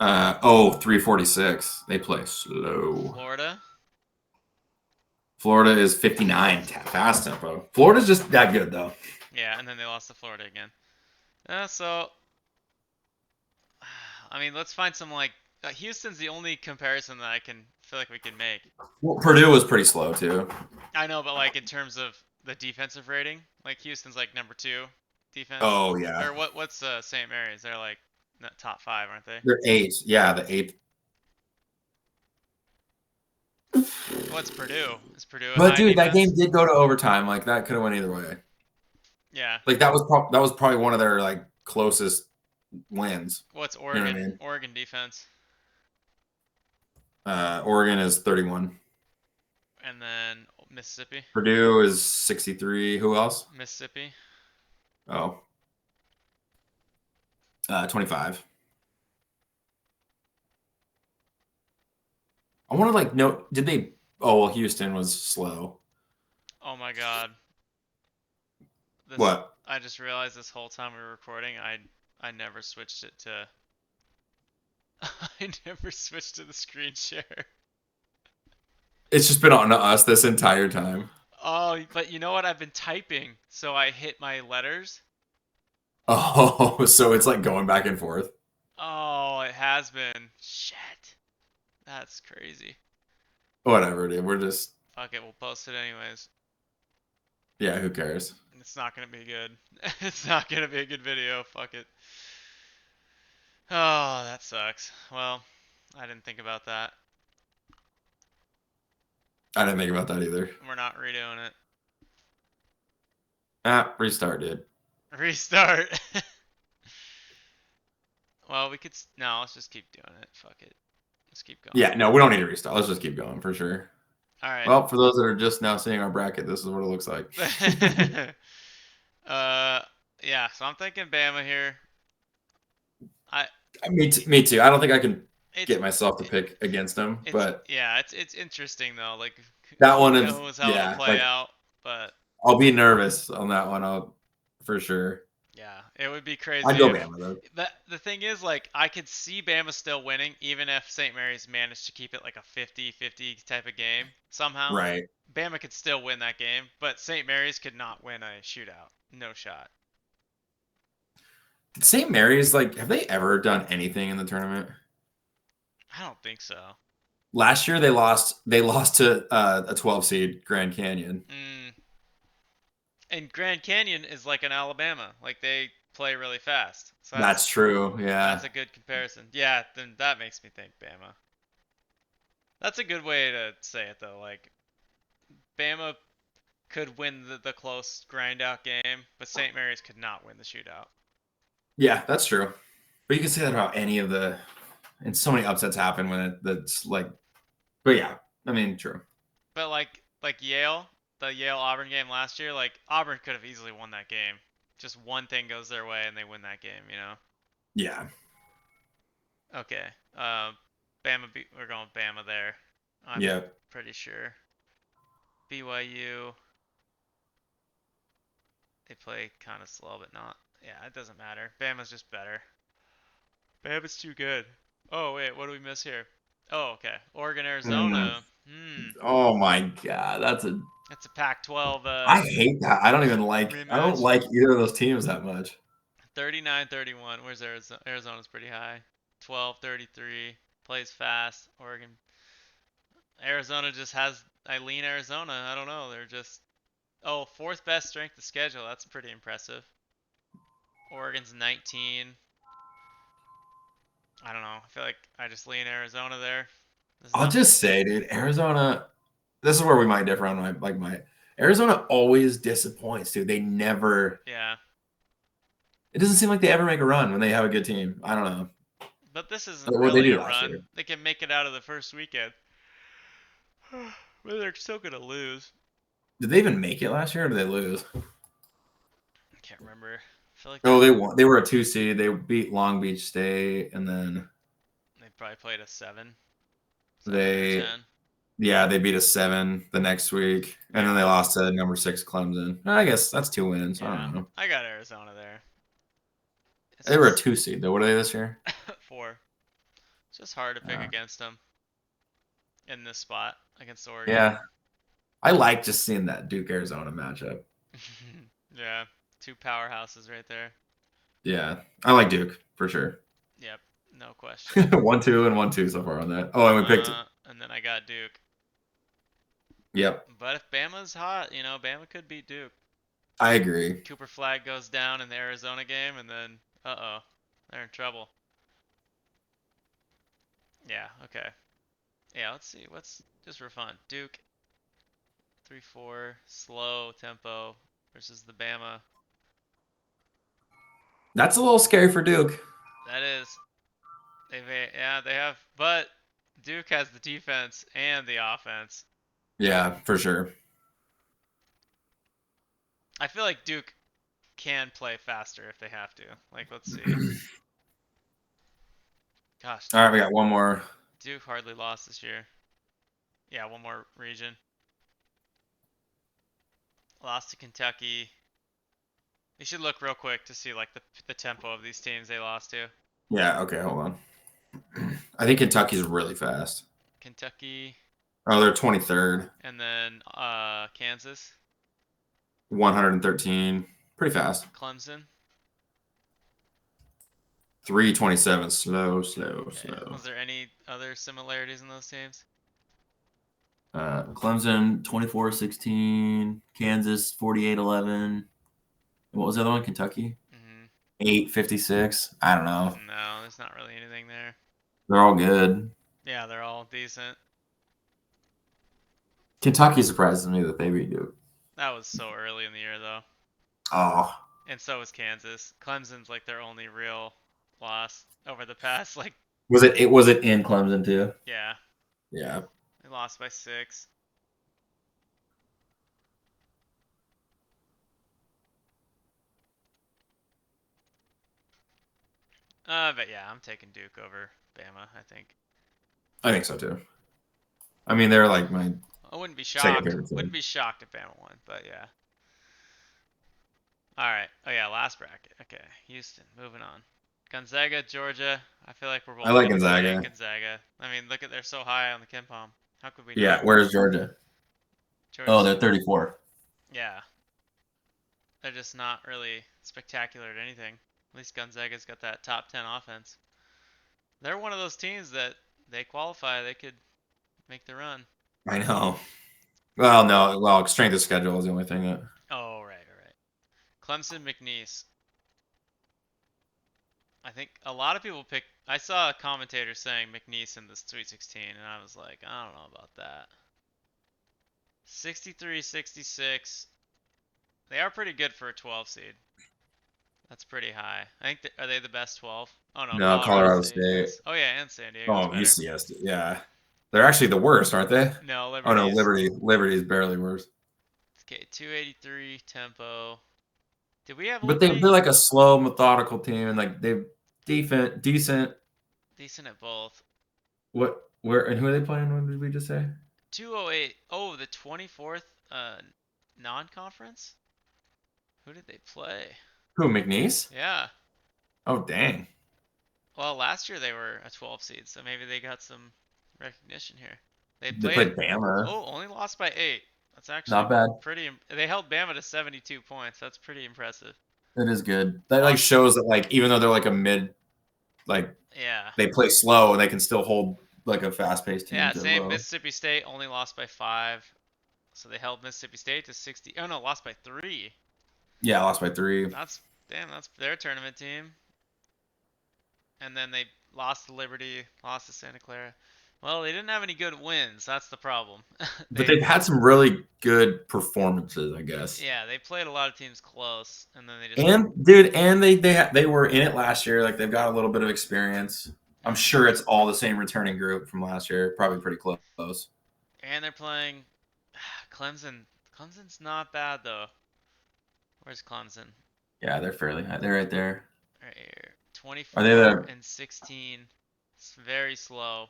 A: 346. They play slow.
B: Florida.
A: Florida is 59 fast tempo. Florida's just that good though.
B: Yeah, and then they lost to Florida again. So, I mean, let's find some like Houston's the only comparison that I can feel like we can make.
A: Well, Purdue was pretty slow too.
B: I know, but like in terms of the defensive rating, like Houston's like number two defense,
A: Oh yeah,
B: or what's St. Mary's? They're like top five, aren't they?
A: they're eight. Yeah, the eighth.
B: What's Purdue? Is Purdue a
A: But
B: high
A: dude, that
B: defense?
A: game did go to overtime. Like that could have went either way.
B: Yeah.
A: Like that was probably one of their like closest wins.
B: What's
A: You know what I
B: Oregon?
A: mean?
B: Oregon defense,
A: Oregon is 31.
B: and then Mississippi.
A: Purdue is 63. Who else?
B: Mississippi.
A: Oh, 25. I want to like note. Did they? Oh well, Houston was slow.
B: Oh my God. This
A: What?
B: I just realized this whole time we were recording, I never switched it to I never switched to the screen share.
A: It's just been on to us this entire time.
B: Oh, but you know what? I've been typing, so I hit my letters.
A: Oh, so it's like going back and forth.
B: Oh, it has been. Shit. That's crazy.
A: Whatever, dude. We're just
B: Fuck it, we'll post it anyways.
A: yeah. Who cares?
B: It's not gonna be good. It's not gonna be a good video. Fuck it. Oh, that sucks. Well, I didn't think about that.
A: I didn't think about that either.
B: We're not redoing it.
A: Restart, dude.
B: Restart. Well, we could. No, let's just keep doing it. Fuck it. Let's keep going.
A: Yeah, no, we don't need to restart. Let's just keep going for sure.
B: All right.
A: Well, for those that are just now seeing our bracket, this is what it looks like.
B: uh, yeah. So I'm thinking Bama here. I.
A: Me too. I don't think I can
B: It's.
A: get myself to pick against them,
B: It's.
A: but
B: Yeah. It's interesting though. Like,
A: that one
B: who
A: is
B: knows how it'll
A: yeah.
B: play
A: Like
B: out? But
A: I'll be nervous on that one. I'll for sure.
B: yeah, it would be crazy
A: I'd go
B: if.
A: Bama though.
B: The thing is, like, I could see Bama still winning, even if St. Mary's managed to keep it like a 50-50 type of game somehow.
A: Right.
B: Bama could still win that game, but St. Mary's could not win a shootout. No shot.
A: St. Mary's, like, have they ever done anything in the tournament?
B: I don't think so.
A: Last year they lost. They lost to a 12 seed Grand Canyon.
B: Mm. And Grand Canyon is like an Alabama. Like they play really fast. So
A: That's true.
B: that's
A: Yeah.
B: a good comparison. Yeah, then that makes me think Bama. That's a good way to say it though. Like Bama could win the close grind out game, but St. Mary's could not win the shootout.
A: Yeah, that's true. But you can say that about any of the, and so many upsets happen when that's like, but yeah, I mean, true.
B: But like Yale, the Yale Auburn game last year, like Auburn could have easily won that game. Just one thing goes their way and they win that game, you know.
A: Yeah.
B: Okay. We're going Bama there. I'm
A: Yeah.
B: pretty sure. BYU, they play kind of slow, but not. Yeah, it doesn't matter. Bama's just better. Bama's too good. Oh wait, what do we miss here? Oh, okay. Oregon,
A: Mm.
B: Arizona.
A: Oh my god, that's a.
B: That's a Pac-12
A: I hate that. I don't even like. I don't
B: rematch.
A: like either of those teams that much.
B: 39-31. Where's Arizona? Arizona's pretty high. 12-33. Plays fast. Oregon. Arizona just has Eileen, Arizona. I don't know. They're just fourth best strength of schedule. That's pretty impressive. Oregon's 19. I don't know. I feel like I just lean Arizona there. There's
A: I'll
B: not.
A: just say, dude, Arizona. This is where we might differ on my. Arizona always disappoints, dude. They never.
B: Yeah,
A: It doesn't seem like they ever make a run when they have a good team. I don't know.
B: but this isn't
A: What they
B: really
A: do
B: a
A: last year?
B: run. They can make it out of the first weekend, but they're still gonna lose.
A: Did they even make it last year, or did they lose?
B: I can't remember. I feel like
A: Oh, they won. They were a 2 seed. They beat Long Beach State, and then
B: they probably played a seven or
A: they,
B: 10.
A: yeah, they beat a 7 the next week, and then
B: Yeah,
A: they lost to number 6 Clemson. I guess that's 2 wins. I
B: yeah.
A: don't know.
B: I got Arizona there. It's
A: They were a
B: just
A: 2 seed though. What are they this year?
B: four. It's just hard to pick
A: Uh,
B: against them in this spot against Oregon.
A: yeah, I like just seeing that Duke Arizona matchup.
B: Yeah, two powerhouses right there.
A: Yeah, I like Duke for sure.
B: Yep, no question.
A: 1-2 and 1-2 so far on that. Oh, and we picked.
B: And then I got Duke.
A: Yep,
B: But if Bama's hot, Bama could beat Duke.
A: I agree.
B: Cooper Flag goes down in the Arizona game, and then, they're in trouble. Yeah, okay. Yeah, let's see. What's just for fun? Duke, 3-4, slow tempo versus the Bama.
A: That's a little scary for Duke.
B: That is, yeah, they have, but Duke has the defense and the offense.
A: Yeah, for sure.
B: I feel like Duke can play faster if they have to. Like, let's see. Gosh,
A: All right, we got one more.
B: Duke hardly lost this year. Yeah, one more region. Lost to Kentucky. You should look real quick to see like the tempo of these teams they lost to.
A: Yeah, okay, hold on. I think Kentucky's really fast.
B: Kentucky
A: Oh, they're 23rd,
B: and then Kansas,
A: 113. Pretty fast.
B: Clemson.
A: 327. Slow, slow,
B: Okay.
A: slow.
B: Was there any other similarities in those teams?
A: Clemson 24-16. Kansas 48-11. What was the other one? Kentucky
B: Hmm.
A: 8-56. I don't know.
B: No, there's not really anything there.
A: They're all good.
B: Yeah, they're all decent.
A: Kentucky surprises me that they beat Duke.
B: That was so early in the year though.
A: Oh,
B: And so was Kansas. Clemson's like their only real loss over the past like
A: was it? It was it in Clemson too?
B: yeah,
A: Yeah.
B: they lost by 6. But yeah, I'm taking Duke over Bama, I think.
A: I think so too. I mean, they're like my
B: I wouldn't be
A: second
B: shocked.
A: favorite
B: Wouldn't
A: team.
B: be shocked if Bama won, but yeah. All right. Oh yeah, last bracket. Okay, Houston. Moving on. Gonzaga, Georgia. I feel like we're
A: I
B: both
A: like
B: gonna be saying
A: Gonzaga.
B: Gonzaga. I mean, look at they're so high on the Ken Palm. How could we
A: Yeah.
B: not?
A: Where's Georgia? Oh,
B: Georgia's
A: they're 34.
B: yeah. They're just not really spectacular at anything. At least Gonzaga's got that top 10 offense. They're one of those teams that they qualify, they could make the run.
A: I know. Well, no. Well, strength of schedule is the only thing that.
B: Oh, right, right. Clemson McNeese. I think a lot of people pick. I saw a commentator saying McNeese in the Sweet 16, and I was like, I don't know about that. 63, 66. They are pretty good for a 12 seed. That's pretty high. I think are they the best 12? Oh no,
A: No,
B: Colorado
A: Colorado
B: State
A: State.
B: is. Oh yeah, and San Diego's
A: Oh,
B: better.
A: UCS. Yeah, they're actually the worst, aren't they?
B: No,
A: Oh no,
B: Liberty's.
A: Liberty. Liberty's barely worse.
B: Okay, 283 tempo. Did we have
A: But they're
B: Liberty?
A: like a slow, methodical team, and like they've decent.
B: Decent at both.
A: What? Where and who are they playing? What did we just say?
B: 208. Oh, the 24th non-conference? Who did they play?
A: Who? McNeese?
B: Yeah.
A: Oh dang.
B: Well, last year they were a 12 seed, so maybe they got some recognition here. They
A: They
B: played.
A: played Bama.
B: Oh, only lost by 8. That's actually
A: Not bad.
B: pretty. They held Bama to 72 points. That's pretty impressive.
A: It is good. That like
B: Lost.
A: shows that like even though they're like a mid, like
B: Yeah.
A: they play slow and they can still hold like a fast paced team
B: Yeah,
A: to
B: same.
A: low.
B: Mississippi State only lost by 5. So they held Mississippi State to 60. Oh no, lost by 3.
A: Yeah, lost by 3.
B: That's damn, that's their tournament team. And then they lost to Liberty, lost to Santa Clara. Well, they didn't have any good wins. That's the problem.
A: But
B: they
A: they've had some really good performances, I guess.
B: Yeah, they played a lot of teams close, and then they just.
A: And dude, and they were in it last year. Like they've got a little bit of experience. I'm
B: Mhm.
A: sure it's all the same returning group from last year. Probably pretty close.
B: And they're playing Clemson. Clemson's not bad though. Where's Clemson?
A: Yeah, they're fairly high. They're right there.
B: Right here.
A: Are they
B: 24
A: the?
B: and 16. It's very slow.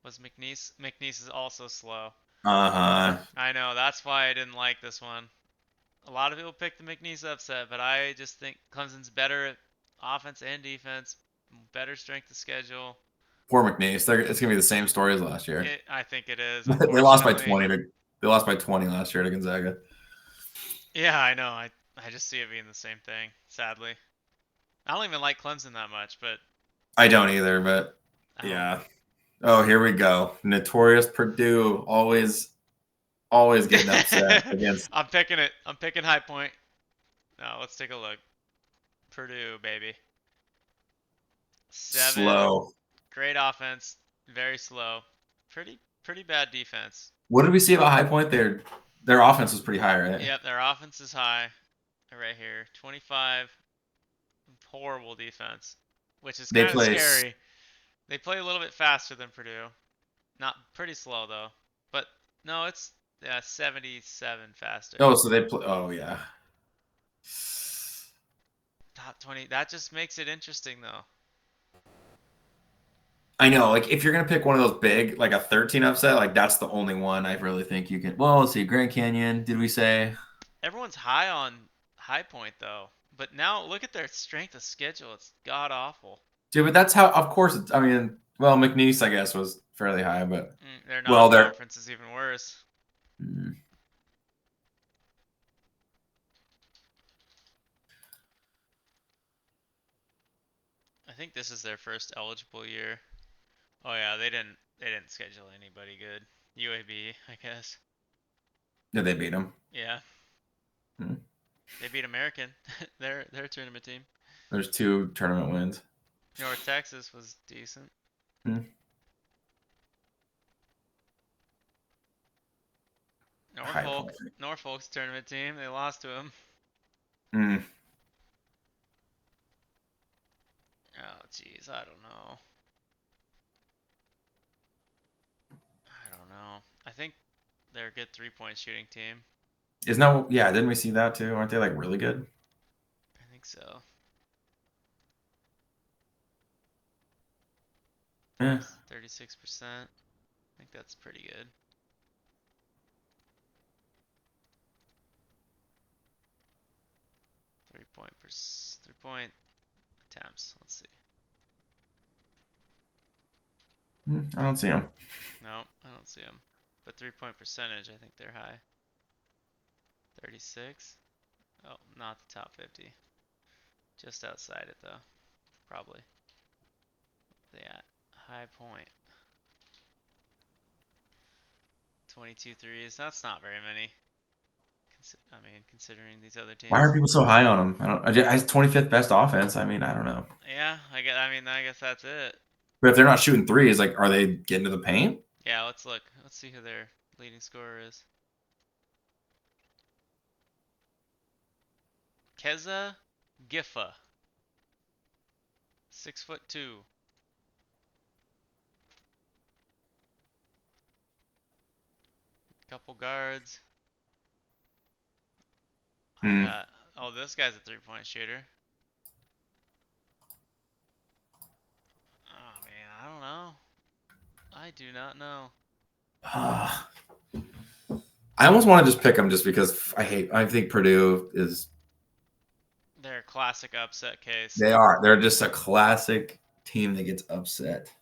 B: Was McNeese? McNeese is also slow.
A: Uh huh.
B: I know, that's why I didn't like this one. A lot of people picked the McNeese upset, but I just think Clemson's better at offense and defense, better strength of schedule.
A: Poor McNeese. It's gonna be the same story as last year.
B: I think it is,
A: They lost by
B: unfortunately.
A: 20 to. They lost by 20 last year to Gonzaga.
B: Yeah, I know. I just see it being the same thing, sadly. I don't even like Clemson that much, but
A: I don't either, but
B: I don't.
A: yeah. Oh, here we go. Notorious Purdue, always getting upset against
B: I'm picking it. I'm picking High Point. Now let's take a look. Purdue, baby. 7.
A: slow.
B: Great offense. Very slow. Pretty bad defense.
A: What did we see about High Point? Their offense was pretty high, right?
B: Yep, their offense is high. Right here. 25. Horrible defense, which is
A: They
B: kind of
A: play.
B: scary. They play a little bit faster than Purdue. Not pretty slow though. But no, it's 77 faster.
A: Oh, so they play. Oh yeah.
B: Top 20. That just makes it interesting though.
A: I know. Like if you're gonna pick one of those big, like a 13 upset, like that's the only one I really think you can. Well, let's see. Grand Canyon. Did we say?
B: Everyone's high on High Point though. But now look at their strength of schedule. It's god awful.
A: Dude, but that's how. Of course, I mean, well, McNeese, I guess, was fairly high, but
B: Their
A: well, they're.
B: non-conference is even worse.
A: Hmm.
B: I think this is their first eligible year. Oh yeah, they didn't schedule anybody good. UAB, I guess.
A: Did they beat them?
B: Yeah,
A: Hmm.
B: they beat American. Their tournament team.
A: There's 2 tournament wins.
B: North Texas was decent.
A: Hmm. High
B: Norfolk,
A: Point.
B: Norfolk's tournament team. They lost to him.
A: Hmm.
B: Oh jeez, I don't know. I don't know. I think they're a good 3-point shooting team.
A: Isn't that? Yeah, didn't we see that too? Aren't they like really good?
B: I think so.
A: Yeah.
B: 36%. I think that's pretty good. 3-point attempts. Let's see.
A: I don't see them.
B: No, I don't see them. But 3-point percentage, I think they're high. 36. Oh, not the top 50. Just outside it though. Probably. They at High Point. 22 threes. That's not very many. I mean, considering these other
A: Why are
B: teams.
A: people so high on him? I don't. I 25th best offense. I mean, I don't know.
B: Yeah, I guess. I mean, I guess that's it.
A: But if they're not shooting threes, like, are they getting to the paint?
B: Yeah, let's look. Let's see who their leading scorer is. Keza Gifa, 6'2". Couple guards. I
A: Hmm.
B: got. Oh, this guy's a three-point shooter. Oh man, I don't know. I do not know.
A: I almost want to just pick them just because I hate. I think Purdue is.
B: They're a classic upset case.
A: They are. They're just a classic team that gets upset.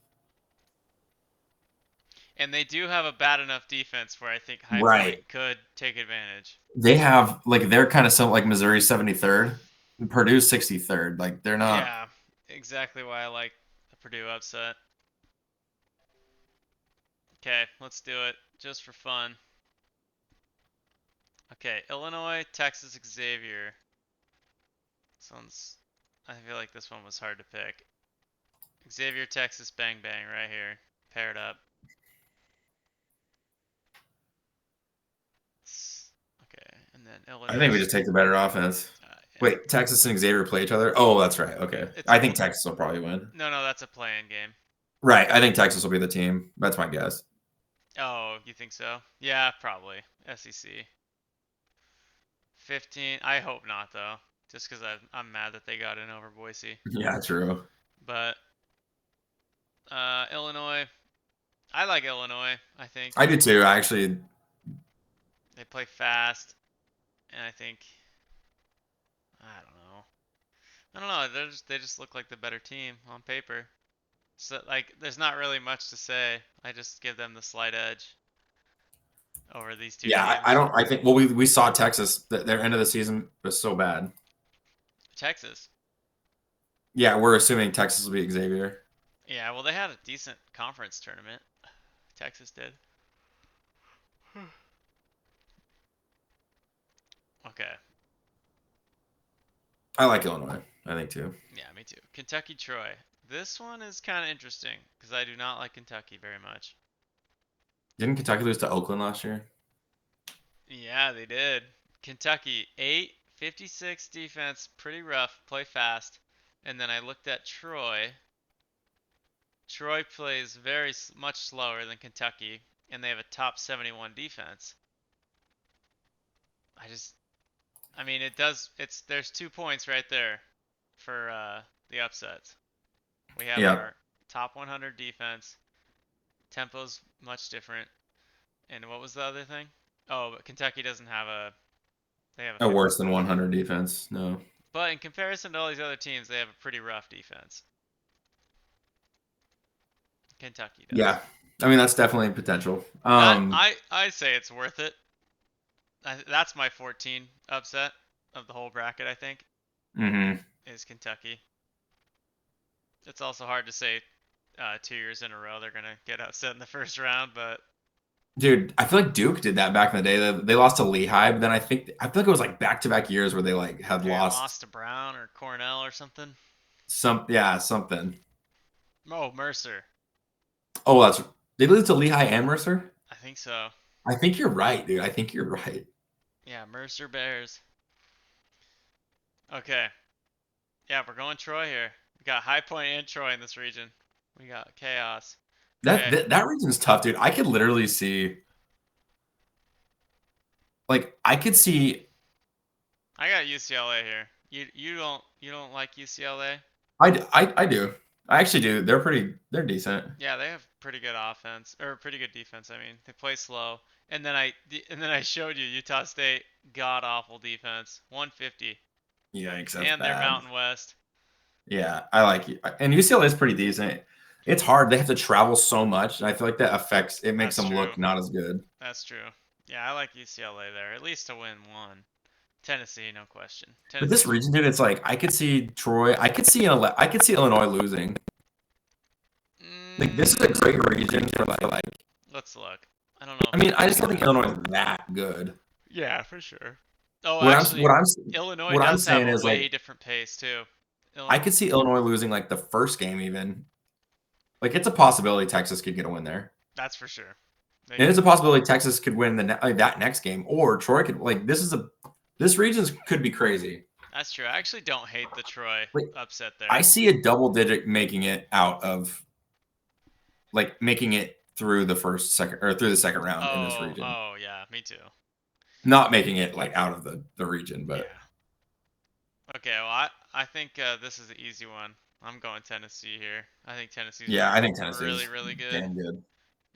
B: And they do have a bad enough defense where I think High Point
A: Right.
B: could take advantage.
A: They have like they're kind of some like Missouri 73rd, Purdue 63rd. Like they're not.
B: Yeah, exactly why I like the Purdue upset. Okay, let's do it just for fun. Okay, Illinois, Texas, Xavier. This one's. I feel like this one was hard to pick. Xavier, Texas, bang bang right here. Paired up. Okay, and then
A: I think we
B: Illinois.
A: just take the better offense.
B: Yeah.
A: Wait, Texas and Xavier play each other? Oh, that's right. Okay.
B: It's a
A: I think Texas will probably win.
B: no, that's a play-in game.
A: Right. I think Texas will be the team. That's my guess.
B: Oh, you think so? Yeah, probably. SEC. 15. I hope not though, just because I'm mad that they got in over Boise.
A: Yeah, true.
B: But Illinois. I like Illinois. I think
A: I do too. I actually,
B: they play fast, and I think I don't know. I don't know. They just look like the better team on paper. So like, there's not really much to say. I just give them the slight edge over these two
A: yeah, I
B: teams.
A: don't. I think. Well, we saw Texas. Their end of the season was so bad.
B: Texas.
A: Yeah, we're assuming Texas will be Xavier.
B: Yeah, well, they had a decent conference tournament. Texas did. Okay.
A: I like Illinois. I think too.
B: Yeah, me too. Kentucky, Troy. This one is kind of interesting because I do not like Kentucky very much.
A: Didn't Kentucky lose to Oakland last year?
B: Yeah, they did. Kentucky, 856 defense, pretty rough, play fast. And then I looked at Troy. Troy plays much slower than Kentucky, and they have a top 71 defense. I just, I mean, there's 2 points right there for the upsets. We have
A: Yeah,
B: our top 100 defense. Tempo's much different. And what was the other thing? Oh, but Kentucky doesn't have they have a
A: a
B: 50.
A: worse than 100 defense. No.
B: But in comparison to all these other teams, they have a pretty rough defense. Kentucky
A: Yeah,
B: does.
A: I mean that's definitely potential.
B: I say it's worth it. That's my 14 upset of the whole bracket, I think,
A: hmm
B: is Kentucky. It's also hard to say 2 years in a row they're going to get upset in the first round, but
A: Dude, I feel like Duke did that back in the day. They lost to Lehigh, but then I feel like it was like back-to-back years where they like had
B: they
A: lost
B: lost to Brown or Cornell or something.
A: something.
B: Oh, Mercer.
A: Oh, that's they lose to Lehigh and Mercer.
B: I think so.
A: I think you're right, dude. I think you're right.
B: Yeah, Mercer Bears. Okay. Yeah, we're going Troy here. We got High Point and Troy in this region. We got chaos.
A: That
B: Okay.
A: that region's tough, dude. I could literally see like I could see
B: I got UCLA here. You don't like UCLA?
A: I do. I actually do. They're decent.
B: Yeah, they have pretty good offense or pretty good defense. I mean, they play slow. And then I showed you Utah State god awful defense, 150,
A: Yikes, that's
B: and they're
A: bad.
B: Mountain West.
A: Yeah, I like you. And UCLA is pretty decent. It's hard. They have to travel so much, and I feel like that affects it makes
B: That's
A: them
B: true.
A: look not as good.
B: That's true. Yeah, I like UCLA there, at least to win one. Tennessee, no question.
A: But this
B: Tennessee's.
A: region, dude, it's like I could see Troy, I could see Illinois losing. Like this is a
B: Mm,
A: great region for like
B: let's look. I don't know
A: I
B: if
A: mean,
B: they'll
A: I
B: be
A: just don't
B: good.
A: think Illinois is that good.
B: Yeah, for sure. Oh,
A: What I'm
B: actually,
A: what I'm
B: Illinois
A: what I'm
B: does have
A: saying
B: a
A: is like
B: way different pace too.
A: I
B: Illinois,
A: could see Illinois losing like the first game even. Like it's a possibility Texas could get a win there.
B: that's for sure. They
A: And it's
B: could.
A: a possibility Texas could win that next game, or Troy could like this region could be crazy.
B: That's true. I actually don't hate the Troy
A: Like
B: upset
A: I
B: there.
A: see a double digit making it out of like making it through the first second or through the second round in this
B: Oh,
A: region.
B: oh yeah, me too.
A: Not making it like out of the region, but
B: Yeah. Okay, well, I think this is an easy one. I'm going Tennessee here. I think Tennessee's
A: yeah, I think
B: really,
A: Tennessee's
B: really good.
A: damn good.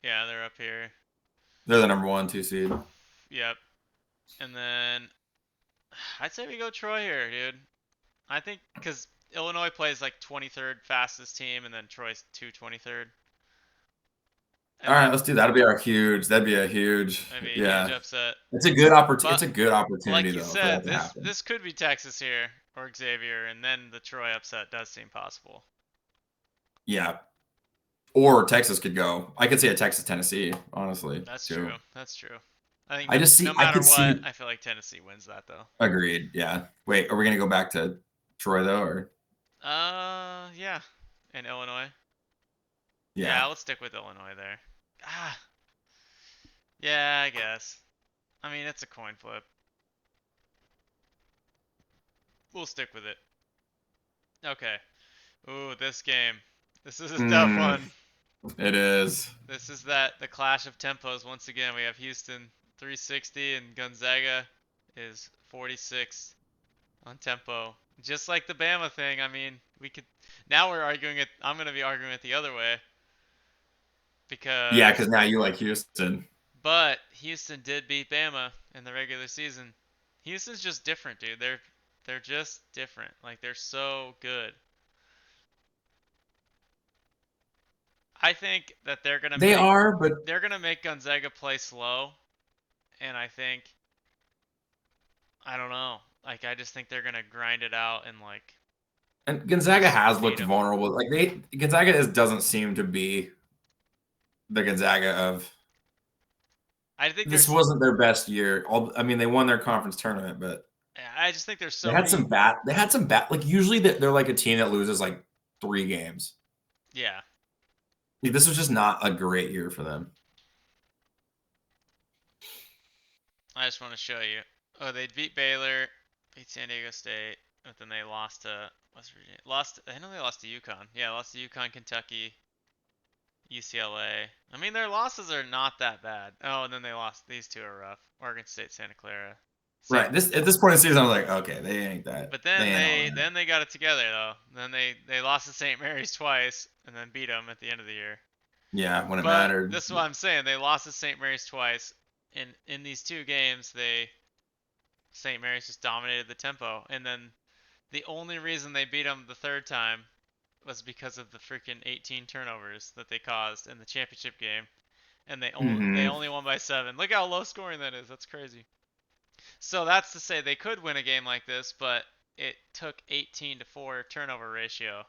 B: Yeah, they're up here.
A: They're the number 1, 2 seed.
B: Yep. And then I'd say we go Troy here, dude. I think because Illinois plays like 23rd fastest team, and then Troy's 223rd,
A: All
B: and
A: right,
B: then
A: let's do that. That'd be a huge,
B: maybe a huge
A: yeah.
B: upset.
A: It's a good opportunity.
B: But
A: It's a good opportunity
B: like you
A: though for that
B: said,
A: to happen.
B: this could be Texas here or Xavier, and then the Troy upset does seem possible.
A: Yeah, or Texas could go. I could see a Texas Tennessee, honestly,
B: That's true.
A: too.
B: That's true. I think
A: I just
B: no
A: see. I
B: matter
A: could
B: what,
A: see.
B: I feel like Tennessee wins that though.
A: Agreed. Yeah. Wait, are we gonna go back to Troy though, or
B: Yeah. And Illinois. Yeah,
A: yeah?
B: let's stick with Illinois there. Ah, yeah, I guess. I mean, it's a coin flip. We'll stick with it. Okay. Ooh, this game. This is a tough
A: Hmm.
B: one.
A: It is.
B: This is that the clash of tempos once again. We have Houston 360 and Gonzaga is 46 on tempo. Just like the Bama thing. I mean, we could now we're arguing it. I'm going to be arguing it the other way
A: Yeah,
B: because
A: because now you like Houston.
B: but Houston did beat Bama in the regular season. Houston's just different, dude. They're just different. Like they're so good. I think that
A: They are, but
B: they're gonna make Gonzaga play slow, and I think I don't know. Like I just think they're gonna grind it out and like
A: and Gonzaga
B: just
A: has
B: beat
A: looked
B: them.
A: vulnerable. Like Gonzaga doesn't seem to be the Gonzaga of.
B: I think
A: This
B: there's
A: wasn't their best year. I mean, they won their conference tournament, but
B: I just think there's
A: they
B: so
A: had
B: many.
A: some bad. They had some bad. Like usually they're like a team that loses like 3 games.
B: Yeah,
A: Like, this was just not a great year for them.
B: I just want to show you. Oh, they beat Baylor, beat San Diego State, but then they lost to West Virginia. Lost. I know they lost to UConn. Yeah, lost to UConn, Kentucky, UCLA. I mean, their losses are not that bad. Oh, and then they lost. These two are rough. Oregon State, Santa Clara. Same.
A: Right. This at this point in the season, I was like, okay, they ain't that.
B: But
A: They
B: then
A: ain't all that.
B: they got it together though. Then they lost to St. Mary's twice and then beat them at the end of the year.
A: Yeah, when it
B: But
A: mattered.
B: this is what I'm saying. They lost to St. Mary's twice. In these two games, they St. Mary's just dominated the tempo. And then the only reason they beat them the third time was because of the freaking 18 turnovers that they caused in the championship game. And they
A: Hmm.
B: only won by 7. Look how low scoring that is. That's crazy. So that's to say they could win a game like this, but it took 18 to 4 turnover ratio.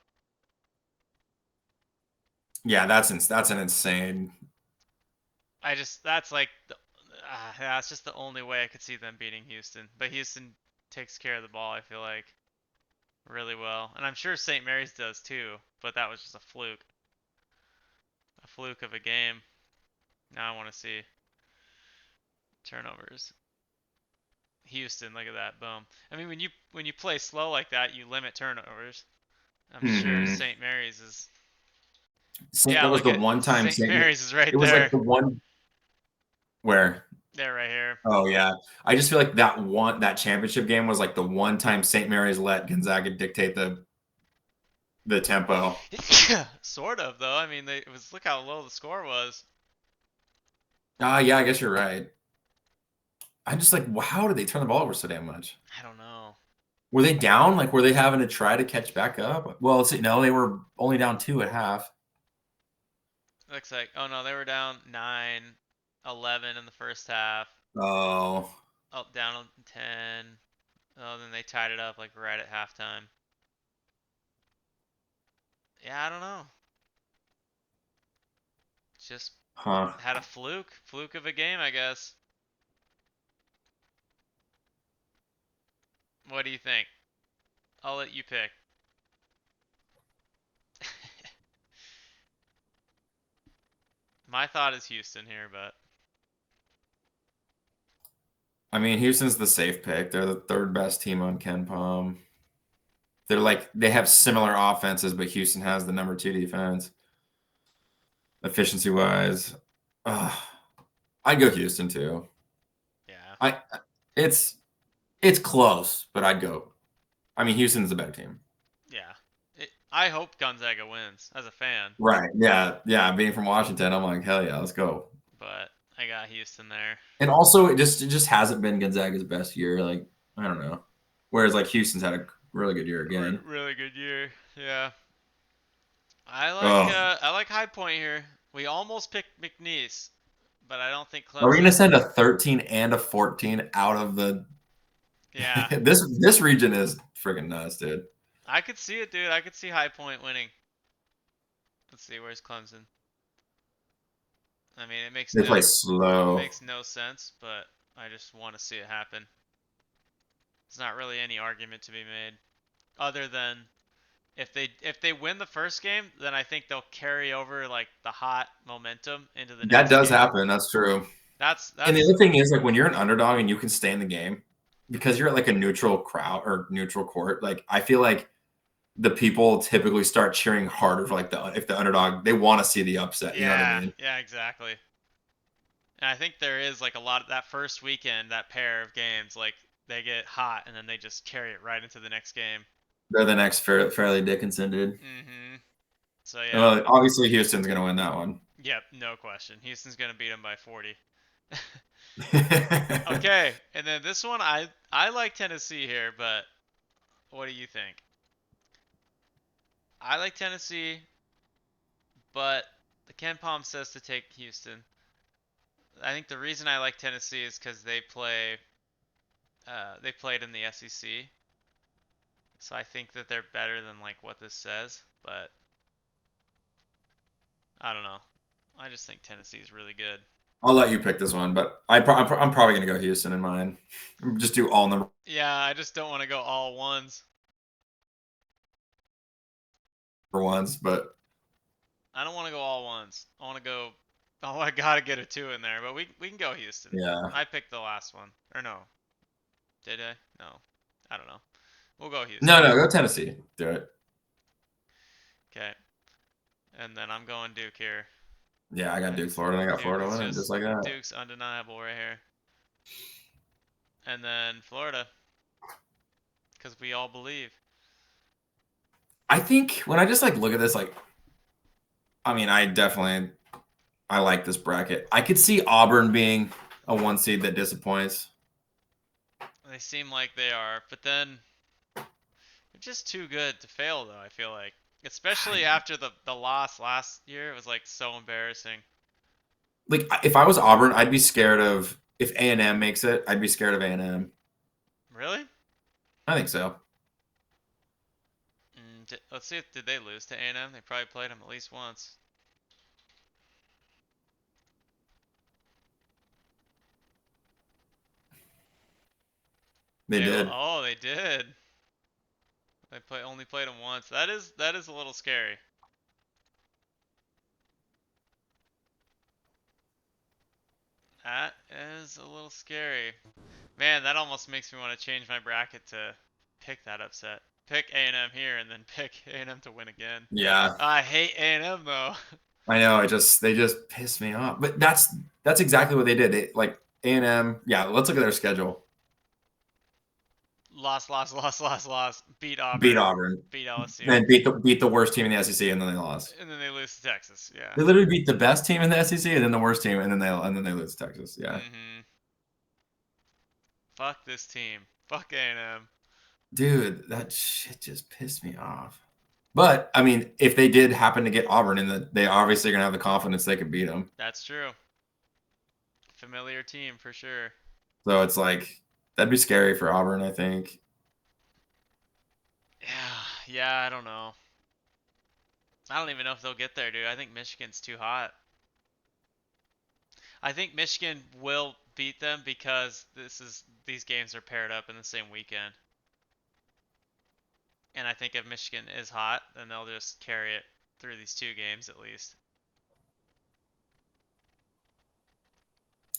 A: Yeah, that's an insane.
B: I just that's like yeah, it's just the only way I could see them beating Houston. But Houston takes care of the ball, I feel like, really well. And I'm sure St. Mary's does too, but that was just a fluke. A fluke of a game. Now I want to see turnovers. Houston, look at that. Boom. I mean, when you play slow like that, you limit turnovers. I'm sure
A: Hmm.
B: St. Mary's is
A: Saint,
B: yeah,
A: that was
B: look
A: the
B: at
A: one time
B: St.
A: Saint.
B: Mary's is right
A: It was like
B: there.
A: the one where.
B: There right here.
A: Oh yeah, I just feel like that championship game was like the one time Saint Mary's let Gonzaga dictate the tempo.
B: Sort of though. I mean, it was look how low the score was.
A: Ah, yeah, I guess you're right. I'm just like, wow, how did they turn the ball over so damn much?
B: I don't know.
A: Were they down? Like, were they having to try to catch back up? Well, see, no, they were only down 2 at half.
B: Looks like oh no, they were down 9, 11 in the first half.
A: Oh,
B: Up down 10. Oh, then they tied it up like right at halftime. Yeah, I don't know. Just
A: Huh.
B: Had a fluke of a game, I guess. What do you think? I'll let you pick. My thought is Houston here, but
A: I mean, Houston's the safe pick. They're the third best team on Ken Palm. They're like they have similar offenses, but Houston has the number two defense efficiency wise. I'd go Houston too.
B: yeah,
A: I it's it's close, but I'd go. I mean, Houston's the better team.
B: yeah. I hope Gonzaga wins as a fan,
A: Right. Yeah. Yeah. Being from Washington, I'm like, hell yeah, let's go.
B: but I got Houston there.
A: And also, it just hasn't been Gonzaga's best year. Like, I don't know. Whereas like Houston's had a really good year again.
B: Really good year. Yeah.
A: Oh,
B: I like High Point here. We almost picked McNeese, but I don't think
A: are we gonna
B: Clemson.
A: send a 13 and a 14 out of the?
B: Yeah,
A: This region is freaking nuts, dude.
B: I could see it, dude. I could see High Point winning. Let's see, where's Clemson? I mean,
A: They play
B: it
A: slow.
B: makes no sense, but I just want to see it happen. There's not really any argument to be made other than if they win the first game, then I think they'll carry over like the hot momentum into the
A: That
B: next
A: does
B: game.
A: happen. That's true. And the
B: That's
A: other thing is, like, when you're an underdog and you can stay in the game because you're at like a neutral crowd or neutral court, like, I feel like the people typically start cheering harder for like if the underdog, they want to see the upset. You know what I
B: yeah,
A: mean?
B: yeah, exactly. And I think there is like a lot of that first weekend, that pair of games, like they get hot and then they just carry it right into the next game.
A: They're the next Fairleigh Dickinson, dude.
B: So yeah,
A: Well, obviously Houston's gonna win that one.
B: yep, no question. Houston's gonna beat them by 40. Okay, and then this one I like Tennessee here, but what do you think? I like Tennessee, but the Ken Palm says to take Houston. I think the reason I like Tennessee is because they played in the SEC, so I think that they're better than like what this says. But I don't know. I just think Tennessee is really good.
A: I'll let you pick this one, but I'm probably gonna go Houston in mine. Just do all number
B: Yeah, I just don't want to go all ones.
A: ones, but
B: I don't want to go all ones. I want to go. Oh, I gotta get a two in there, but we can go Houston.
A: yeah.
B: I picked the last one, or no? Did I? No, I don't know. We'll go
A: No,
B: Houston.
A: no, go Tennessee. Do it.
B: Okay, and then I'm going Duke here.
A: Yeah, I got Duke, Florida. And I got
B: Duke
A: Florida
B: is
A: winning just
B: just
A: like that.
B: Duke's undeniable right here. And then Florida, because we all believe.
A: I think when I just like look at this, like, I mean, I like this bracket. I could see Auburn being a one seed that disappoints.
B: They seem like they are, but then they're just too good to fail, though. I feel like, especially after the loss last year, it was like so embarrassing.
A: Like, if I was Auburn, I'd be scared of if A&M makes it. I'd be scared of A&M.
B: Really?
A: I think so.
B: Let's see if did they lose to A&M? They probably played them at least once.
A: They did.
B: Oh, they did. They only played them once. That is a little scary. That is a little scary. Man, that almost makes me want to change my bracket to pick that upset. Pick A&M here and then pick A&M to win again.
A: Yeah,
B: I hate A&M though.
A: I know. They just pissed me off. But that's exactly what they did. Like A&M. Yeah, let's look at their schedule.
B: Lost. Beat
A: Beat
B: Auburn.
A: Auburn,
B: Beat LSU.
A: then beat the worst team in the SEC, and then they lost.
B: And then they lose to Texas. Yeah.
A: They literally beat the best team in the SEC, and then the worst team, and then they lose to Texas. Yeah,
B: Mhm. Fuck this team. Fuck A&M.
A: dude, that shit just pissed me off. But I mean, if they did happen to get Auburn, they obviously are gonna have the confidence they could beat them.
B: That's true. Familiar team for sure.
A: So it's like that'd be scary for Auburn, I think.
B: Yeah. Yeah, I don't know. I don't even know if they'll get there, dude. I think Michigan's too hot. I think Michigan will beat them because these games are paired up in the same weekend. And I think if Michigan is hot, then they'll just carry it through these two games at least.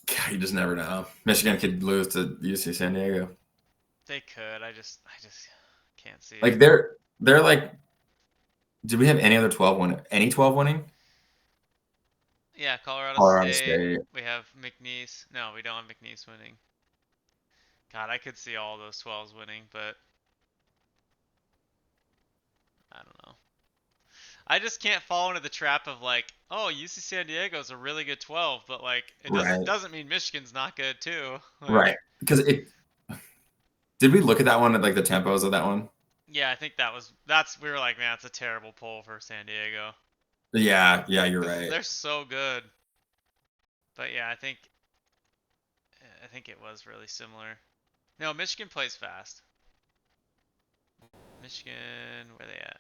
A: God, you just never know. Michigan could lose to UC San Diego.
B: They could. I just can't see
A: Like
B: it.
A: they're like. Did we have any other 12 win? Any 12 winning?
B: Yeah, Colorado
A: Colorado
B: State.
A: State.
B: We have McNeese. No, we don't have McNeese winning. God, I could see all those 12s winning, but I don't know. I just can't fall into the trap of like, oh, UC San Diego's a really good 12, but like it doesn't
A: Right.
B: doesn't mean Michigan's not good too. Like,
A: Right. Because it. Did we look at that one at like the tempos of that one?
B: yeah, I think that's we were like, man, it's a terrible poll for San Diego
A: Yeah. Yeah. You're
B: because
A: right.
B: they're so good. But yeah, I think it was really similar. No, Michigan plays fast. Michigan, where they at?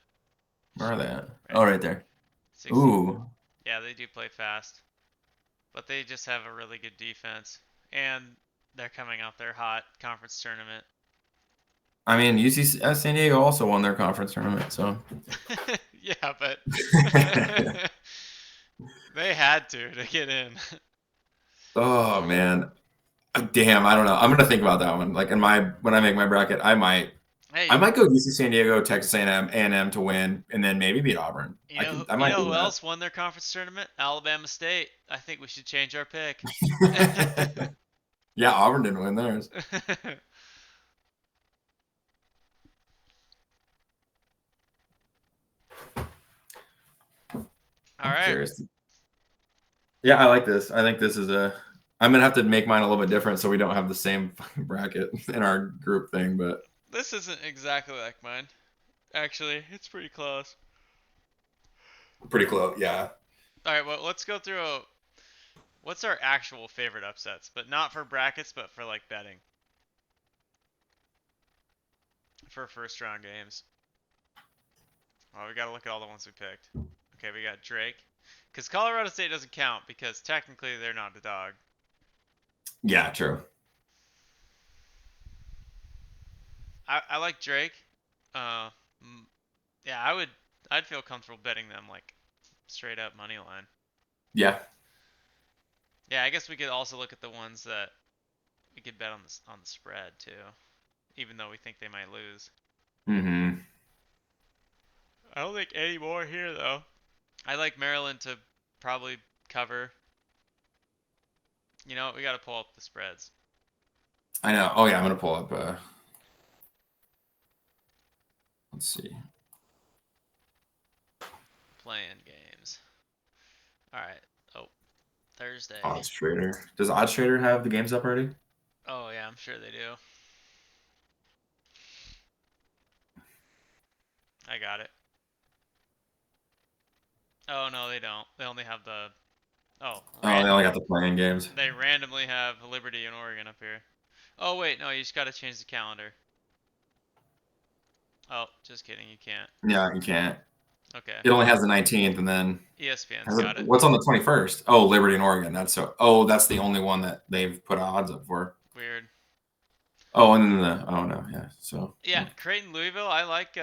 A: Where are they
B: Michigan,
A: at?
B: right
A: Oh,
B: here.
A: right there.
B: 60.
A: Ooh.
B: Yeah, they do play fast, but they just have a really good defense, and they're coming off their hot conference tournament.
A: I mean, UC San Diego also won their conference tournament, so.
B: Yeah, but they had to get in.
A: Oh man. Damn, I don't know. I'm gonna think about that one. Like in my when I make my bracket, I
B: Hey,
A: might go UC San Diego, Texas A&M, A&M to win, and then maybe beat Auburn. I
B: you
A: might
B: know
A: do
B: who
A: that.
B: else won their conference tournament? Alabama State. I think we should change our pick.
A: Yeah, Auburn didn't win theirs.
B: All
A: I'm
B: right.
A: curious. Yeah, I like this. I think this is a. I'm gonna have to make mine a little bit different so we don't have the same bracket in our group thing, but
B: This isn't exactly like mine. Actually, it's pretty close.
A: pretty close. Yeah.
B: All right, well, let's go through what's our actual favorite upsets, but not for brackets, but for like betting for first round games. Oh, we got to look at all the ones we picked. Okay, we got Drake. Because Colorado State doesn't count because technically they're not a dog.
A: Yeah, true.
B: I like Drake. Uh, yeah, I'd feel comfortable betting them like straight up money line.
A: Yeah.
B: Yeah, I guess we could also look at the ones that we could bet on the spread too, even though we think they might lose.
A: Mm-hmm.
B: I don't think any more here though. I like Maryland to probably cover. You know, we got to pull up the spreads.
A: I know. Oh yeah, I'm gonna pull up. Let's see.
B: Playing games. All right. Oh, Thursday.
A: Odds Trader. Does Odds Trader have the games up already?
B: Oh yeah, I'm sure they do. I got it. Oh no, they don't. They only have the oh
A: Oh, they only got the playing games.
B: they randomly have Liberty and Oregon up here. Oh wait, no, you just got to change the calendar. Oh, just kidding, you can't.
A: Yeah, you can't.
B: Okay.
A: It only has the 19th, and then
B: ESPN's
A: has it,
B: got it.
A: what's on the 21st? Oh, Liberty and Oregon. That's so. Oh, that's the only one that they've put odds up for.
B: Weird.
A: Oh, and then the. Oh no, yeah. So.
B: Yeah, Creighton Louisville. I like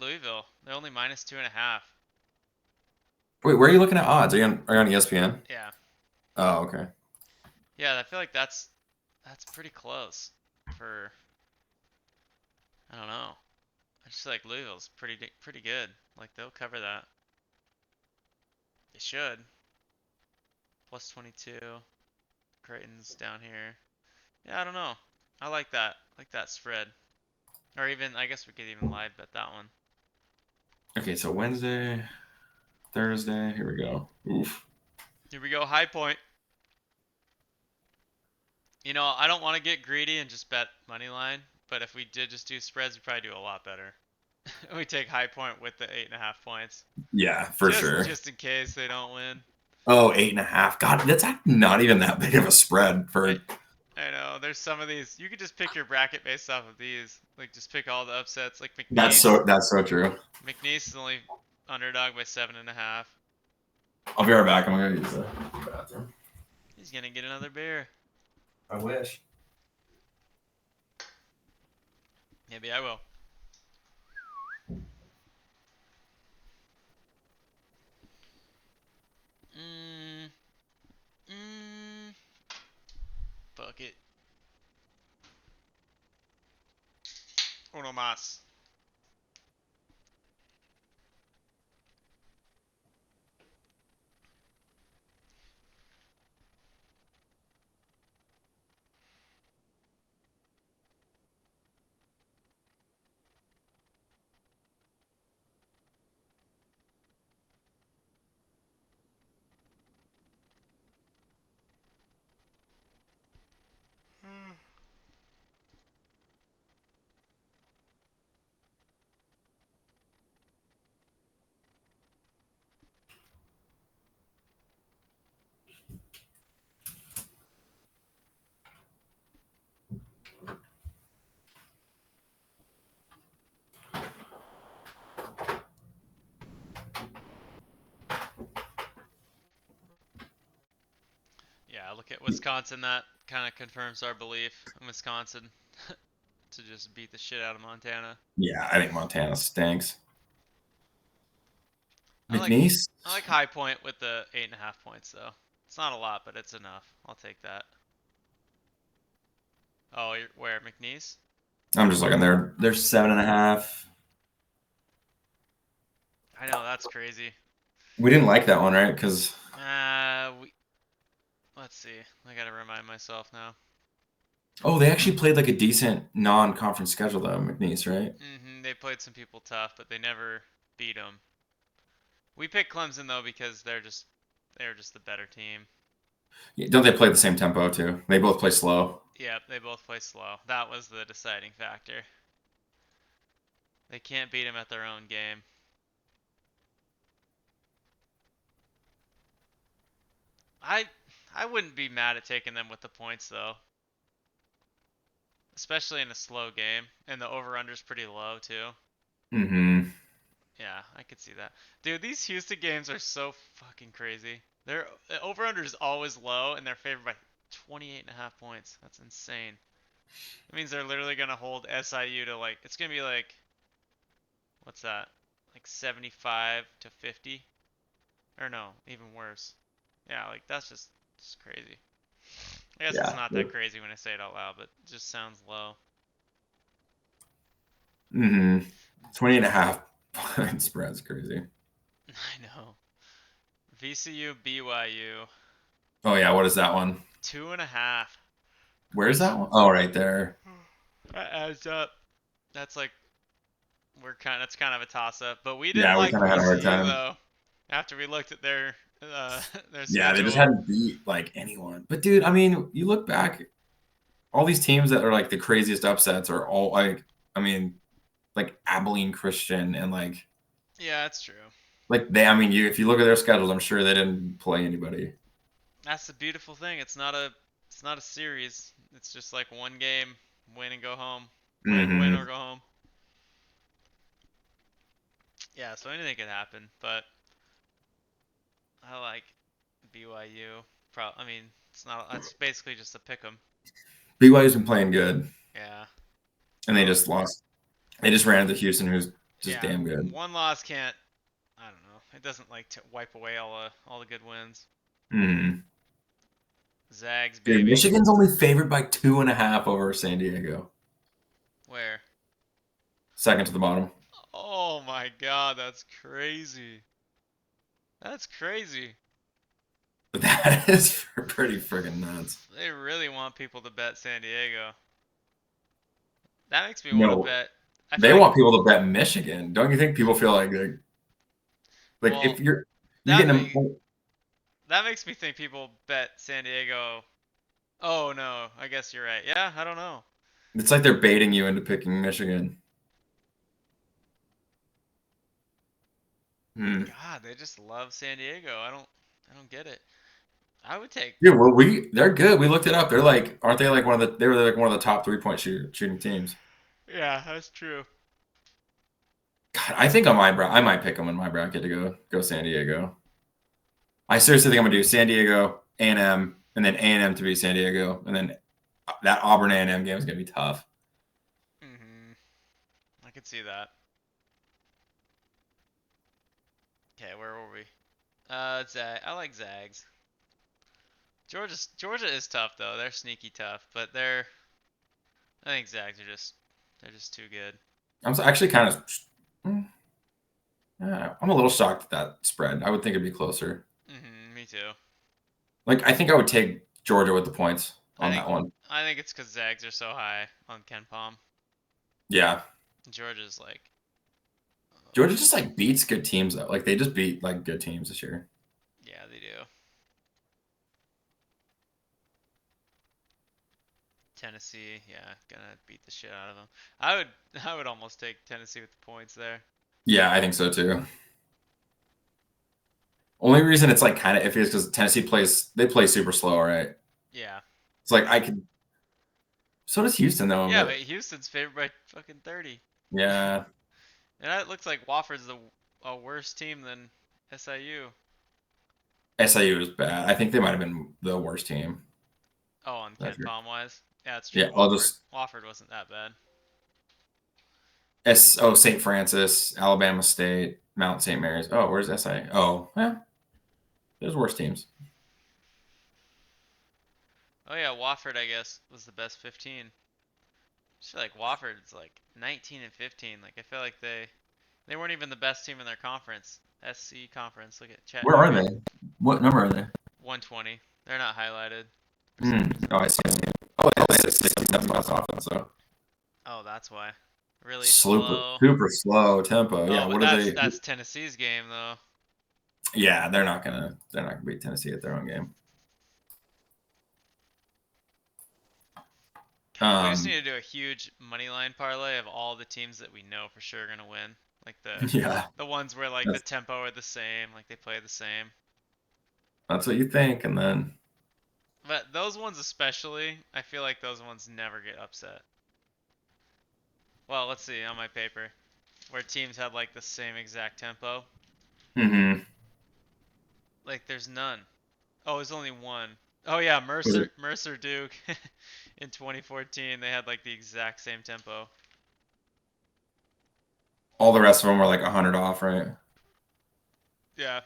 B: Louisville. They're only minus 2.5.
A: Wait, where are you looking at odds? Are you on ESPN?
B: Yeah.
A: Oh, okay.
B: Yeah, I feel like that's pretty close for I don't know. I just feel like Louisville's pretty good. Like they'll cover that. They should. Plus 22. Creighton's down here. Yeah, I don't know. I like that. I like that spread. Or even I guess we could even live bet that one.
A: Okay, so Wednesday, Thursday. Here we go. Oof.
B: Here we go, high point. You know, I don't want to get greedy and just bet money line, but if we did just do spreads, we'd probably do a lot better. We take high point with the 8.5 points.
A: Yeah, for
B: Just
A: sure.
B: just in case they don't win.
A: Oh, 8.5. God, that's not even that big of a spread
B: I
A: for.
B: I know. There's some of these. You could just pick your bracket based off of these. Like just pick all the upsets. Like McNeese.
A: That's so true.
B: McNeese is only underdog by 7.5.
A: I'll be right back. I'm gonna use the bathroom.
B: He's gonna get another beer.
A: I wish.
B: Maybe I will. Mm, mm, fuck it. Uno más. Yeah, look at Wisconsin. That kind of confirms our belief in Wisconsin to just beat the shit out of Montana.
A: Yeah, I think Montana stinks.
B: I like
A: McNeese?
B: I like High Point with the 8.5 points though. It's not a lot, but it's enough. I'll take that. Oh, you're where McNeese?
A: I'm just looking. They're 7.5.
B: I know that's crazy.
A: We didn't like that one, right? Because
B: We let's see. I gotta remind myself now.
A: they actually played like a decent non-conference schedule though, McNeese, right?
B: They played some people tough, but they never beat them. We picked Clemson though because they're just the better team.
A: Yeah, don't they play the same tempo too? They both play slow.
B: Yep, they both play slow. That was the deciding factor. They can't beat them at their own game. I I wouldn't be mad at taking them with the points though, especially in a slow game, and the over/under's pretty low too.
A: Mm-hmm.
B: Yeah, I could see that. Dude, these Houston games are so fucking crazy. Their over/under is always low, and they're favored by 28.5 points. That's insane. It means they're literally gonna hold SIU to like it's gonna be like what's that? Like 75 to 50, or no, even worse. Yeah, like that's just crazy. I guess it's
A: Yeah.
B: not that crazy when I say it out loud, but it just sounds low.
A: Mm-hmm. 20.5 point spread's crazy.
B: I know. VCU BYU
A: Oh yeah, what is that one?
B: 2.5.
A: Where's
B: That's
A: that one? Oh, right there.
B: that adds up. That's like that's kind of a toss up, but we didn't
A: Yeah, we
B: like
A: kind of had a hard
B: VCU
A: time.
B: though. After we looked at their their
A: Yeah, they just
B: schedule.
A: hadn't beat like anyone. But dude, I mean, you look back, all these teams that are like the craziest upsets are all like, I mean, like Abilene Christian and
B: Yeah, that's true.
A: I mean, if you look at their schedules, I'm sure they didn't play anybody.
B: That's the beautiful thing. It's not a series. It's just like one game, win and go home. Win or
A: Hmm.
B: go home. Yeah, so anything could happen, but I like BYU. I mean, it's not. That's basically just a pick 'em.
A: BYU's been playing good,
B: Yeah.
A: and they
B: Oh,
A: just lost. They just ran into Houston, who's just
B: yeah.
A: damn good.
B: One loss can't. I don't know. It doesn't like to wipe away all the good wins.
A: Hmm.
B: Zags,
A: Dude,
B: baby.
A: Michigan's only favored by 2.5 over San Diego.
B: Where?
A: Second to the bottom.
B: Oh my God, that's crazy. That's crazy.
A: That is pretty friggin' nuts.
B: They really want people to bet San Diego. That makes me want to
A: No,
B: bet. I feel
A: they
B: like,
A: want people to bet Michigan. Don't you think people feel like
B: well,
A: if you're
B: that
A: getting
B: may that makes me think people bet San Diego. Oh no, I guess you're right. Yeah, I don't know.
A: it's like they're baiting you into picking Michigan. Hmm.
B: God, they just love San Diego. I don't get it. I would take.
A: Yeah, well, they're good. We looked it up. They're like, aren't they like one of the? They were like one of the top 3-point shooting teams.
B: Yeah, that's true.
A: God, I think on I might pick them in my bracket to go San Diego. I seriously think I'm gonna do San Diego, A&M, and then A&M to beat San Diego, and then that Auburn A&M game is gonna be tough.
B: Mhm. I could see that. Okay, where were we? Zag. I like Zags. Georgia is tough though. They're sneaky tough, but I think Zags are they're just too good.
A: Actually kind of. I'm a little shocked at that spread. I would think it'd be closer.
B: Me too.
A: Like I think I would take Georgia with the points
B: I
A: on
B: think
A: that one.
B: I think it's because Zags are so high on Ken Palm.
A: Yeah,
B: Georgia's like,
A: Georgia just like beats good teams though. Like they just beat like good teams this year.
B: yeah, they do. Tennessee, yeah, gonna beat the shit out of them. I would I would almost take Tennessee with the points there.
A: Yeah, I think so too. Only reason it's like kind of iffy is because Tennessee play super slow, right?
B: Yeah.
A: It's like I could. So does Houston though,
B: Yeah, but
A: but
B: Houston's favored by fucking 30.
A: yeah,
B: And it looks like Wofford's a worse team than SIU.
A: SIU is bad. I think they might have been the worst team
B: Oh, on
A: last
B: Ken
A: year.
B: Palm wise. Yeah, it's
A: Yeah,
B: true.
A: I'll
B: Wofford
A: just
B: Wofford wasn't that bad.
A: St. Francis, Alabama State, Mount St. Mary's. Oh, where's SIU? Oh, yeah, there's worse teams.
B: Oh yeah, Wofford I guess was the best 15. I feel like Wofford's like 19 and 15. Like I feel like they weren't even the best team in their conference. SC conference. Look at
A: Where are
B: Chattanooga.
A: they? What number are they?
B: 120. They're not highlighted for some
A: Hmm.
B: reason.
A: Oh, I see. Oh, they have 67 less offense, so
B: Oh, that's why. Really
A: super,
B: slow.
A: super slow tempo. Yeah,
B: Oh, but
A: what are
B: that's
A: they?
B: that's Tennessee's game though.
A: Yeah, they're not gonna beat Tennessee at their own game.
B: Okay, we just need
A: Um,
B: to do a huge money line parlay of all the teams that we know for sure are gonna win. Like
A: yeah,
B: the ones where like the
A: that's
B: tempo are the same, like they play the same.
A: that's what you think, and then
B: But those ones especially, I feel like those ones never get upset. Well, let's see on my paper where teams had like the same exact tempo.
A: hmm
B: Like there's none. Oh, there's only one. Oh yeah,
A: was it
B: Mercer Duke in 2014 they had like the exact same tempo.
A: all the rest of them were like 100 off, right?
B: Yeah,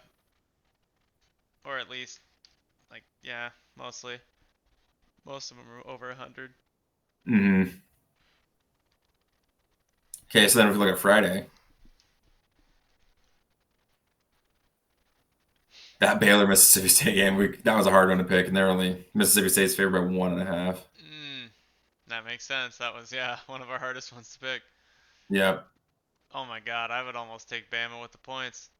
B: or at least like yeah, mostly. Most of them are over 100.
A: hmm Okay, so then if we look at Friday, that Baylor Mississippi State game, that was a hard one to pick, and they're only Mississippi State's favored by 1.5.
B: That makes sense. That was yeah, one of our hardest ones to pick.
A: Yep,
B: Oh my god, I would almost take Bama with the points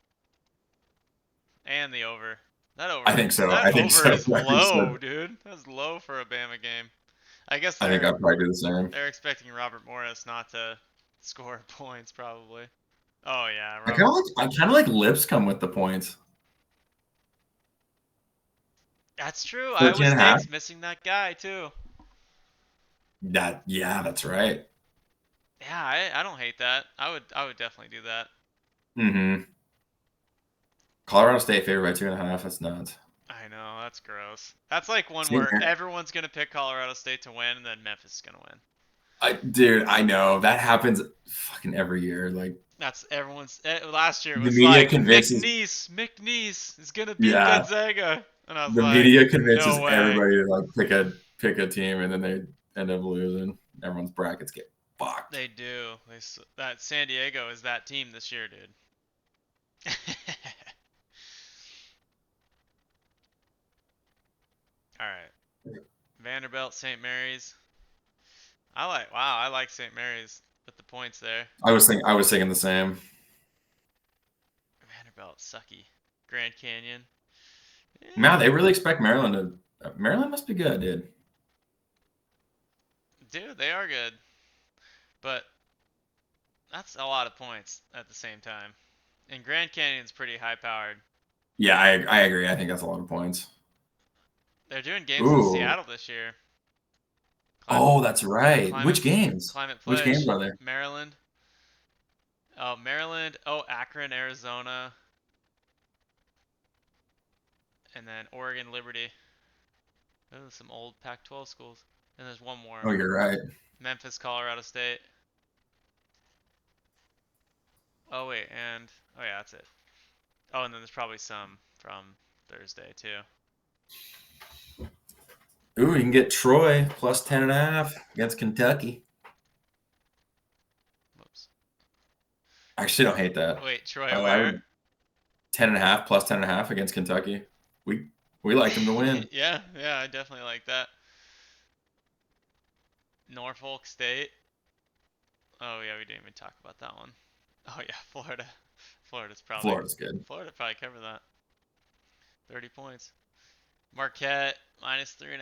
B: and the over. That
A: I
B: over
A: think so.
B: that
A: I think
B: over
A: so.
B: is
A: I think
B: low,
A: so.
B: dude. That's low for a Bama game. I guess
A: I think I'd probably do the same.
B: they're expecting Robert Morris not to score points probably. Oh yeah,
A: I kind
B: Robert.
A: of like I kind of like Lipscomb with the points.
B: That's true.
A: 13
B: Iowa
A: and a half.
B: State's missing that guy too.
A: Yeah, that's right.
B: Yeah, I don't hate that. I would definitely do that.
A: hmm Colorado State favored by 2.5. That's nuts.
B: I know, that's gross. That's like one
A: Same
B: where
A: here.
B: everyone's gonna pick Colorado State to win and then Memphis is gonna win.
A: Dude, I know that happens fucking every year. Like
B: That's everyone's. Last year it
A: the
B: was
A: media
B: like
A: convinces,
B: McNeese is gonna beat
A: yeah,
B: Gonzaga, and I was
A: the
B: like,
A: media
B: no
A: convinces
B: way.
A: everybody to like pick a team, and then they end up losing. Everyone's brackets get fucked.
B: They do. That San Diego is that team this year, dude. All right, Vanderbilt, St. Mary's. I like St. Mary's with the points there.
A: I was thinking the same.
B: Vanderbilt, sucky. Grand Canyon.
A: Man, they
B: Eh,
A: really expect Maryland to. Maryland must be good, dude.
B: dude, they are good, but that's a lot of points at the same time. And Grand Canyon's pretty high powered.
A: Yeah, I agree. I think that's a lot of points.
B: They're doing games in
A: Ooh.
B: Seattle this year. Clim-
A: Oh, that's right.
B: Climate
A: Which games?
B: Climate
A: Which games
B: Pledge,
A: are there?
B: Maryland. Oh, Maryland. Oh, Akron, Arizona, and then Oregon Liberty. Oh, some old Pac-12 schools. And there's one more.
A: Oh, you're right.
B: Memphis, Colorado State. Oh wait, and oh yeah, that's it. Oh, and then there's probably some from Thursday too.
A: Ooh, you can get Troy plus 10.5 against Kentucky.
B: Whoops.
A: I actually don't hate that.
B: Wait, Troy,
A: I
B: where?
A: would 10.5 plus 10.5 against Kentucky. We we like them to win.
B: Yeah, yeah, I definitely like that. Norfolk State. Oh yeah, we didn't even talk about that one. Oh yeah, Florida. Florida's probably
A: Florida's good.
B: Florida probably covered that. 30 points. Marquette minus 3.5.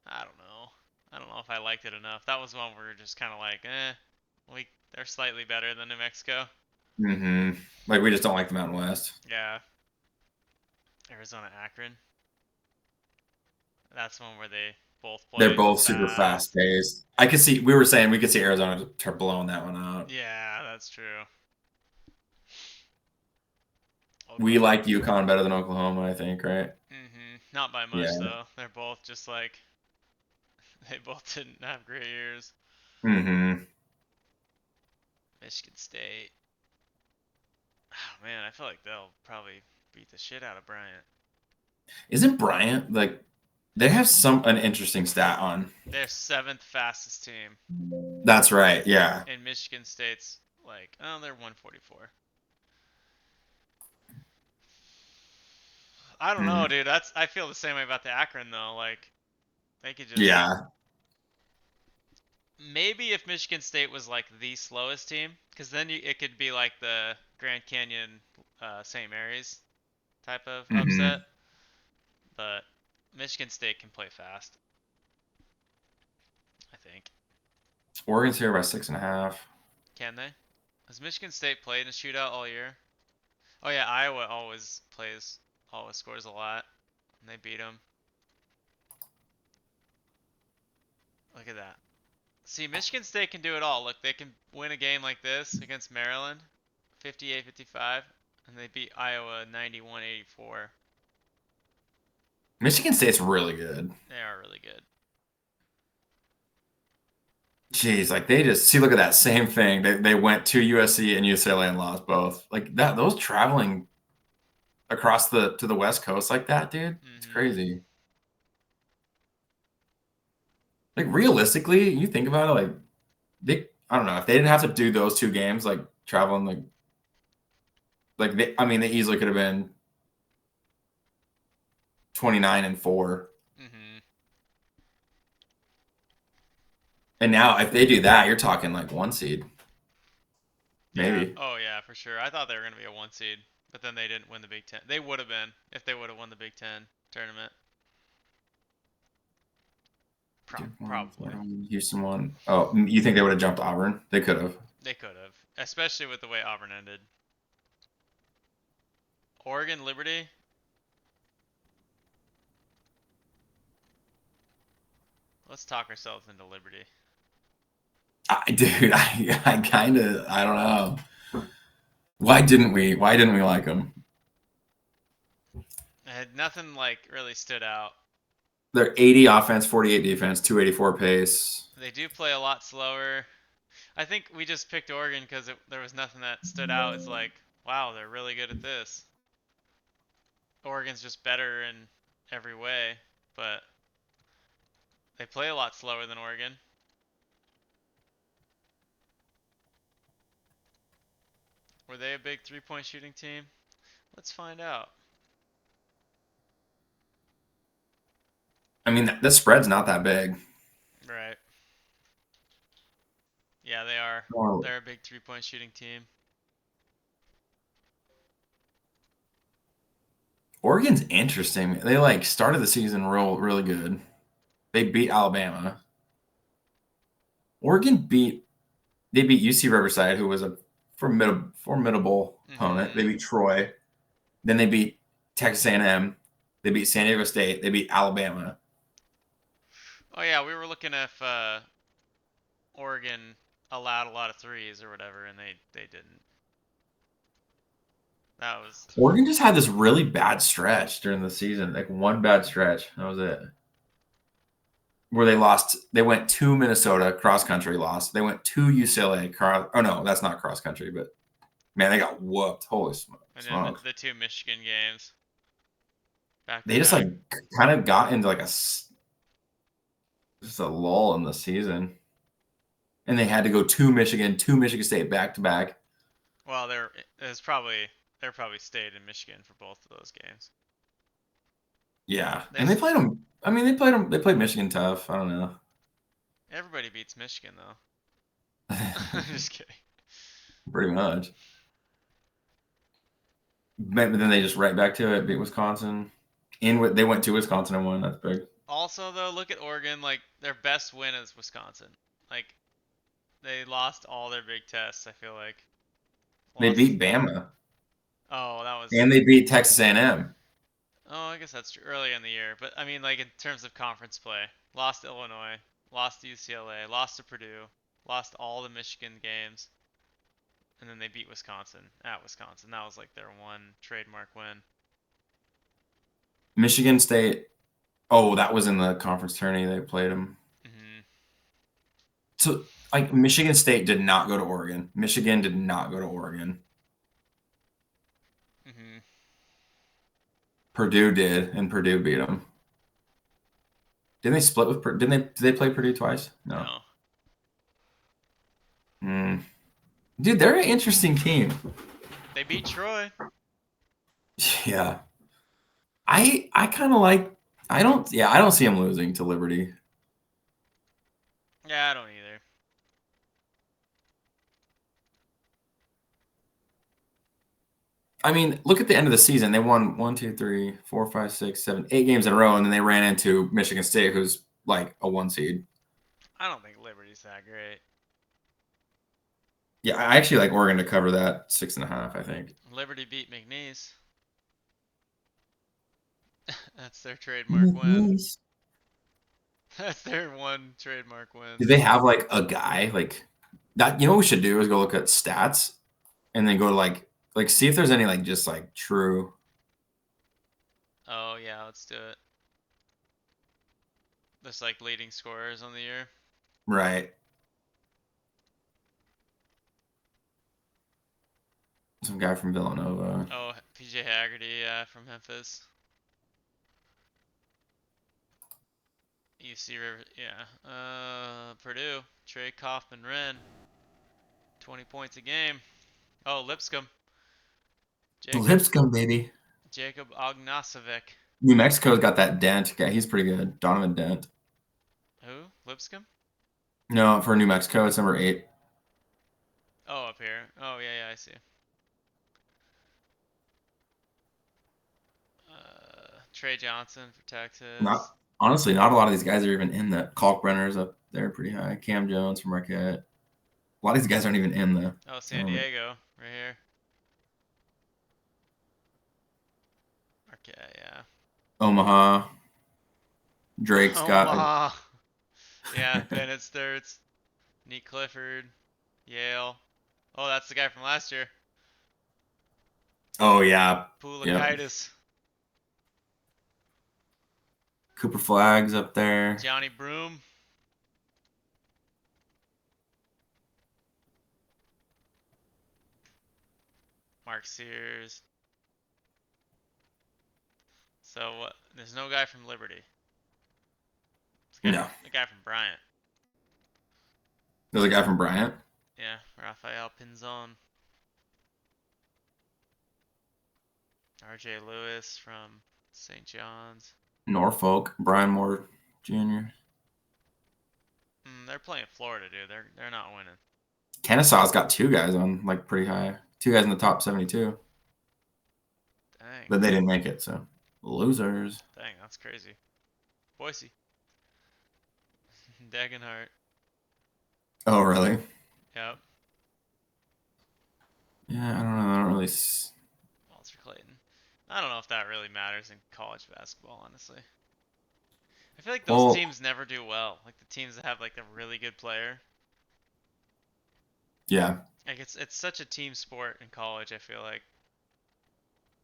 B: I don't know. I don't know if I liked it enough. That was one where we were just kind of like, they're slightly better than New Mexico.
A: Like we just don't like the Mountain West.
B: Yeah, Arizona Akron. That's one where they both
A: They're
B: play
A: both super fast
B: fast.
A: paced. I could see. We were saying we could see Arizona start blowing that one out.
B: Yeah, that's true.
A: We
B: Oklahoma.
A: like UConn better than Oklahoma, I think, right?
B: Not by much
A: Yeah.
B: though. They're both just like they both didn't have great years.
A: hmm
B: Michigan State. Oh man, I feel like they'll probably beat the shit out of Bryant.
A: Isn't Bryant like they have some an interesting stat on?
B: They're seventh fastest team,
A: That's right. Yeah.
B: and Michigan State's like, oh, they're 144. I don't know,
A: Mhm.
B: dude. I feel the same way about the Akron though. Like they could just
A: Yeah.
B: maybe if Michigan State was like the slowest team, because then it could be like the Grand Canyon, St. Mary's type of upset.
A: hmm
B: But Michigan State can play fast, I think.
A: Oregon's here by 6.5.
B: Can they? Has Michigan State played in a shootout all year? Oh yeah, Iowa always scores a lot, and they beat them. Look at that. See, Michigan State can do it all. Look, they can win a game like this against Maryland, 58-55, and they beat Iowa 91-84.
A: Michigan State's really good.
B: They are really good.
A: Jeez, like they just see. Look at that same thing. They went to USC and UCLA and lost both. Like that. Those traveling across the to the West Coast like that, dude. It's
B: Mhm.
A: crazy. Like realistically, you think about it, like they. I don't know if they didn't have to do those two games, like traveling, like they. I mean, they easily could have been 29-4.
B: Mhm.
A: And now, if they do that, you're talking like one seed,
B: Yeah.
A: maybe.
B: Oh yeah, for sure. I thought they were gonna be a one seed, but then they didn't win the Big Ten. They would have been if they would have won the Big Ten tournament.
A: Duke won,
B: Probably.
A: Florida won, Houston won. Oh, you think they would have jumped Auburn? They could have.
B: They could have, especially with the way Auburn ended. Oregon Liberty. Let's talk ourselves into Liberty.
A: Dude, I kind of, I don't know. Why didn't we? Why didn't we like them?
B: And nothing like really stood out.
A: They're 80 offense, 48 defense, 284 pace.
B: They do play a lot slower. I think we just picked Oregon because there was nothing that stood out. It's like, wow, they're really good at this. Oregon's just better in every way, but they play a lot slower than Oregon. Were they a big three-point shooting team? Let's find out.
A: I mean, the spread's not that big.
B: Right. Yeah, they are.
A: Oh,
B: They're a big three-point shooting team.
A: Oregon's interesting. They like started the season really good. They beat Alabama. Oregon beat they beat UC Riverside, who was a formidable opponent. They
B: Mhm.
A: beat Troy. Then they beat Texas A&M. They beat San Diego State. They beat Alabama.
B: Oh yeah, we were looking if Oregon allowed a lot of threes or whatever, and they didn't. That was
A: Oregon just had this really bad stretch during the season, like one bad stretch. That was it. Where they lost, they went to Minnesota cross country, lost. They went to UCLA. Oh no, that's not cross country, but man, they got whooped. Holy
B: and then
A: smokes!
B: the two Michigan games back to
A: They just like
B: back.
A: kind of got into like just a lull in the season, and they had to go to Michigan State back to back.
B: Well, they're probably stayed in Michigan for both of those games.
A: Yeah,
B: They
A: and they played them. I mean, they played them. They played Michigan tough. I don't know.
B: Everybody beats Michigan though. I'm just kidding.
A: Pretty much. But then they just right back to it. Beat Wisconsin. They went to Wisconsin and won. That's big.
B: Also though, look at Oregon. Like their best win is Wisconsin. Like they lost all their big tests. I feel like
A: They
B: lost.
A: beat Bama
B: Oh, that was.
A: and they beat Texas A&M.
B: Oh, I guess that's true. Early in the year, but I mean, like in terms of conference play, lost to Illinois, lost to UCLA, lost to Purdue, lost all the Michigan games, and then they beat Wisconsin at Wisconsin. That was like their one trademark win.
A: Michigan State. Oh, that was in the conference tourney. They played them.
B: Mhm.
A: So like Michigan State did not go to Oregon. Michigan did not go to Oregon.
B: Mhm.
A: Purdue did, and Purdue beat them. Didn't they split with? Didn't they? Did they play Purdue twice? No.
B: No.
A: Mm. Dude, they're an interesting team.
B: They beat Troy.
A: Yeah, I kind of like. I don't. Yeah, I don't see them losing to Liberty.
B: Yeah, I don't either.
A: I mean, look at the end of the season. They won one, two, three, four, five, six, seven, 8 games in a row, and then they ran into Michigan State, who's like a 1 seed.
B: I don't think Liberty's that great.
A: Yeah, I actually like Oregon to cover that 6.5. I think.
B: Liberty beat McNeese. That's their trademark win.
A: Nice.
B: That's their one trademark win.
A: Do they have like a guy like that? You know what we should do is go look at stats and then go to like see if there's any like just like true.
B: Oh yeah, let's do it. There's like leading scorers on the year.
A: Right. Some guy from Villanova.
B: Oh, PJ Haggerty, yeah, from Memphis. UC River, yeah. Purdue, Trey Kaufman Wren, 20 points a game. Oh, Lipscomb, Jacob
A: Lipscomb, baby.
B: Jacob Ognasovic.
A: New Mexico's got that Dent guy. He's pretty good. Donovan Dent.
B: Who? Lipscomb?
A: No, for New Mexico, it's number 8.
B: Oh, up here. Oh, yeah, yeah, I see. Trey Johnson for Texas.
A: Not honestly, not a lot of these guys are even in the Kalkbrenner's up there pretty high. Cam Jones from Marquette. A lot of these guys aren't even in the
B: Oh, San Diego, right here. Okay, yeah.
A: Omaha. Drake's got like
B: Omaha. Yeah, Bennett Sturts, Neat Clifford, Yale. Oh, that's the guy from last year.
A: oh yeah. Yep.
B: Pulakaitis.
A: Cooper Flags up there.
B: Johnny Broom. Mark Sears. So what? There's no guy from Liberty.
A: No.
B: The guy from Bryant.
A: There's a guy from Bryant.
B: Yeah, Rafael Pinzon. RJ Lewis from St. John's.
A: Norfolk. Brian Moore Jr.
B: They're playing Florida, dude. They're not winning.
A: Kennesaw's got 2 guys on like pretty high. 2 guys in the top 72.
B: Dang.
A: But they didn't make it, so losers.
B: Dang, that's crazy. Boise. Dagenhart.
A: Oh really?
B: Yep.
A: Yeah, I don't know. I don't really.
B: Walter Clayton. I don't know if that really matters in college basketball, honestly. I feel like those
A: Well,
B: teams never do well. Like the teams that have like a really good player.
A: yeah.
B: Like it's such a team sport in college, I feel like.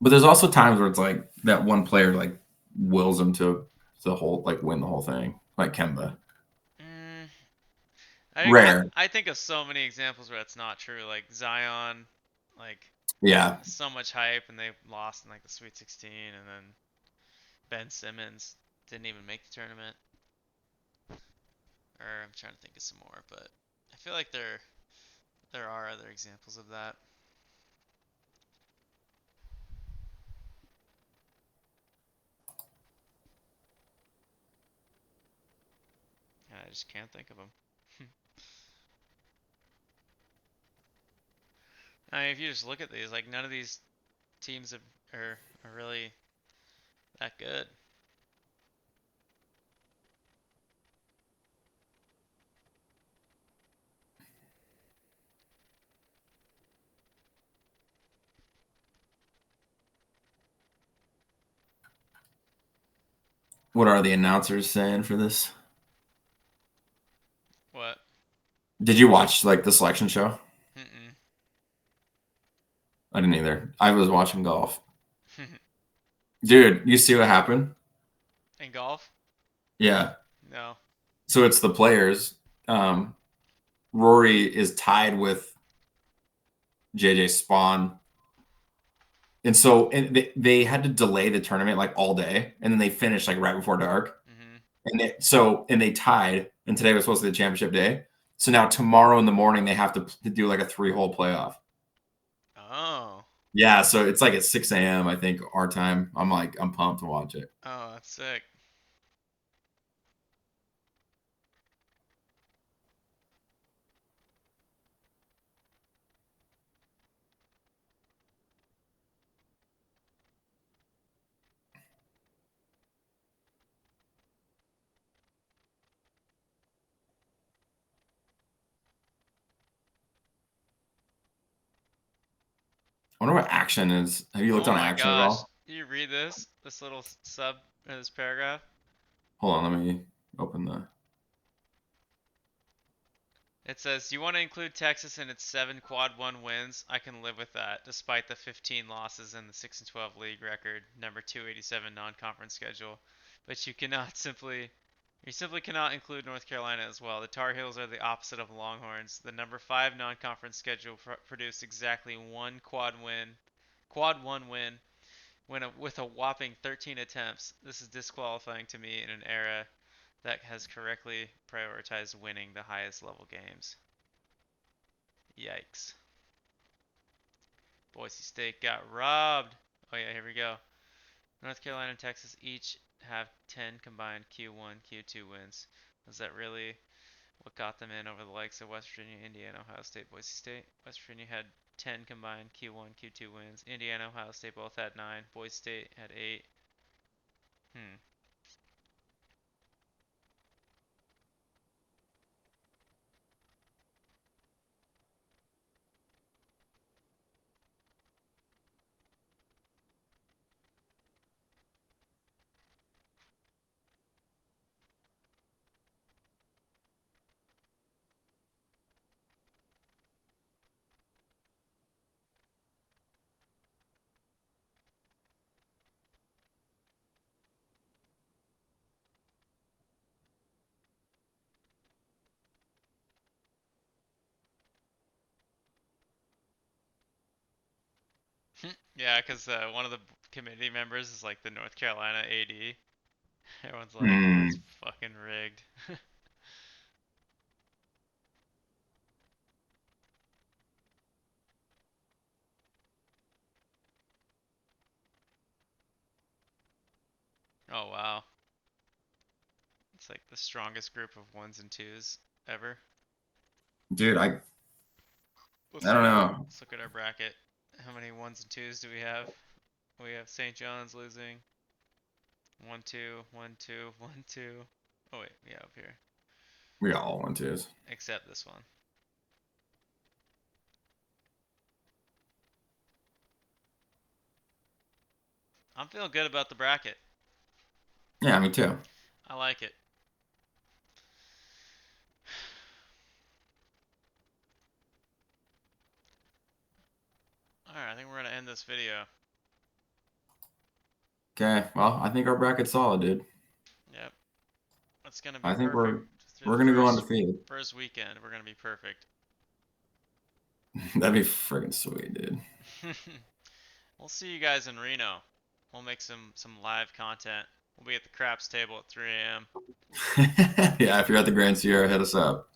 A: But there's also times where it's like that one player like wills them to the whole like win the whole thing, like Kemba.
B: Mm,
A: Rare,
B: I think of so many examples where that's not true. Like Zion, like
A: yeah.
B: so much hype and they lost in like the Sweet 16, and then Ben Simmons didn't even make the tournament. Or I'm trying to think of some more, but I feel like there are other examples of that. And I just can't think of them. I mean, if you just look at these, like none of these teams are really that good.
A: What are the announcers saying for this?
B: What?
A: Did you watch like the selection show?
B: Mm-mm.
A: I didn't either. I was watching golf. Dude, you see what happened?
B: In golf?
A: Yeah.
B: No.
A: So it's the players. Um, Rory is tied with JJ Spawn. And they had to delay the tournament like all day, and then they finished like right before dark.
B: Mm-hmm.
A: And they tied, and today was supposed to be the championship day. So now tomorrow in the morning they have to do like a 3-hole playoff.
B: Oh.
A: Yeah, so it's like at 6 a.m. I think our time. I'm pumped to watch it.
B: Oh, that's sick.
A: I wonder what action is. Have you looked
B: Oh
A: on
B: my
A: action at
B: gosh.
A: all?
B: You read this? This little sub or this paragraph?
A: Hold on, let me open the.
B: It says, "You want to include Texas in its 7 quad 1 wins? I can live with that, despite the 15 losses in the 6 and 12 league record, number 287 non-conference schedule. But you simply cannot include North Carolina as well. The Tar Heels are the opposite of Longhorns. The number 5 non-conference schedule produced exactly one quad 1 win with a whopping 13 attempts. This is disqualifying to me in an era that has correctly prioritized winning the highest level games." Yikes. Boise State got robbed. Oh yeah, here we go. North Carolina and Texas each have 10 combined Q1, Q2 wins. Was that really what got them in over the likes of West Virginia, Indiana, Ohio State, Boise State? West Virginia had 10 combined Q1, Q2 wins. Indiana, Ohio State both had 9. Boise State had 8. Hmm. Yeah, because one of the committee members is like the North Carolina AD. Everyone's like,
A: Hmm.
B: it's fucking rigged. Oh wow. It's like the strongest group of ones and twos ever.
A: Dude, I
B: Let's
A: don't
B: look at
A: know.
B: let's look at our bracket. How many ones and twos do we have? We have St. John's losing. 1-2, 1-2, 1-2. Oh wait, yeah, up here.
A: We all want to.
B: Except this one. I'm feeling good about the bracket.
A: Yeah, me too.
B: I like it. Alright, I think we're gonna end this video.
A: Okay. Well, I think our bracket's solid, dude.
B: Yep. That's gonna be
A: I think
B: perfect. Through
A: we're
B: the
A: gonna go
B: first
A: undefeated.
B: first weekend, we're gonna be perfect.
A: That'd be freaking sweet, dude.
B: We'll see you guys in Reno. We'll make some live content. We'll be at the craps table at 3 a.m.
A: Yeah, if you're at the Grand Sierra, hit us up.